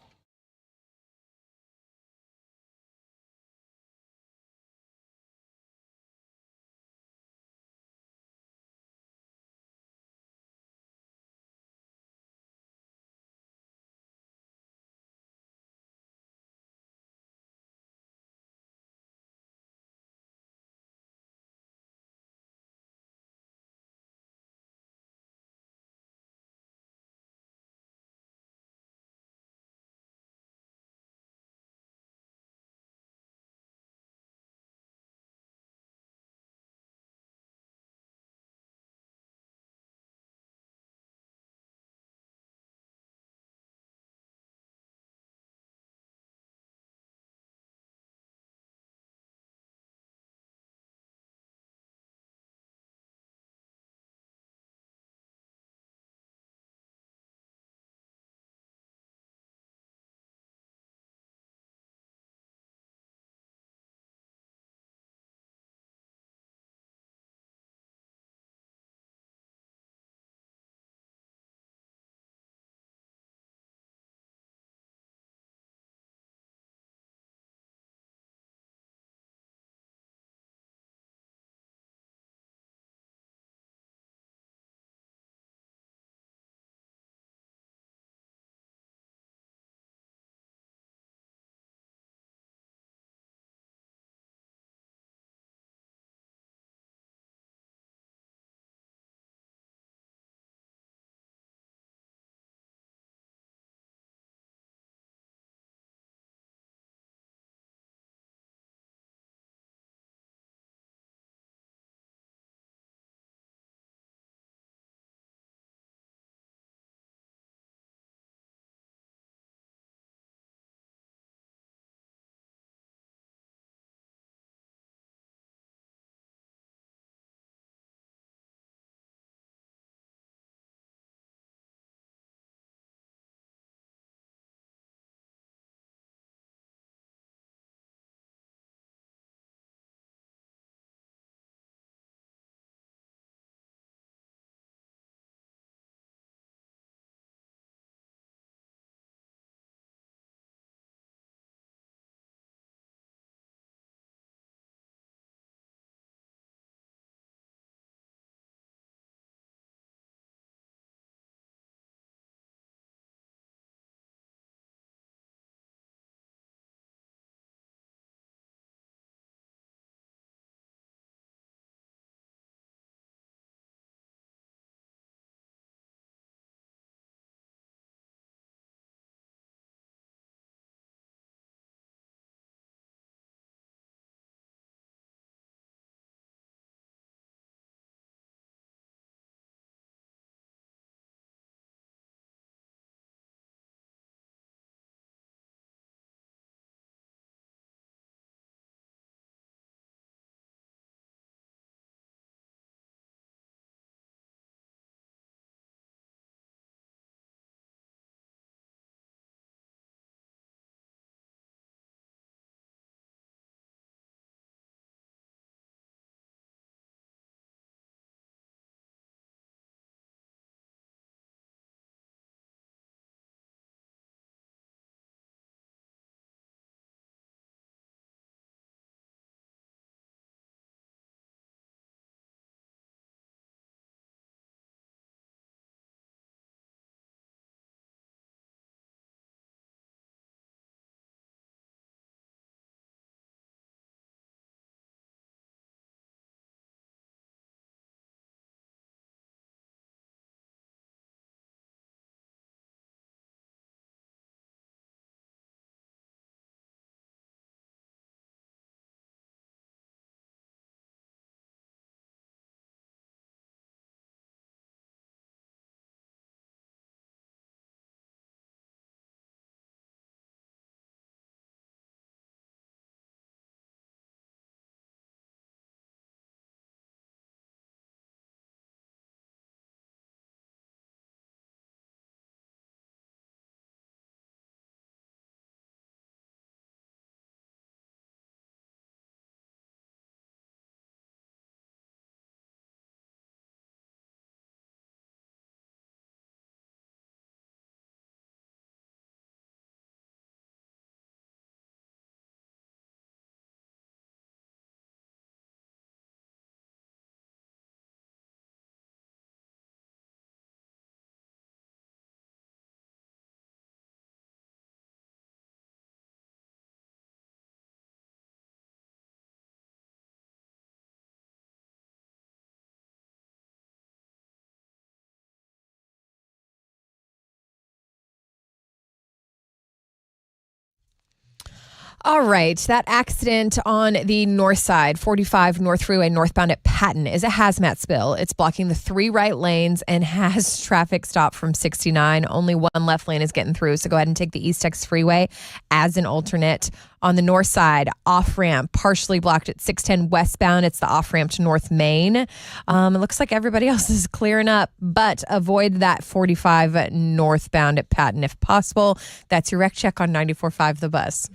All right. That accident on the north side, 45 North Freeway northbound at Patton, is a hazmat spill. It's blocking the 3 right lanes and has traffic stopped from 69. Only 1 left lane is getting through. So go ahead and take the East Texas Freeway as an alternate. On the north side, off-ramp, partially blocked at 610 westbound. It's the off-ramp to North Main. It looks like everybody else is clearing up, but avoid that 45 northbound at Patton if possible. That's your wreck check on 94.5 The Buzz.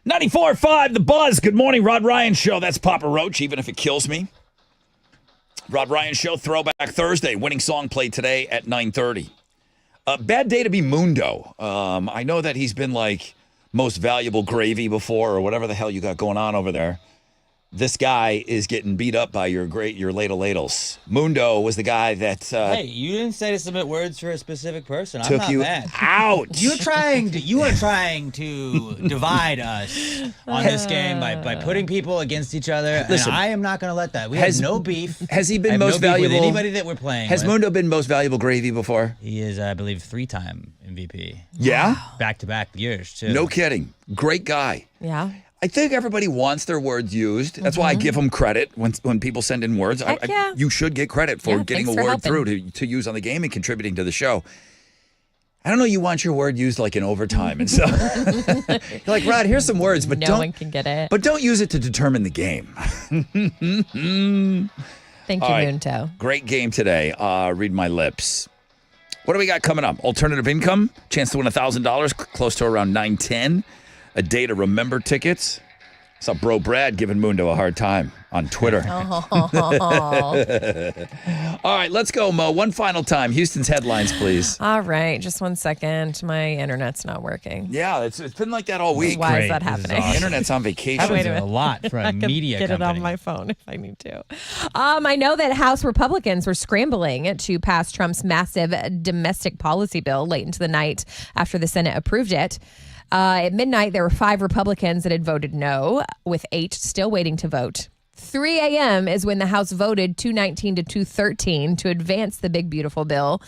.94.5 The Buzz. Good morning, Rod Ryan Show. That's Papa Roach, even if it kills me. Rod Ryan Show, Throwback Thursday. Winning song played today at 9:30. Bad day to be Mundo. I know that he's been like most valuable gravy before or whatever the hell you got going on over there. this guy is getting beat up by your ladles. Mundo was the guy that Hey, you didn't say to submit words for a specific person. I'm took not you mad. out. You are trying to divide us on this game by putting people against each other. Listen, and I am not going to let that. We have no beef. Has he I been have most no beef with valuable? anybody that we're playing Has with. Mundo been most valuable gravy before? He is, I believe, 3-time MVP. Yeah? Back-to-back years, too. No kidding. Great guy. Yeah. I think everybody wants their words used. That's why I give them credit when people send in words. Heck yeah. You should get credit for getting a thanks for word helping. through to use on the game and contributing to the show. I don't know. You want your word used like in overtime and stuff. You're like, Rod, here's some words, but No one can get it. But don't use it to determine the game. Thank All you, right. Moonto. Great game today. Read my lips. What do we got coming up? Alternative income, chance to win $1,000, close to around 910. A day to remember tickets. Saw Bro Brad giving Mundo a hard time on Twitter. All right, let's go, Mo. One final time. Houston's headlines, please. All right, just 1 second. My internet's not working. Yeah, it's been like that all week. Why is that This is happening? awesome. Internet's on vacation. Wait a minute. A lot for a I could media get company. it on my phone if I need to. I know that House Republicans were scrambling to pass Trump's massive domestic policy bill late into the night after the Senate approved it. At midnight, there were 5 Republicans that had voted no, with 8 still waiting to vote. 3 a.m. is when the House voted 219 to 213 to advance the big, beautiful bill.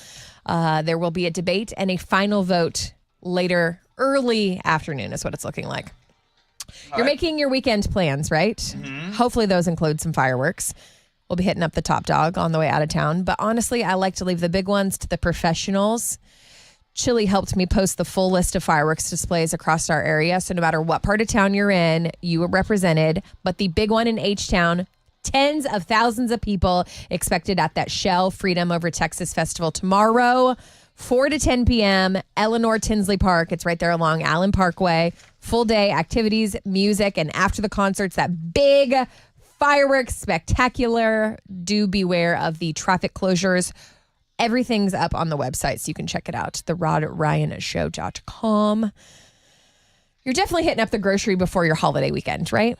There will be a debate and a final vote later, early afternoon is what it's looking like. You're making your weekend plans, right? Mm-hmm. Hopefully those include some fireworks. We'll be hitting up the Top Dog on the way out of town. But honestly, I like to leave the big ones to the professionals. Chili helped me post the full list of fireworks displays across our area. So no matter what part of town you're in, you are represented. But the big one in H-Town, tens of thousands of people expected at that Shell Freedom Over Texas Festival tomorrow, 4 to 10 p.m., Eleanor Tinsley Park. It's right there along Allen Parkway. Full day activities, music, and after the concerts, that big fireworks spectacular. Do beware of the traffic closures. Everything's up on the website, so you can check it out. therodryanshow.com. You're definitely hitting up the grocery before your holiday weekend, right?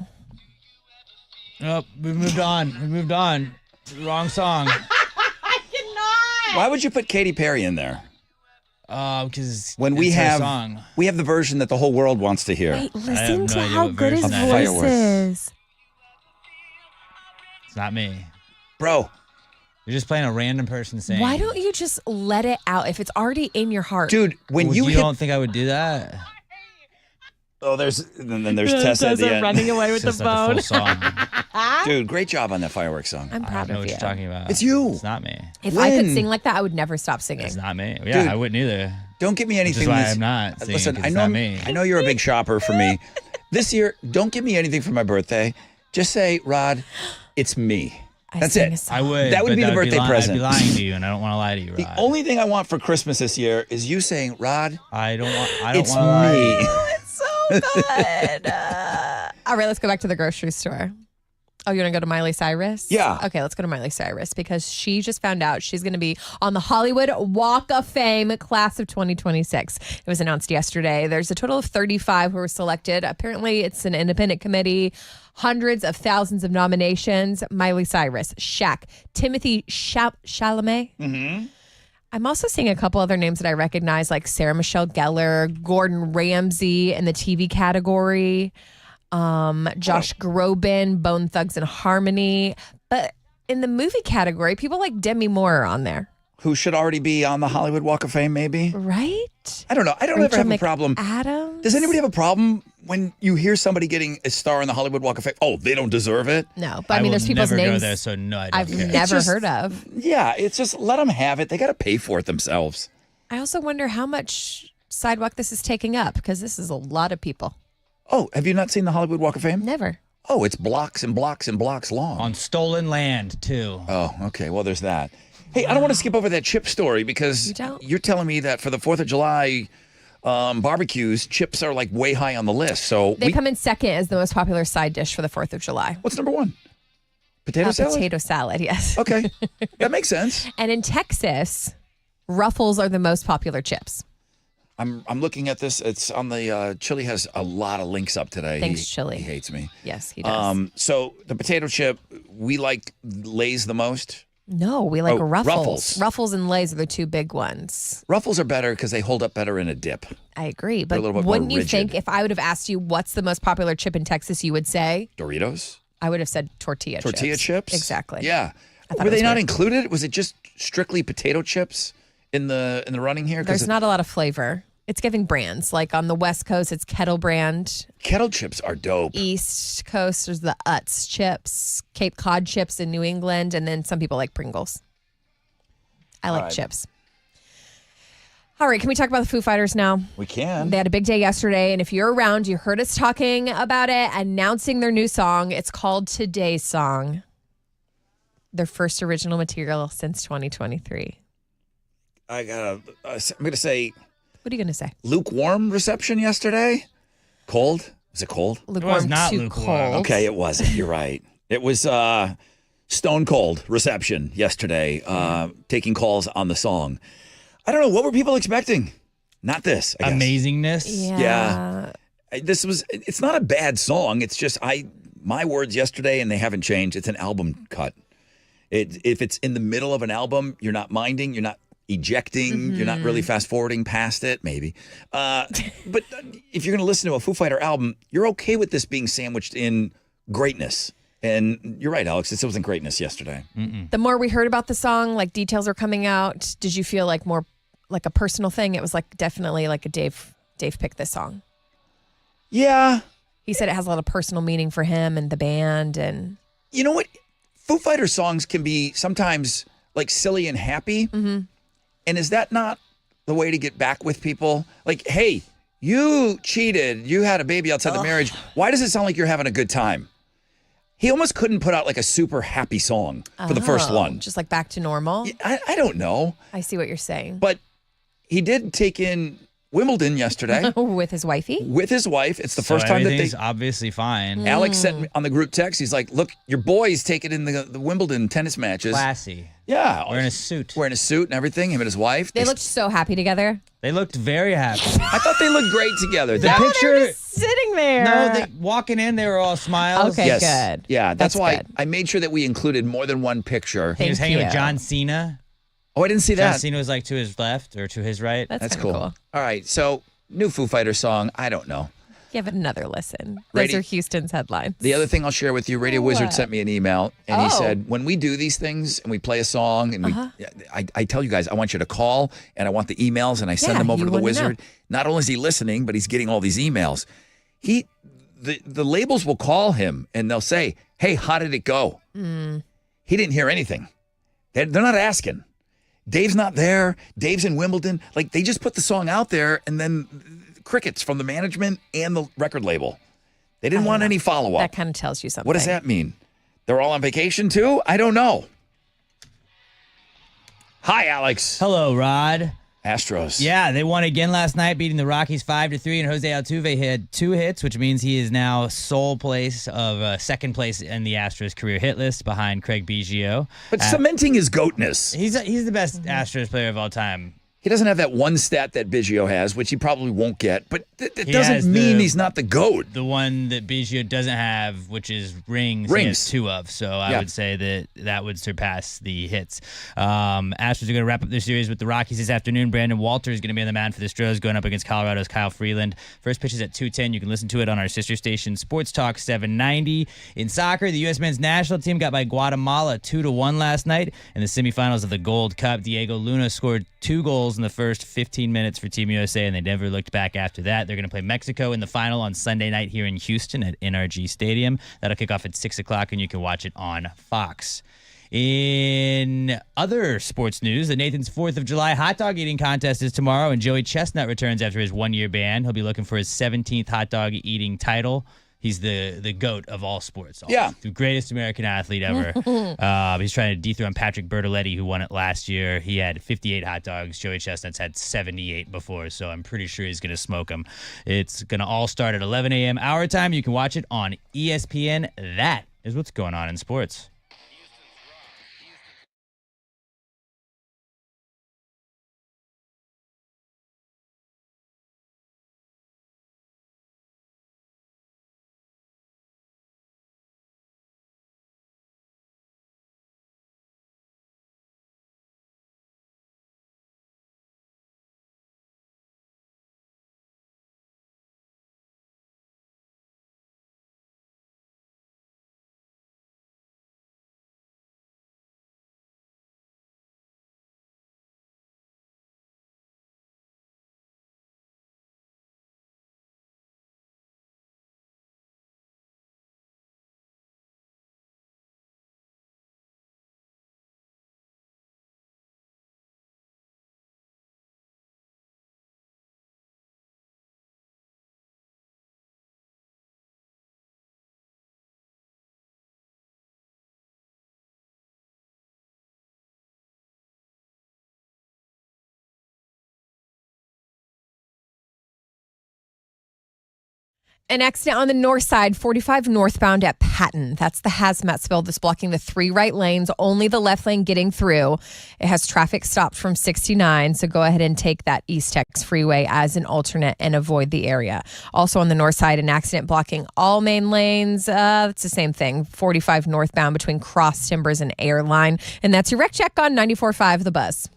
Nope, we moved on. Wrong song. I cannot. Why would you put Katy Perry in there? Because when we have the version that the whole world wants to hear. Wait, listen to how good his voice Firework. is. It's not me. Bro. You're just playing a random person saying. Why don't you just let it out if it's already in your heart? Dude, when you don't think I would do that? Oh, then there's Tessa at the end. running away with the It's just like phone. a full song. Dude, great job on that fireworks song. I'm I proud don't know of what you. you're talking about. It's you. It's not me. If I could When? sing like that, I would never stop singing. It's not me. Yeah, Dude. I wouldn't either. Don't give me anything. Which is why I'm not singing, Listen, 'cause I it's know not me. I know you're a big shopper for me. This year, don't give me anything for my birthday. Just say, Rod, it's me. That's sang a it. song. I would. That would but be the birthday present. I'd be lying to you, and I don't want to lie to you, Rod. The only thing I want for Christmas this year is you saying, Rod, I don't want it's to lie to me. you. It's so good. All right, let's go back to the grocery store. Oh, you want to go to Miley Cyrus? Yeah. Okay, let's go to Miley Cyrus because she just found out she's going to be on the Hollywood Walk of Fame class of 2026. It was announced yesterday. There's a total of 35 who were selected. Apparently, it's an independent committee. Hundreds of thousands of nominations. Miley Cyrus, Shaq, Timothy Chalamet. Mm-hmm. I'm also seeing a couple other names that I recognize, like Sarah Michelle Gellar, Gordon Ramsay in the TV category. Josh Groban, Bone Thugs and Harmony. But in the movie category, people like Demi Moore are on there. Who should already be on the Hollywood Walk of Fame, maybe? Right? I don't know. I don't ever have a problem. Adams? Does anybody have a problem when you hear somebody getting a star on the Hollywood Walk of Fame? Oh, they don't deserve it? No, but I mean, there's people's never names go there, so no, I don't I've care. never just- heard of. Yeah, it's just let them have it. They got to pay for it themselves. I also wonder how much sidewalk this is taking up because this is a lot of people. Oh, have you not seen the Hollywood Walk of Fame? Never. Oh, it's blocks and blocks and blocks long. On stolen land, too. Oh, okay. Well, there's that. Hey, I don't want to skip over that chip story because You don't? you're telling me that for the 4th of July barbecues, chips are like way high on the list. So They come in second as the most popular side dish for the 4th of July. what's number one? Potato salad? Potato salad, yes. Okay. That makes sense. And in Texas, Ruffles are the most popular chips. I'm looking at this. It's on the Chili has a lot of links up today. Thanks, Chili. He hates me. Yes, he does. So the potato chip, we like Lay's the most. No, we like Ruffles. Ruffles. Ruffles and Lay's are the two big ones. Ruffles are better because they hold up better in a dip. I agree. They're But a little bit more wouldn't you rigid. think if I would have asked you what's the most popular chip in Texas, you would say? Doritos? I would have said tortilla chips? Exactly. Yeah. I thought Were it was they not weird. included? Was it just strictly potato chips in the running here? There's not a lot of flavor. It's giving brands. Like on the West Coast, it's Kettle brand. Kettle chips are dope. East Coast, there's the Utz chips, Cape Cod chips in New England, and then some people like Pringles. I like right. chips. All right, can we talk about the Foo Fighters now? We can. They had a big day yesterday, and if you're around, you heard us talking about it, announcing their new song. It's called Today's Song. Their first original material since 2023. I'm going to say What are you going to say? lukewarm reception yesterday. Cold? Was it cold? Lukewarm, was not too lukewarm. cold. Okay, it wasn't. You're right. It was stone cold reception yesterday, taking calls on the song. I don't know. What were people expecting? Not this, I guess. Amazingness. Yeah. It's not a bad song. It's just, my words yesterday, and they haven't changed. It's an album cut. If it's in the middle of an album, you're not minding, you're not ejecting, you're not really fast forwarding past it, maybe. But if you're going to listen to a Foo Fighter album, you're okay with this being sandwiched in greatness. And you're right, Alex. This wasn't greatness yesterday. The more we heard about the song, like details are coming out. Did you feel like more like a personal thing? It was like definitely like a Dave picked this song. Yeah. He said it has a lot of personal meaning for him and the band. And You know what? Foo Fighter songs can be sometimes like silly and happy. And is that not the way to get back with people? Like, hey, you cheated. You had a baby outside the marriage. Why does it sound like you're having a good time? He almost couldn't put out like a super happy song for the first one. Just like back to normal. I don't know. I see what you're saying. But he did take in Wimbledon yesterday With his wifey? with his wife. It's the So first time that they. everything's obviously fine. Alex sent me on the group text. He's like, "Look, your boy's taking in the Wimbledon tennis matches. Classy. Yeah, Wearing a suit. wearing a suit and everything. Him and his wife. They looked so happy together. They looked very happy. I thought they looked great together. The That- picture. Sitting there. No, walking in, they were all smiles. Okay, yes, good. yeah. That's why good. I made sure that we included more than one picture. He was Thank hanging you. with John Cena. Oh, I didn't see John that. Cena was like to his left or to his right. That's kinda cool. All right, so new Foo Fighter song. I don't know. Give it another listen. Those Ready? are Houston's headlines. The other thing I'll share with you, Radio Wizard sent me an email, and he Oh. said, when we do these things and we play a song, and I tell you guys, I want you to call, and I want the emails, and I send Yeah, them over you to the wouldn't Wizard. Not only is he listening, but he's getting all these emails. The labels will call him, and they'll say, hey, how did it go? He didn't hear anything. They're not asking. Dave's not there. Dave's in Wimbledon. Like, they just put the song out there, and then crickets from the management and the record label. They didn't want any follow-up. That kind of tells you something. What does that mean? They're all on vacation too? I don't know. Hi, Alex. Hello, Rod. Astros. Yeah, they won again last night, beating the Rockies 5-3, and Jose Altuve had 2 hits, which means he is now sole place of second place in the Astros career hit list behind Craig Biggio. But cementing his goatness. He's the best Astros player of all time. He doesn't have that one stat that Biggio has, which he probably won't get, but that He has doesn't mean he's not the GOAT. The one that Biggio doesn't have, which is rings. He has 2 of. So I would say that would surpass the hits. Astros are going to wrap up their series with the Rockies this afternoon. Brandon Walter is going to be on the mound for the Stros, going up against Colorado's Kyle Freeland. First pitch is at 2:10. You can listen to it on our sister station, Sports Talk 790. In soccer, the U.S. men's national team got by Guatemala 2-1 last night in the semifinals of the Gold Cup. Diego Luna scored 2 goals in the first 15 minutes for Team USA, and they never looked back after that. They're going to play Mexico in the final on Sunday night here in Houston at NRG Stadium. That'll kick off at 6 o'clock, and you can watch it on Fox. In other sports news, the Nathan's 4th of July hot dog eating contest is tomorrow, and Joey Chestnut returns after his 1-year ban. He'll be looking for his 17th hot dog eating title. He's the GOAT of all sports. The greatest American athlete ever. He's trying to dethrone Patrick Bertoletti, who won it last year. He had 58 hot dogs. Joey Chestnut's had 78 before, so I'm pretty sure he's going to smoke them. It's going to all start at 11 a.m. our time. You can watch it on ESPN. That is what's going on in sports. An accident on the north side, 45 northbound at Patton. That's the hazmat spill that's blocking the 3 right lanes, only the left lane getting through. It has traffic stopped from 69, so go ahead and take that East Tex freeway as an alternate and avoid the area. Also on the north side, an accident blocking all main lanes. It's the same thing, 45 northbound between Cross Timbers and Airline. And that's your wreck check on 94.5 The Buzz.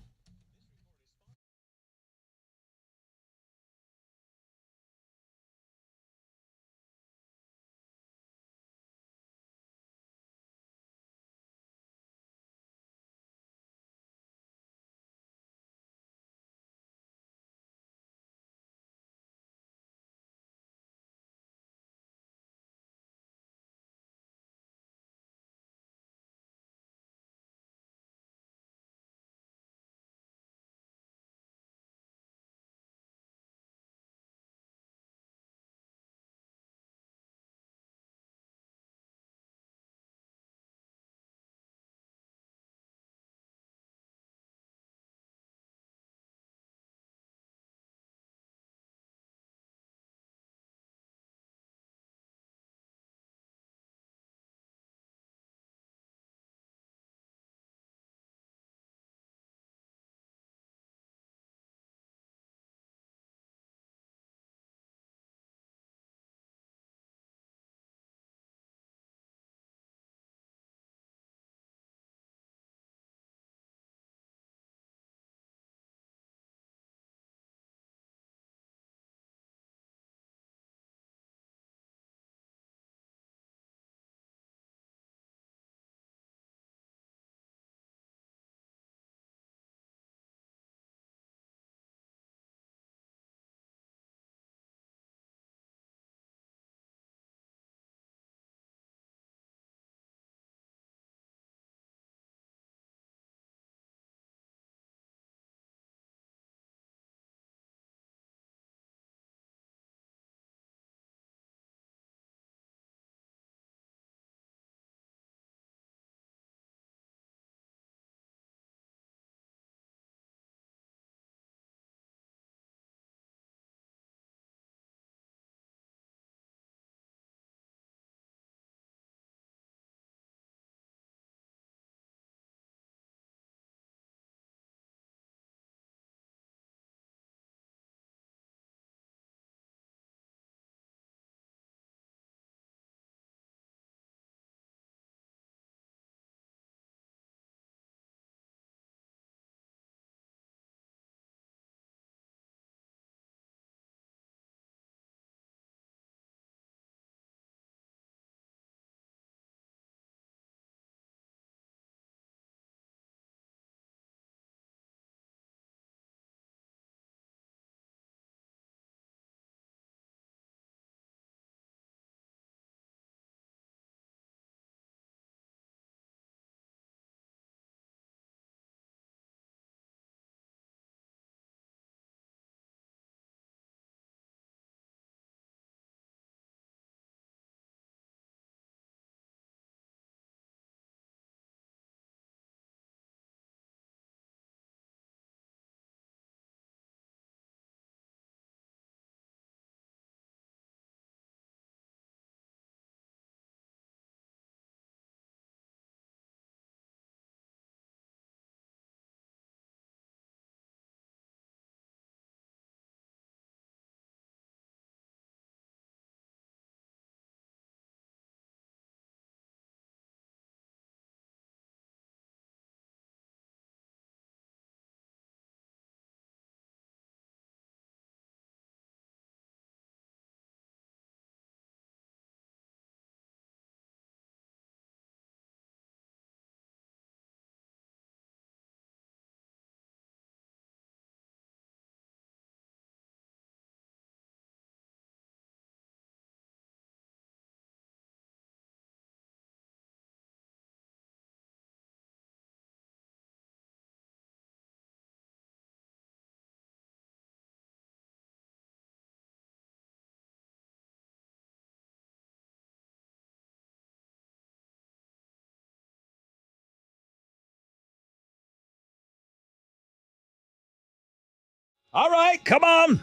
All right, come on.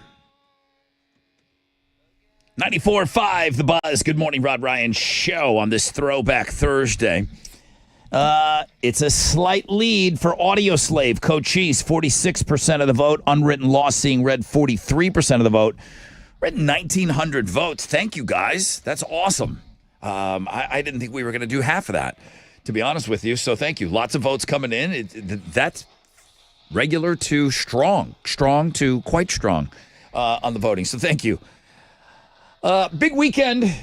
94.5 The Buzz. Good morning, Rod Ryan Show on this Throwback Thursday. It's a slight lead for Audio Slave, Cochise, 46% of the vote. Unwritten Law, Seeing Red, 43% of the vote. We're at 1,900 votes. Thank you, guys. That's awesome. I didn't think we were going to do half of that, to be honest with you. So thank you. Lots of votes coming in. That's regular to strong to quite strong on the voting. So thank you. Big weekend.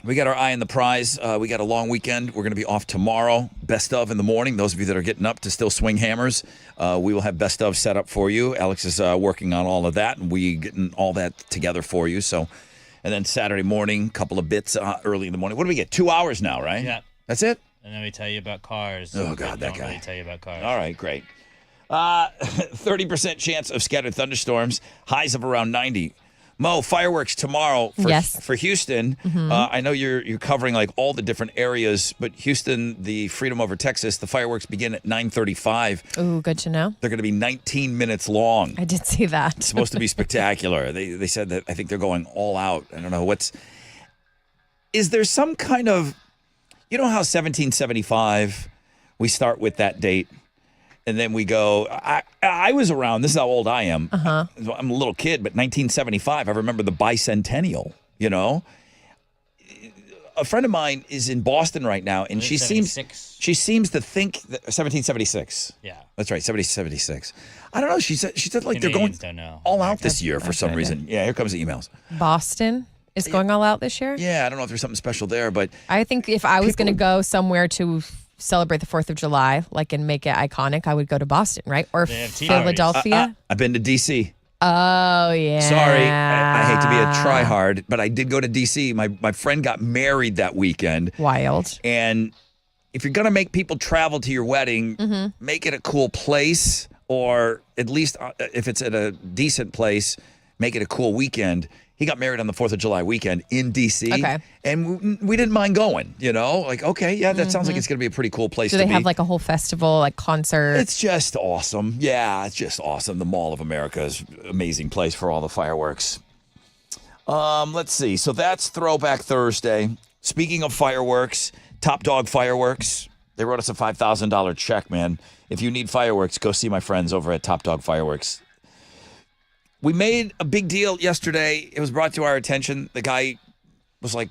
We got our eye on the prize. We got a long weekend. We're going to be off tomorrow. Best of in the morning. Those of you that are getting up to still swing hammers, we will have best of set up for you. Alex is working on all of that, and we getting all that together for you. So, and then Saturday morning, couple of bits early in the morning. What do we get? 2 hours now, right? Yeah. That's it? And then we tell you about cars. Oh, God, that Don't guy. really tell you about cars. All right, great. 30% chance of scattered thunderstorms. Highs of around 90. Mo, fireworks tomorrow for Houston. I know you're covering like all the different areas, but Houston, the Freedom Over Texas, the fireworks begin at 9:35. Ooh, good to know. They're going to be 19 minutes long. I did see that. It's supposed to be spectacular. They said that I think they're going all out. I don't know is there some kind of, you know how 1775, we start with that date? And then we go, I was around, this is how old I am. I'm a little kid, but 1975, I remember the bicentennial, you know? A friend of mine is in Boston right now, and she seems to think that 1776. Yeah. That's right, 1776. I don't know, she said like they're going all out this year for some reason. Yeah, here comes the emails. Boston is going all out this year? Yeah, I don't know if there's something special there, but I think if I was going to go somewhere to celebrate the 4th of July, like, and make it iconic, I would go to Boston, right? Or Philadelphia. I've been to D.C. Oh, yeah. Sorry, I hate to be a tryhard, but I did go to D.C. My friend got married that weekend. Wild. And if you're going to make people travel to your wedding, make it a cool place, or at least if it's at a decent place, make it a cool weekend. He got married on the 4th of July weekend in D.C. Okay. And we didn't mind going, you know? Like, okay, yeah, that sounds like it's going to be a pretty cool place to be. Do they have like a whole festival, like concert? It's just awesome. Yeah, it's just awesome. The Mall of America is an amazing place for all the fireworks. Let's see. So that's Throwback Thursday. Speaking of fireworks, Top Dog Fireworks, they wrote us a $5,000 check, man. If you need fireworks, go see my friends over at Top Dog Fireworks. We made a big deal yesterday. It was brought to our attention. The guy was like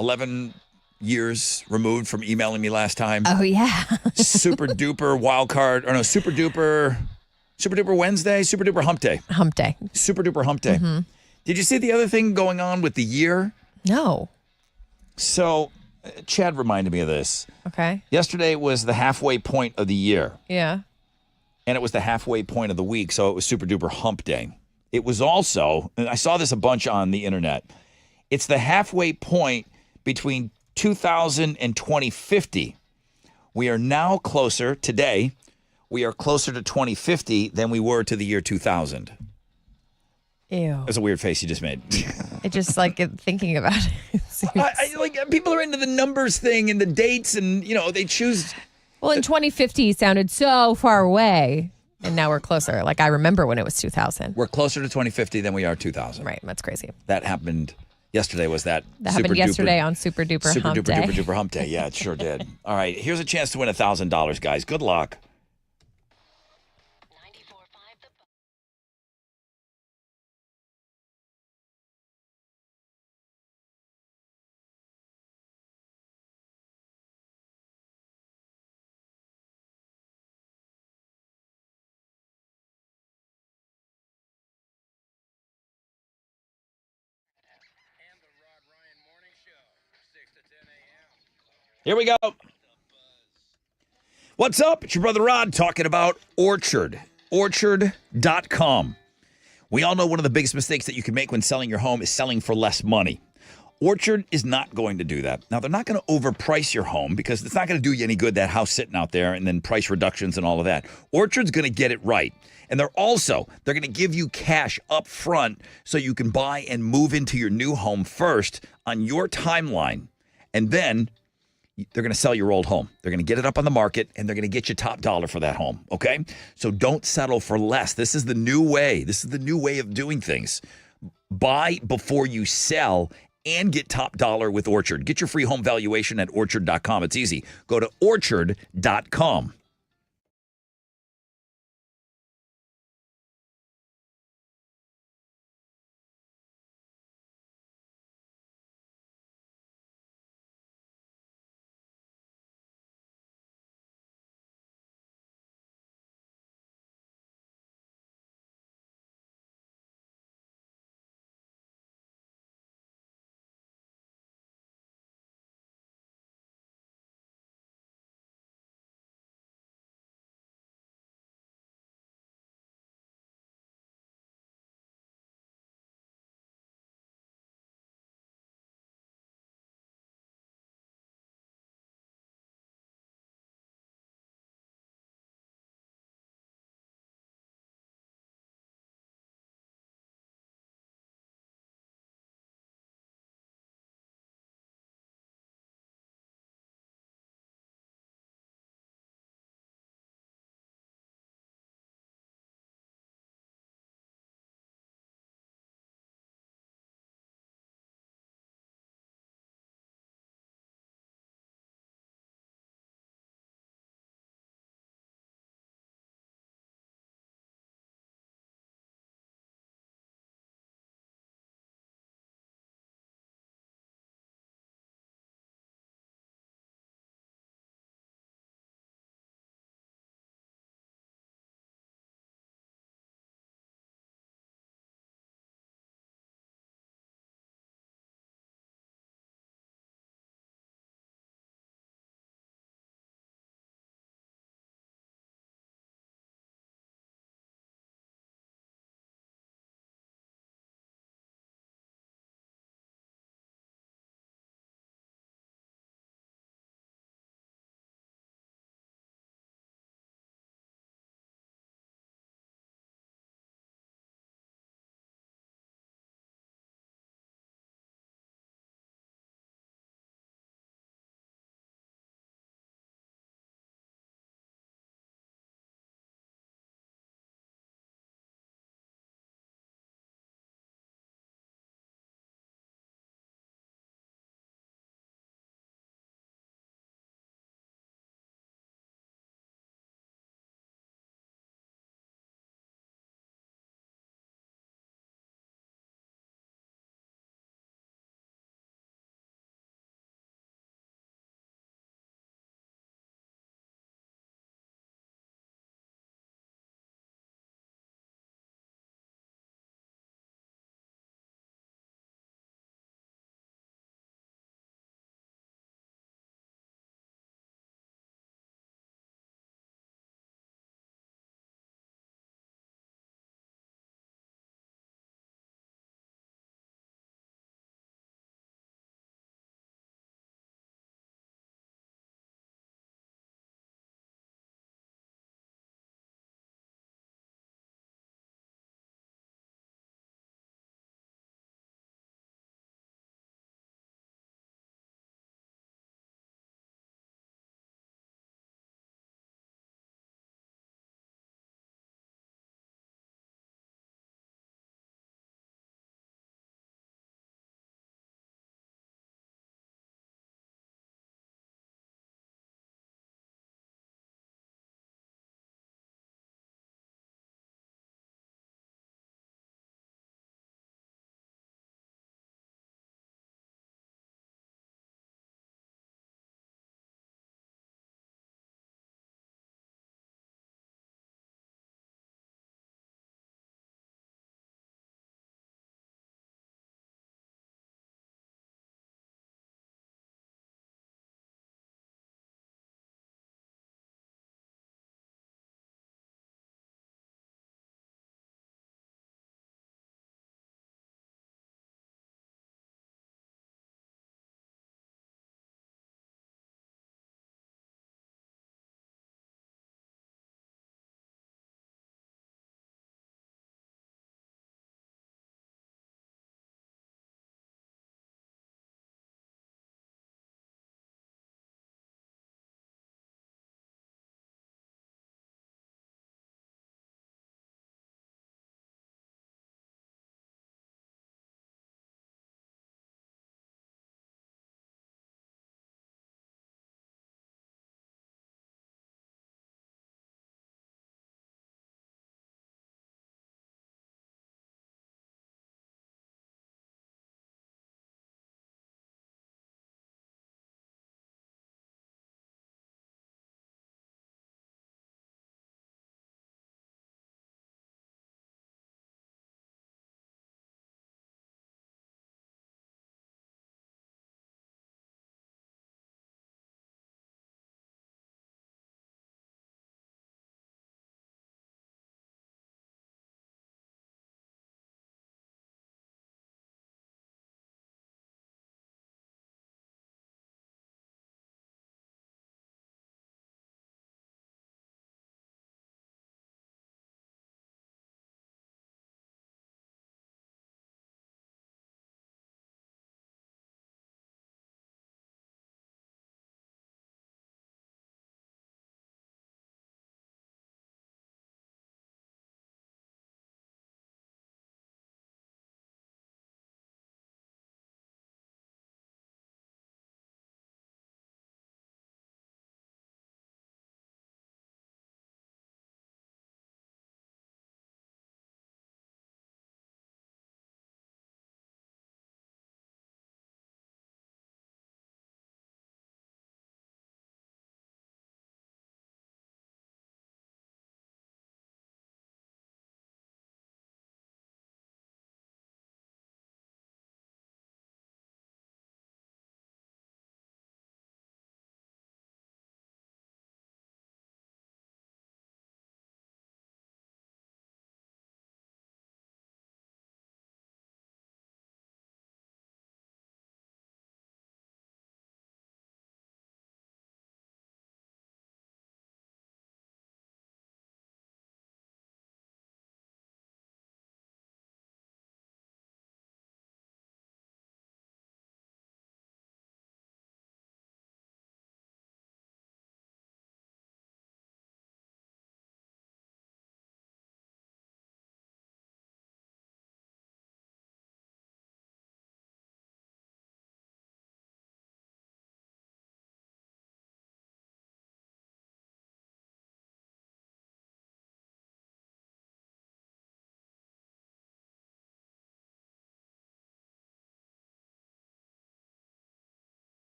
11 years removed from emailing me last time. Oh, yeah. Super duper wild card. Or no, super duper Wednesday, super duper hump day. Hump day. Super duper hump day. Did you see the other thing going on with the year? No. So Chad reminded me of this. Okay. Yesterday was the halfway point of the year. Yeah. And it was the halfway point of the week, so it was super duper hump day. It was also, and I saw this a bunch on the internet, it's the halfway point between 2000 and 2050. We are now closer, today, we are closer to 2050 than we were to the year 2000. Ew. That's a weird face you just made. It just like thinking about it. Like people are into the numbers thing and the dates and, you know, they choose. Well, in 2050 sounded so far away, and now we're closer. Like, I remember when it was 2000. We're closer to 2050 than we are 2000. Right, that's crazy. That happened yesterday. Was that happened yesterday on Super Duper Hump Day. Super duper hump day. Yeah, it sure did. All right, here's a chance to win $1,000, guys. Good luck. Here we go. What's up? It's your brother Rod talking about Orchard. Orchard.com. We all know one of the biggest mistakes that you can make when selling your home is selling for less money. Orchard is not going to do that. Now, they're not going to overprice your home because it's not going to do you any good, that house sitting out there and then price reductions and all of that. Orchard's going to get it right. And they're going to give you cash up front so you can buy and move into your new home first on your timeline. And then they're going to sell your old home. They're going to get it up on the market, and they're going to get you top dollar for that home, okay? So don't settle for less. This is the new way. This is the new way of doing things. buy before you sell, and get top dollar with Orchard. Get your free home valuation at orchard.com. It's easy. Go to orchard.com.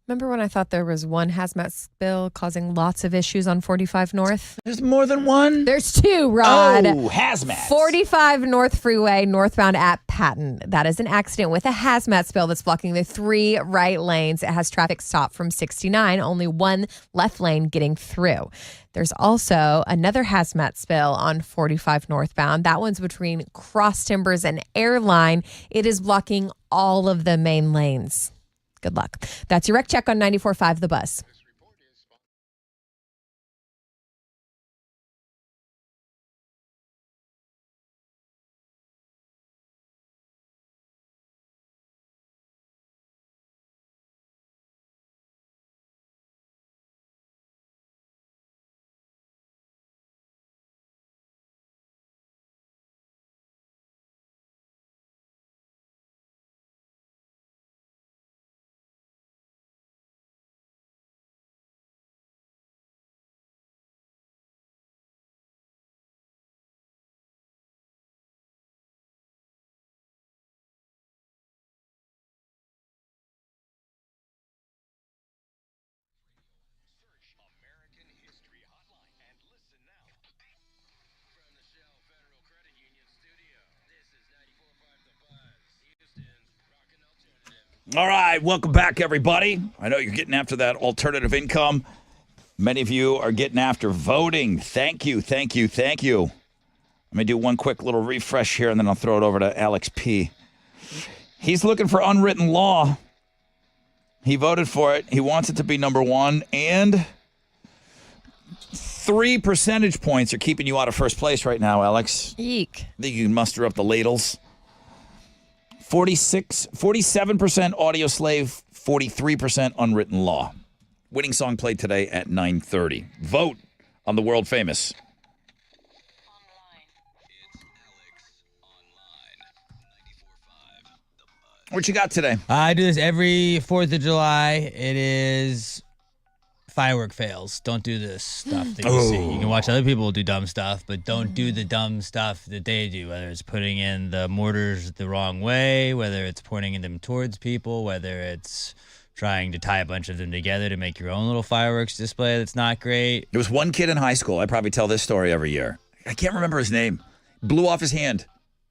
Remember when I thought there was one hazmat spill causing lots of issues on 45 North? There's more than one? There's two, Rod. Oh, hazmat. 45 North Freeway, northbound at Patton. That is an accident with a hazmat spill that's blocking the 3 right lanes. It has traffic stopped from 69, only one left lane getting through. There's also another hazmat spill on 45 northbound. That one's between Cross Timbers and Airline. It is blocking all of the main lanes. Good luck. That's your Wreck Check on 94.5 The Buzz. All right, welcome back, everybody. I know you're getting after that alternative income. Many of you are getting after voting. Thank you, thank you, thank you. Let me do one quick little refresh here, and then I'll throw it over to Alex P. He's looking for unwritten law. He voted for it. He wants it to be number one, and 3 percentage points are keeping you out of first place right now, Alex. Eek. I think you can muster up the ladles. 47% audio slave, 43% unwritten law. Winning song played today at 9:30. Vote on the world famous. What you got today? I do this every 4th of July. It is firework fails. Don't do this stuff that you see. You can watch other people do dumb stuff, but don't do the dumb stuff that they do, whether it's putting in the mortars the wrong way, whether it's pointing them towards people, whether it's trying to tie a bunch of them together to make your own little fireworks display that's not great. There was one kid in high school, I probably tell this story every year. I can't remember his name. Blew off his hand.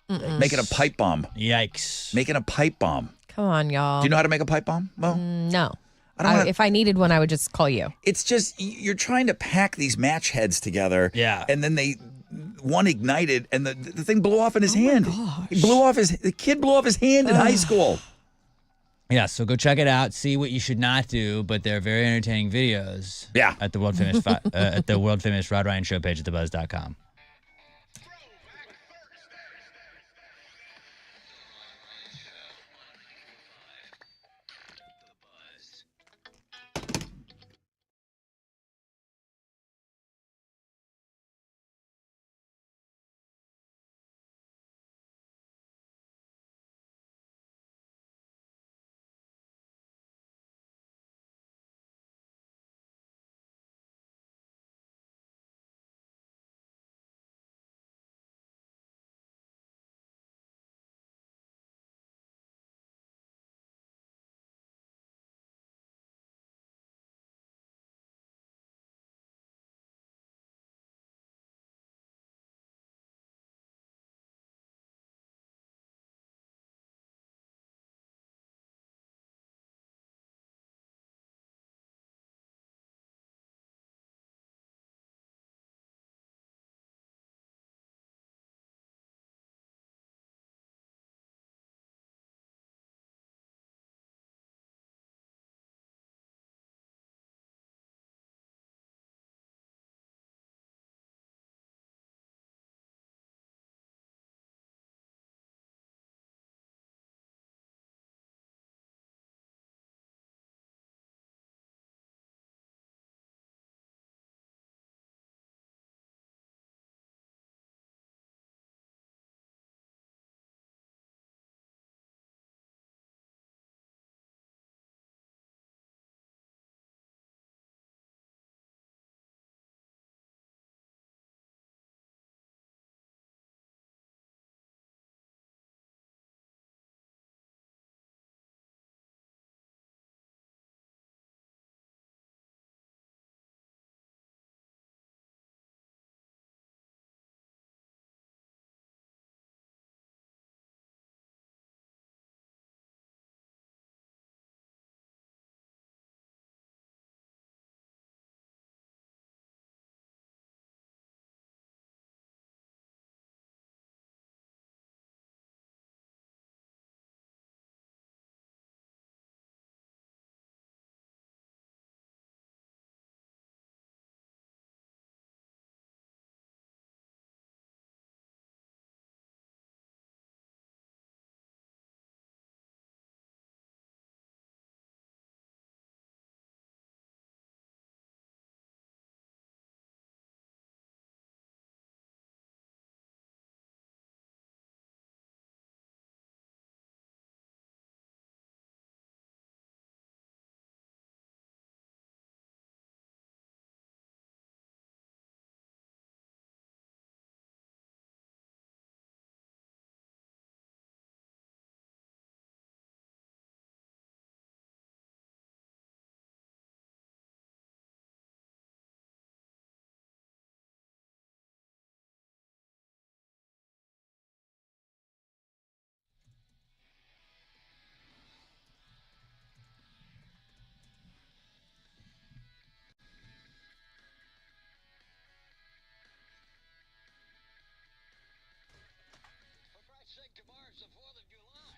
Making a pipe bomb. Yikes. Making a pipe bomb. Come on, y'all. Do you know how to make a pipe bomb? Well, No. If I needed one, I would just call you. It's just, you're trying to pack these match heads together. Yeah. And then one ignited, and the thing blew off in his hand. The kid blew off his hand in high school. Yeah, so go check it out. See what you should not do, but they're very entertaining videos. Yeah. At the world famous Rod Ryan Show page at thebuzz.com.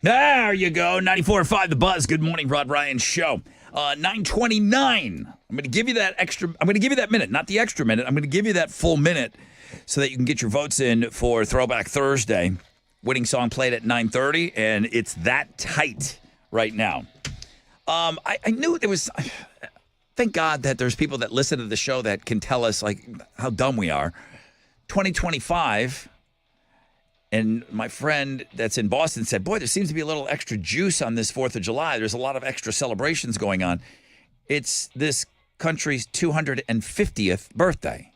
There you go. 94.5 The Buzz. Good morning, Rod Ryan Show. 9:29. I'm going to give you that extra. I'm going to give you that minute, not the extra minute. I'm going to give you that full minute so that you can get your votes in for Throwback Thursday. Winning song played at 9:30, and it's that tight right now. I knew there was. Thank God that there's people that listen to the show that can tell us like how dumb we are. 2025. And my friend that's in Boston said, boy, there seems to be a little extra juice on this 4th of July. There's a lot of extra celebrations going on. It's this country's 250th birthday.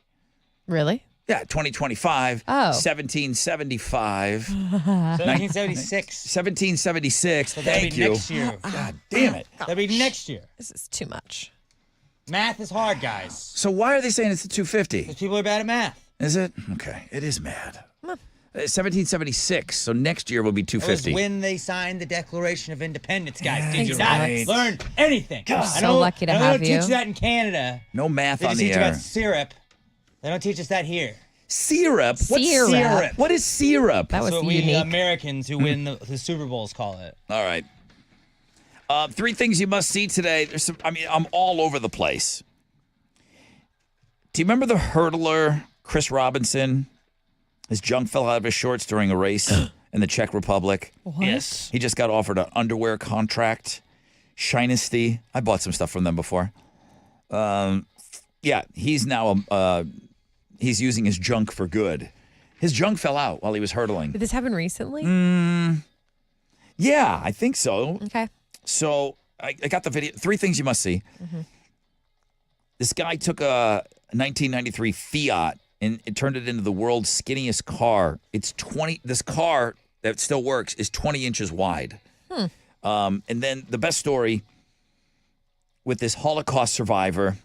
Really? Yeah, 2025. Oh. 1775. 1776. 1776. So that'll Thank be you. next year. God damn it. That'll be next year. This is too much. Math is hard, guys. So why are they saying it's a 250? Because people are bad at math. Is it? Okay. It is mad. 1776. So next year will be That was 250. when they signed the Declaration of Independence, guys. Did you Exactly. not learn anything? I'm so lucky to I have don't you. teach you that in Canada. No math They on just the teach you air. about syrup. They don't teach us that here. Syrup? What's Syrup. syrup? What is syrup? That was That's what we unique. Americans who win the Super Bowls call it. All right. 3 things you must see today. There's some. I mean, I'm all over the place. Do you remember the hurdler Chris Robinson? His junk fell out of his shorts during a race in the Czech Republic. What? Yes. He just got offered an underwear contract. Shinesty. I bought some stuff from them before. Yeah, he's now he's using his junk for good. His junk fell out while he was hurdling. Did this happen recently? Yeah, I think so. Okay. So I got the video. 3 things you must see. This guy took a 1993 Fiat and it turned it into the world's skinniest car. It's 20. This car that still works is 20 inches wide. And then the best story with this Holocaust survivor,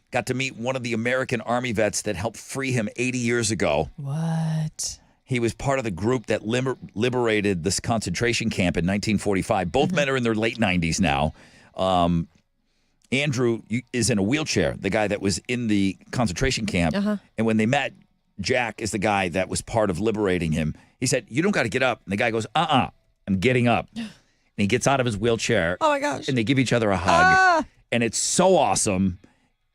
got to meet one of the American Army vets that helped free him 80 years ago. What? He was part of the group that liberated this concentration camp in 1945. Both men are in their late 90s now. Andrew is in a wheelchair, the guy that was in the concentration camp. And when they met, Jack is the guy that was part of liberating him. He said, you don't got to get up. And the guy goes, I'm getting up. And he gets out of his wheelchair. Oh, my gosh. And they give each other a hug. And it's so awesome.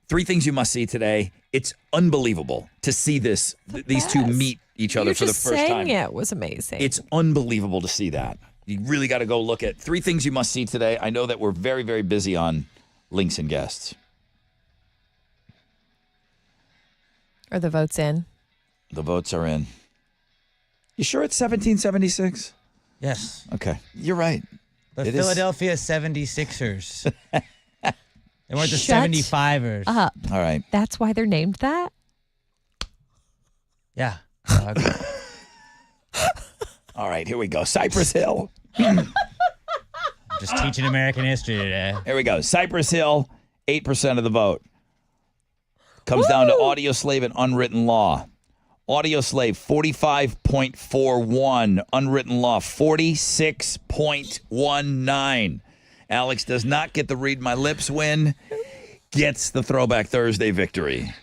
3 things you must see today. It's unbelievable to see this. These two meet each other for the first time. It was amazing. It's unbelievable to see that. You really got to go look at 3 things you must see today. I know that we're very, very busy on links and guests. Are the votes in? The votes are in. You sure it's 1776? Yes. Okay. You're right. The It is. Philadelphia 76ers. They weren't the Shut 75ers. up. All right. That's why they're named that? Yeah. All right. Here we go. Cypress Hill. Just teaching American history today. Here we go. Cypress Hill, 8% of the vote. Comes down to Audio Slave and Unwritten Law. Audio Slave, 45.41. Unwritten Law, 46.19. Alex does not get the Read My Lips win. Gets the Throwback Thursday victory.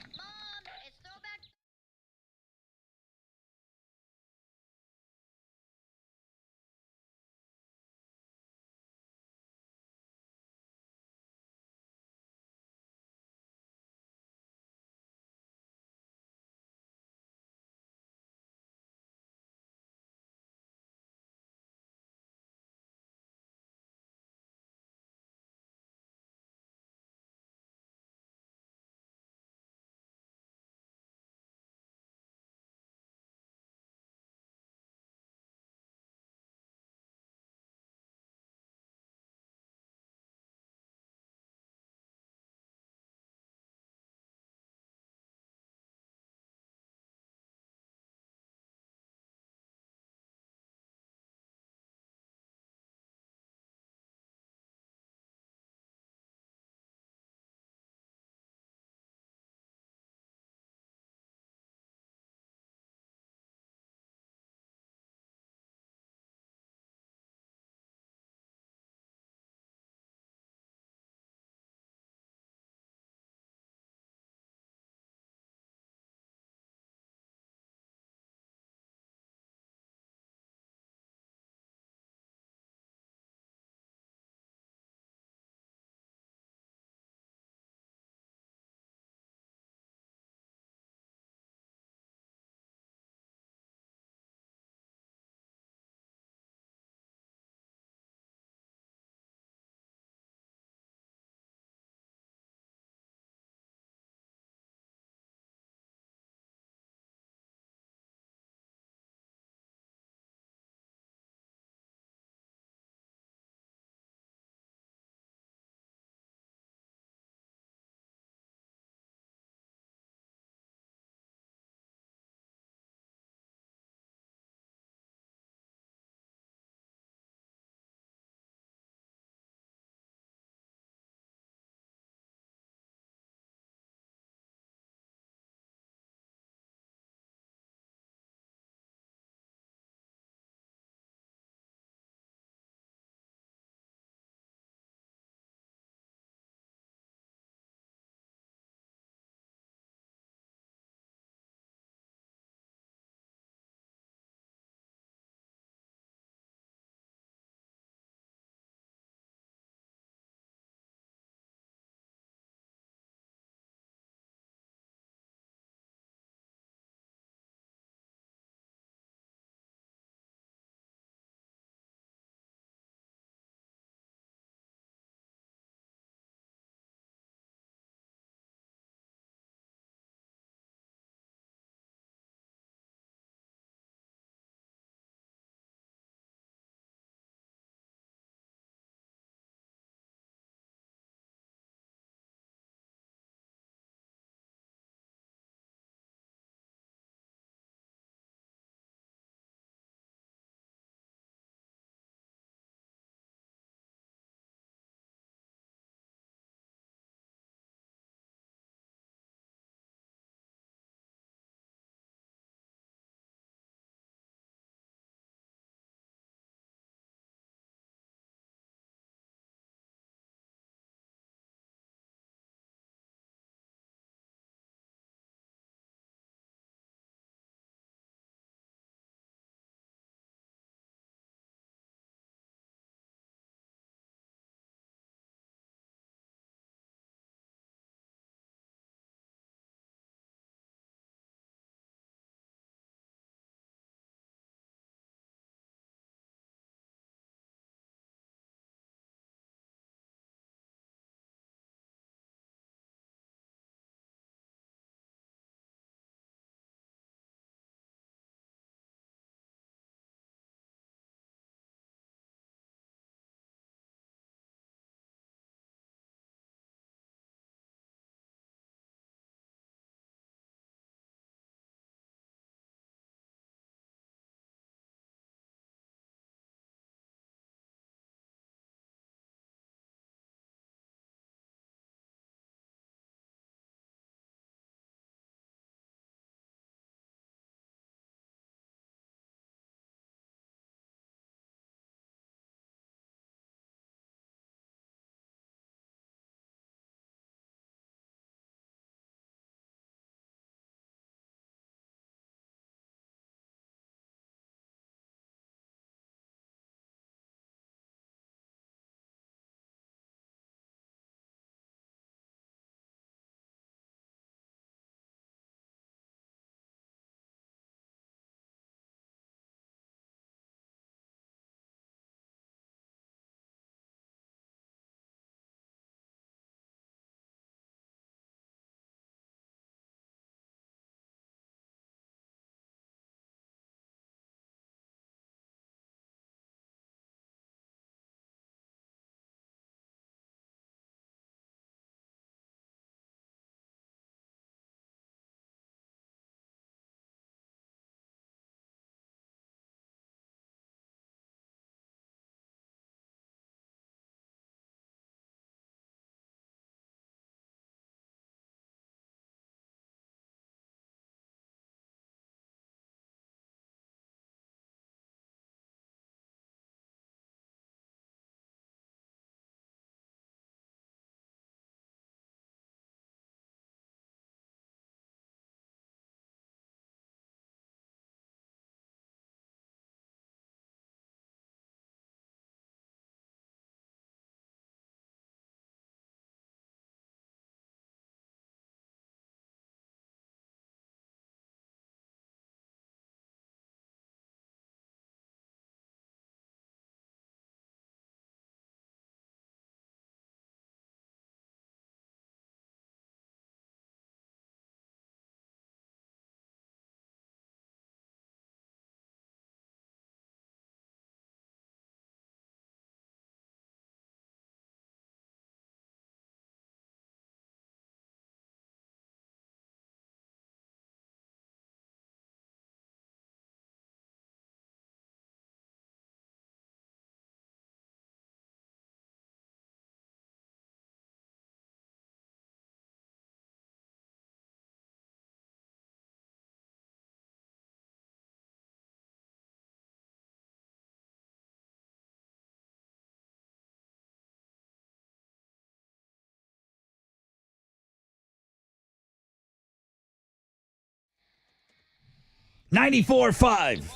94.5.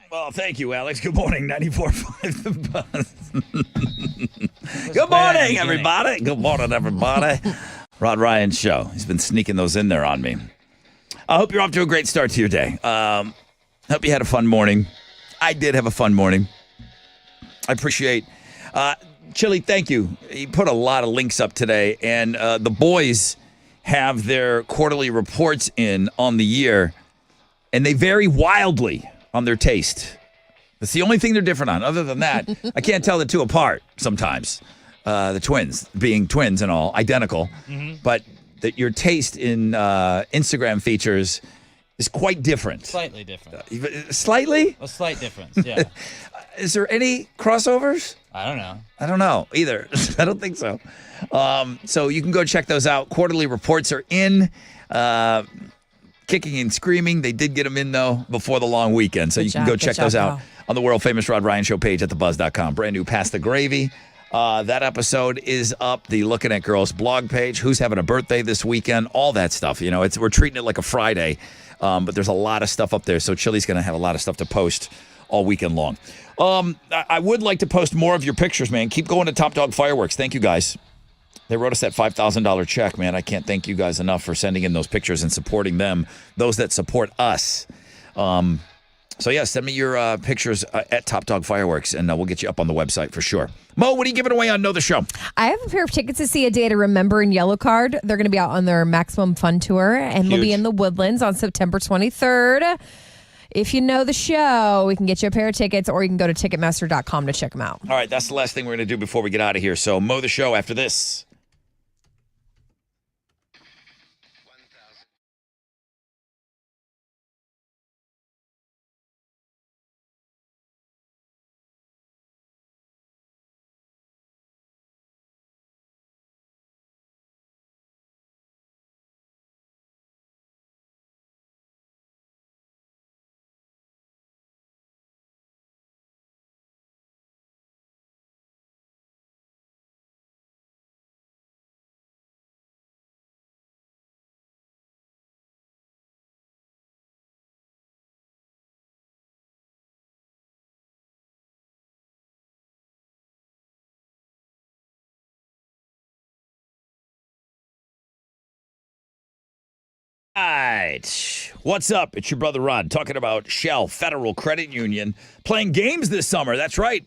Well, thank you, Alex. Good morning, 94.5 The Buzz. Good morning, everybody. Good morning, everybody. Rod Ryan Show. He's been sneaking those in there on me. I hope you're off to a great start to your day. Hope you had a fun morning. I did have a fun morning. I appreciate Chili, thank you. You put a lot of links up today, and the boys have their quarterly reports in on the year, and they vary wildly on their taste. That's the only thing they're different on. Other than that, I can't tell the two apart sometimes. The twins, being twins and all, identical. Mm-hmm. But your taste in Instagram features is quite different. Slightly different. Slightly? A slight difference, yeah. Is there any crossovers? I don't know. I don't know either. I don't think so. So you can go check those out. Quarterly reports are in. Kicking and screaming. They did get them in, though, before the long weekend. So you can go check those out on the world-famous Rod Ryan Show page at thebuzz.com. Brand new Pass the Gravy. That episode is up. The Looking at Girls blog page. Who's having a birthday this weekend? All that stuff. You know, we're treating it like a Friday, but there's a lot of stuff up there. So Chili's going to have a lot of stuff to post all weekend long. I would like to post more of your pictures, man. Keep going to Top Dog Fireworks. Thank you, guys. They wrote us that $5,000 check, man. I can't thank you guys enough for sending in those pictures and supporting them, those that support us. So, yeah, send me your pictures at Top Dog Fireworks, and we'll get you up on the website for sure. Mo, what are you giving away on Know the Show? I have a pair of tickets to see A Day to Remember in Yellow Card. They're going to be out on their Maximum Fun Tour, and they'll be in the Woodlands on September 23rd. If you know the show, we can get you a pair of tickets, or you can go to Ticketmaster.com to check them out. All right, that's the last thing we're going to do before we get out of here. So, Mo the Show after this. All right. What's up? It's your brother Rod talking about Shell Federal Credit Union playing games this summer. That's right.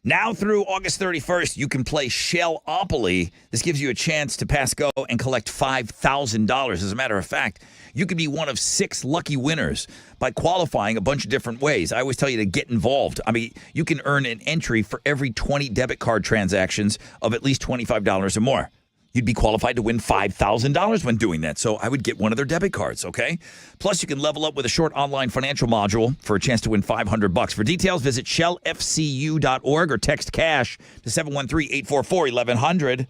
Now through August 31st, you can play Shellopoly. This gives you a chance to pass go and collect $5,000. As a matter of fact, you could be one of 6 lucky winners by qualifying a bunch of different ways. I always tell you to get involved. I mean, you can earn an entry for every 20 debit card transactions of at least $25 or more. You'd be qualified to win $5,000 when doing that. So I would get one of their debit cards, okay? Plus, you can level up with a short online financial module for a chance to win $500. For details, visit shellfcu.org or text CASH to 713-844-1100.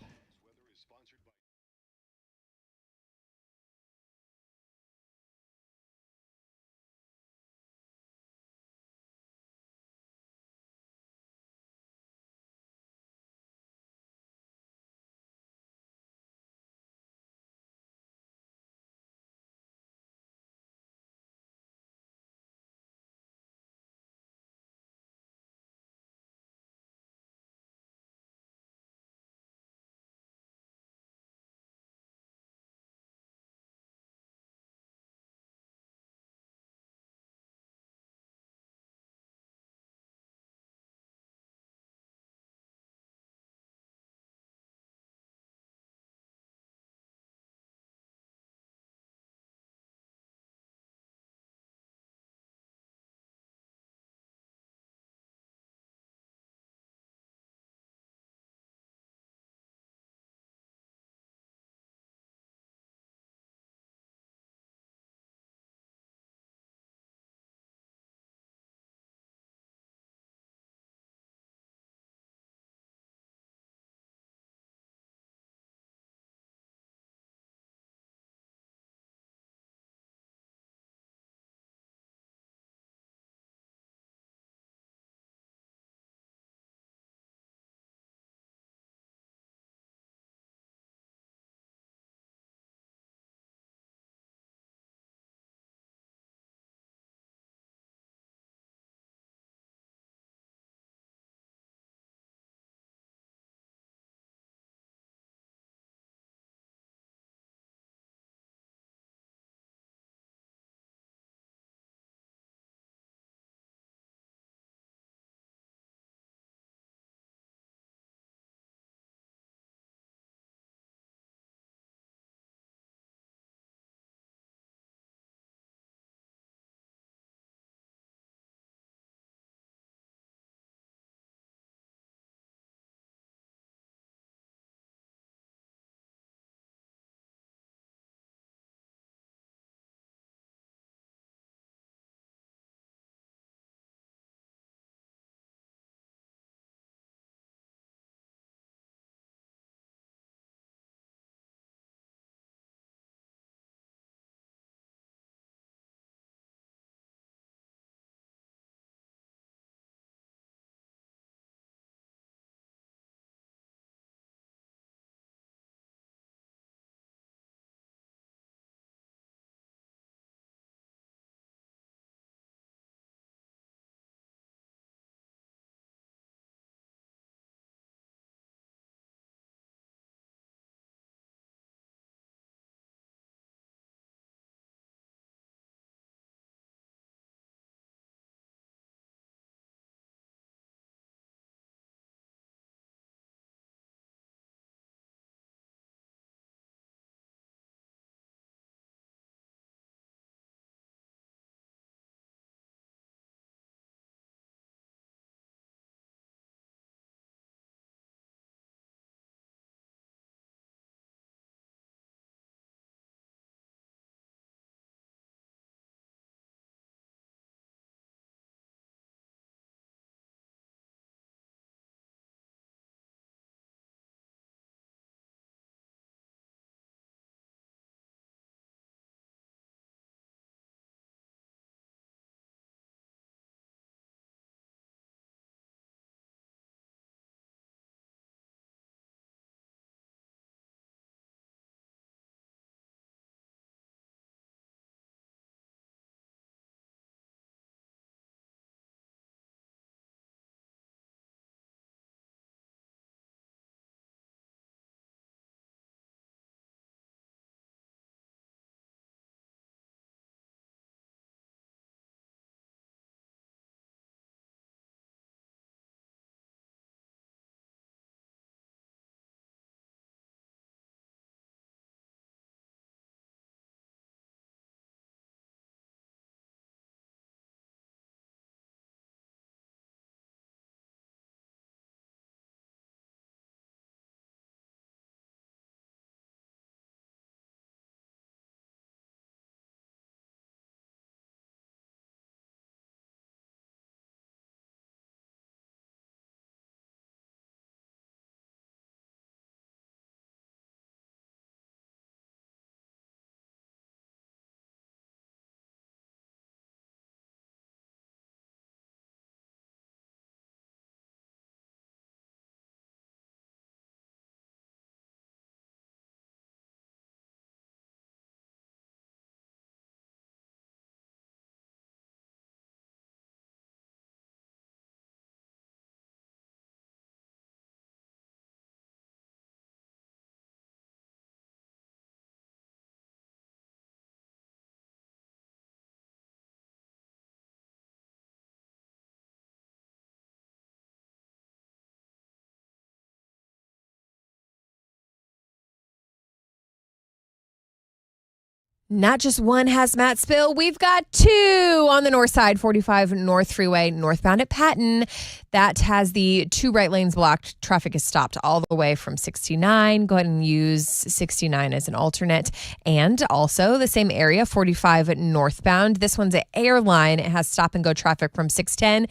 Not just one hazmat spill, we've got two on the north side, 45 North Freeway, northbound at Patton. That has the two right lanes blocked. Traffic is stopped all the way from 69. Go ahead and use 69 as an alternate. And also the same area, 45 northbound. This one's at Airline. It has stop and go traffic from 610.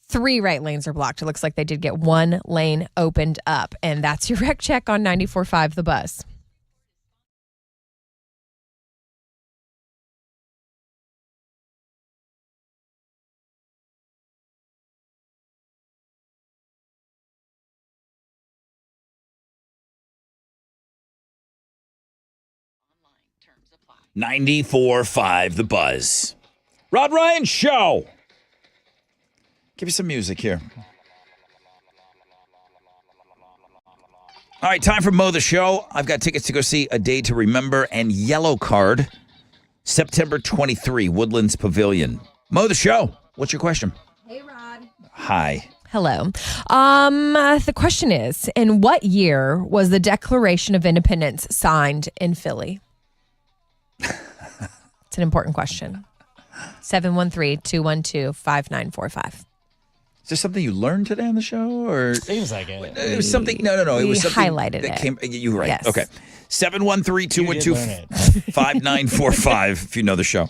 3 right lanes are blocked. It looks like they did get 1 lane opened up. And that's your wreck check on 94.5 The Buzz. Terms apply. 94.5 The Buzz. Rod Ryan Show. Give me some music here. All right, time for Mo the Show. I've got tickets to go see A Day to Remember and Yellow Card, September 23, Woodlands Pavilion. Mo the Show, what's your question? Hey, Rod. Hi. Hello. The question is, in what year was the Declaration of Independence signed in Philly? It's an important question. 713-212-5945. Is there something you learned today on the show, or Seems like it. it was something? No. It was something highlighted that it. came. You were right. Yes. Okay. 713-212-5945 if you know the show.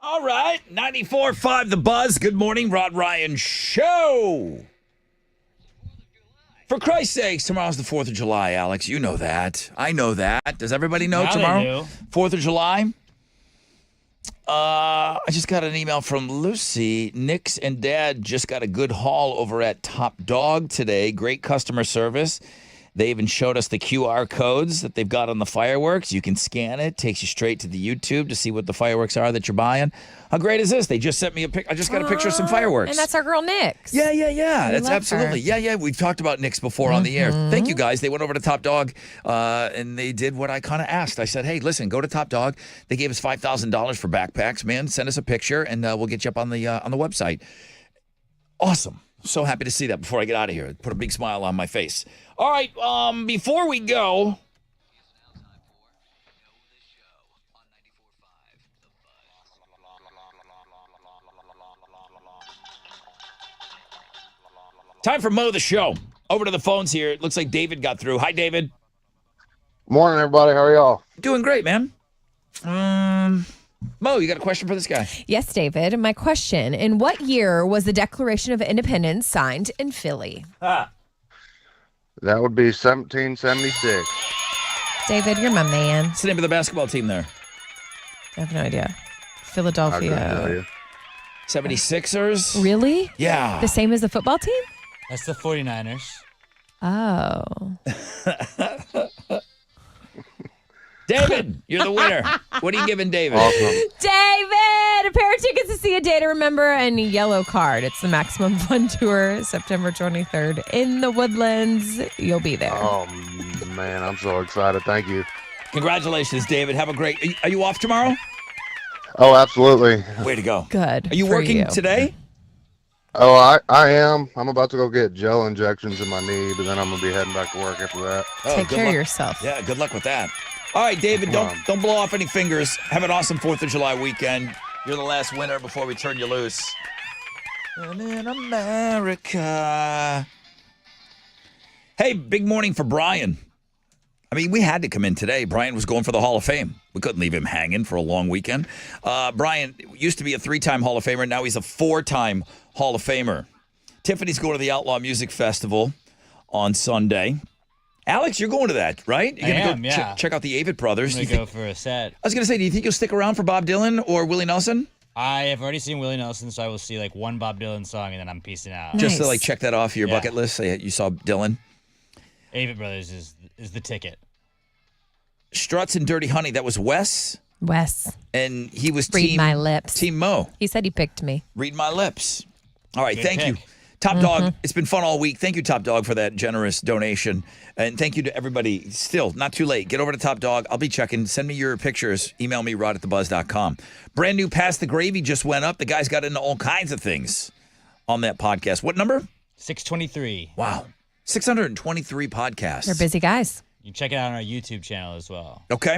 All right, 94.5 The Buzz. Good morning, Rod Ryan Show. For Christ's sakes, tomorrow's the 4th of July, Alex. You know that. I know that. Does everybody know Now tomorrow? they do. 4th of July? I just got an email from Lucy. Nick's and Dad just got a good haul over at Top Dog today. Great customer service. They even showed us the QR codes that they've got on the fireworks. You can scan it. Takes you straight to the YouTube to see what the fireworks are that you're buying. How great is this? They just sent me a pic. I just got a picture of some fireworks. And that's our girl, Nyx. Yeah. We That's love absolutely. her. Yeah. We've talked about Nick's before on the air. Thank you, guys. They went over to Top Dog, and they did what I kind of asked. I said, hey, listen, go to Top Dog. They gave us $5,000 for backpacks. Man, send us a picture, and we'll get you up on the website. Awesome. So happy to see that before I get out of here. Put a big smile on my face. All right, before we go... Time for Mo the Show. Over to the phones here. It looks like David got through. Hi, David. Morning, everybody. How are y'all? Doing great, man. Mo, you got a question for this guy? Yes, David. My question, in what year was the Declaration of Independence signed in Philly? That would be 1776. David, you're my man. What's the name of the basketball team there? I have no idea. I couldn't tell Philadelphia. you. 76ers? Really? Yeah. The same as the football team? That's the 49ers. Oh. David, you're the winner. What are you giving David? Awesome. David, a pair of tickets to see A Day to Remember and a yellow card. It's the Maximum Fun Tour, September 23rd in the Woodlands. You'll be there. Oh, man, I'm so excited. Thank you. Congratulations, David. Have a great... Are you off tomorrow? Oh, absolutely. Way to go. Good. Are you for working you. today? Oh, I am. I'm about to go get gel injections in my knee, but then I'm going to be heading back to work after that. Take good care of luck. yourself. Yeah, good luck with that. All right, David, don't blow off any fingers. Have an awesome 4th of July weekend. You're the last winner before we turn you loose. And in America. Hey, big morning for Brian. I mean, we had to come in today. Brian was going for the Hall of Fame. We couldn't leave him hanging for a long weekend. Brian used to be a 3-time Hall of Famer. Now he's a 4-time Hall of Famer. Tiffany's going to the Outlaw Music Festival on Sunday. Alex, you're going to that, right? You're I gonna am. Check out the Avett Brothers. I'm going to go for a set. I was going to say, do you think you'll stick around for Bob Dylan or Willie Nelson? I have already seen Willie Nelson, so I will see like one Bob Dylan song, and then I'm peacing out. Just to check that off your bucket list. Say you saw Dylan. Avett Brothers is the ticket. Struts and Dirty Honey. That was Wes. And he was Read my lips. Team Mo. He said he picked me. Read my lips. All right, Good thank pick. you. Top Dog, it's been fun all week. Thank you, Top Dog, for that generous donation. And thank you to everybody. Still, not too late. Get over to Top Dog. I'll be checking. Send me your pictures. Email me, rod@thebuzz.com. Brand new Pass the Gravy just went up. The guy's got into all kinds of things on that podcast. What number? 623. Wow. 623 podcasts. They're busy guys. You can check it out on our YouTube channel as well. Okay.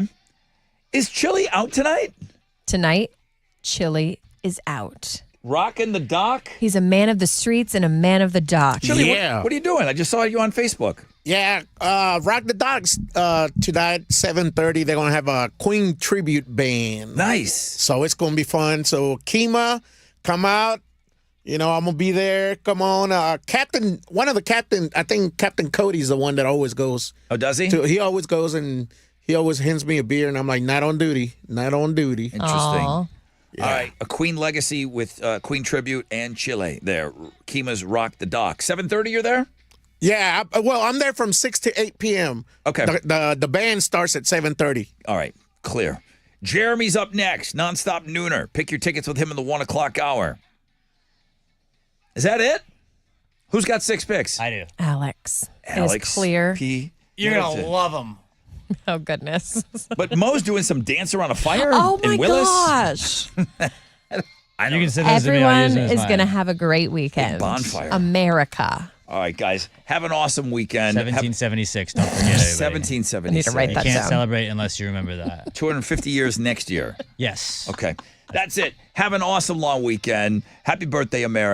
Is Chili out tonight? Tonight, Chili is out. Rocking the dock? He's a man of the streets and a man of the dock. Chili, Yeah. what are you doing? I just saw you on Facebook. Yeah, Rock the Docks tonight, 7:30. They're gonna have a Queen tribute band. Nice. So it's gonna be fun. So Kima, come out. You know, I'm gonna be there. Come on, Captain. One of the captain. I think Captain Cody's the one that always goes. Oh, does he? He always goes and he always hands me a beer, and I'm like, not on duty, not on duty. Interesting. Aw. Yeah. All right, a Queen legacy with Queen tribute and Chile there. Kima's Rock the Dock. 7:30, you're there? Yeah, well, I'm there from 6 to 8 p.m. Okay. The band starts at 7:30. All right, clear. Jeremy's up next, nonstop nooner. Pick your tickets with him in the 1 o'clock hour. Is that it? Who's got 6 picks? I do. Alex. Alex It is clear. P. You're going to Middleton. love them. Oh, goodness. But Mo's doing some dance around a fire Oh, my in Willis. gosh. I You know. can send those to me. I'll Everyone use them as is mine. going to have a great weekend. Big bonfire. America. All right, guys. Have an awesome weekend. 1776, don't forget it. 1776. I need to write You that can't down. celebrate unless you remember that. 250 years next year. Yes. Okay. That's it. Have an awesome long weekend. Happy birthday, America.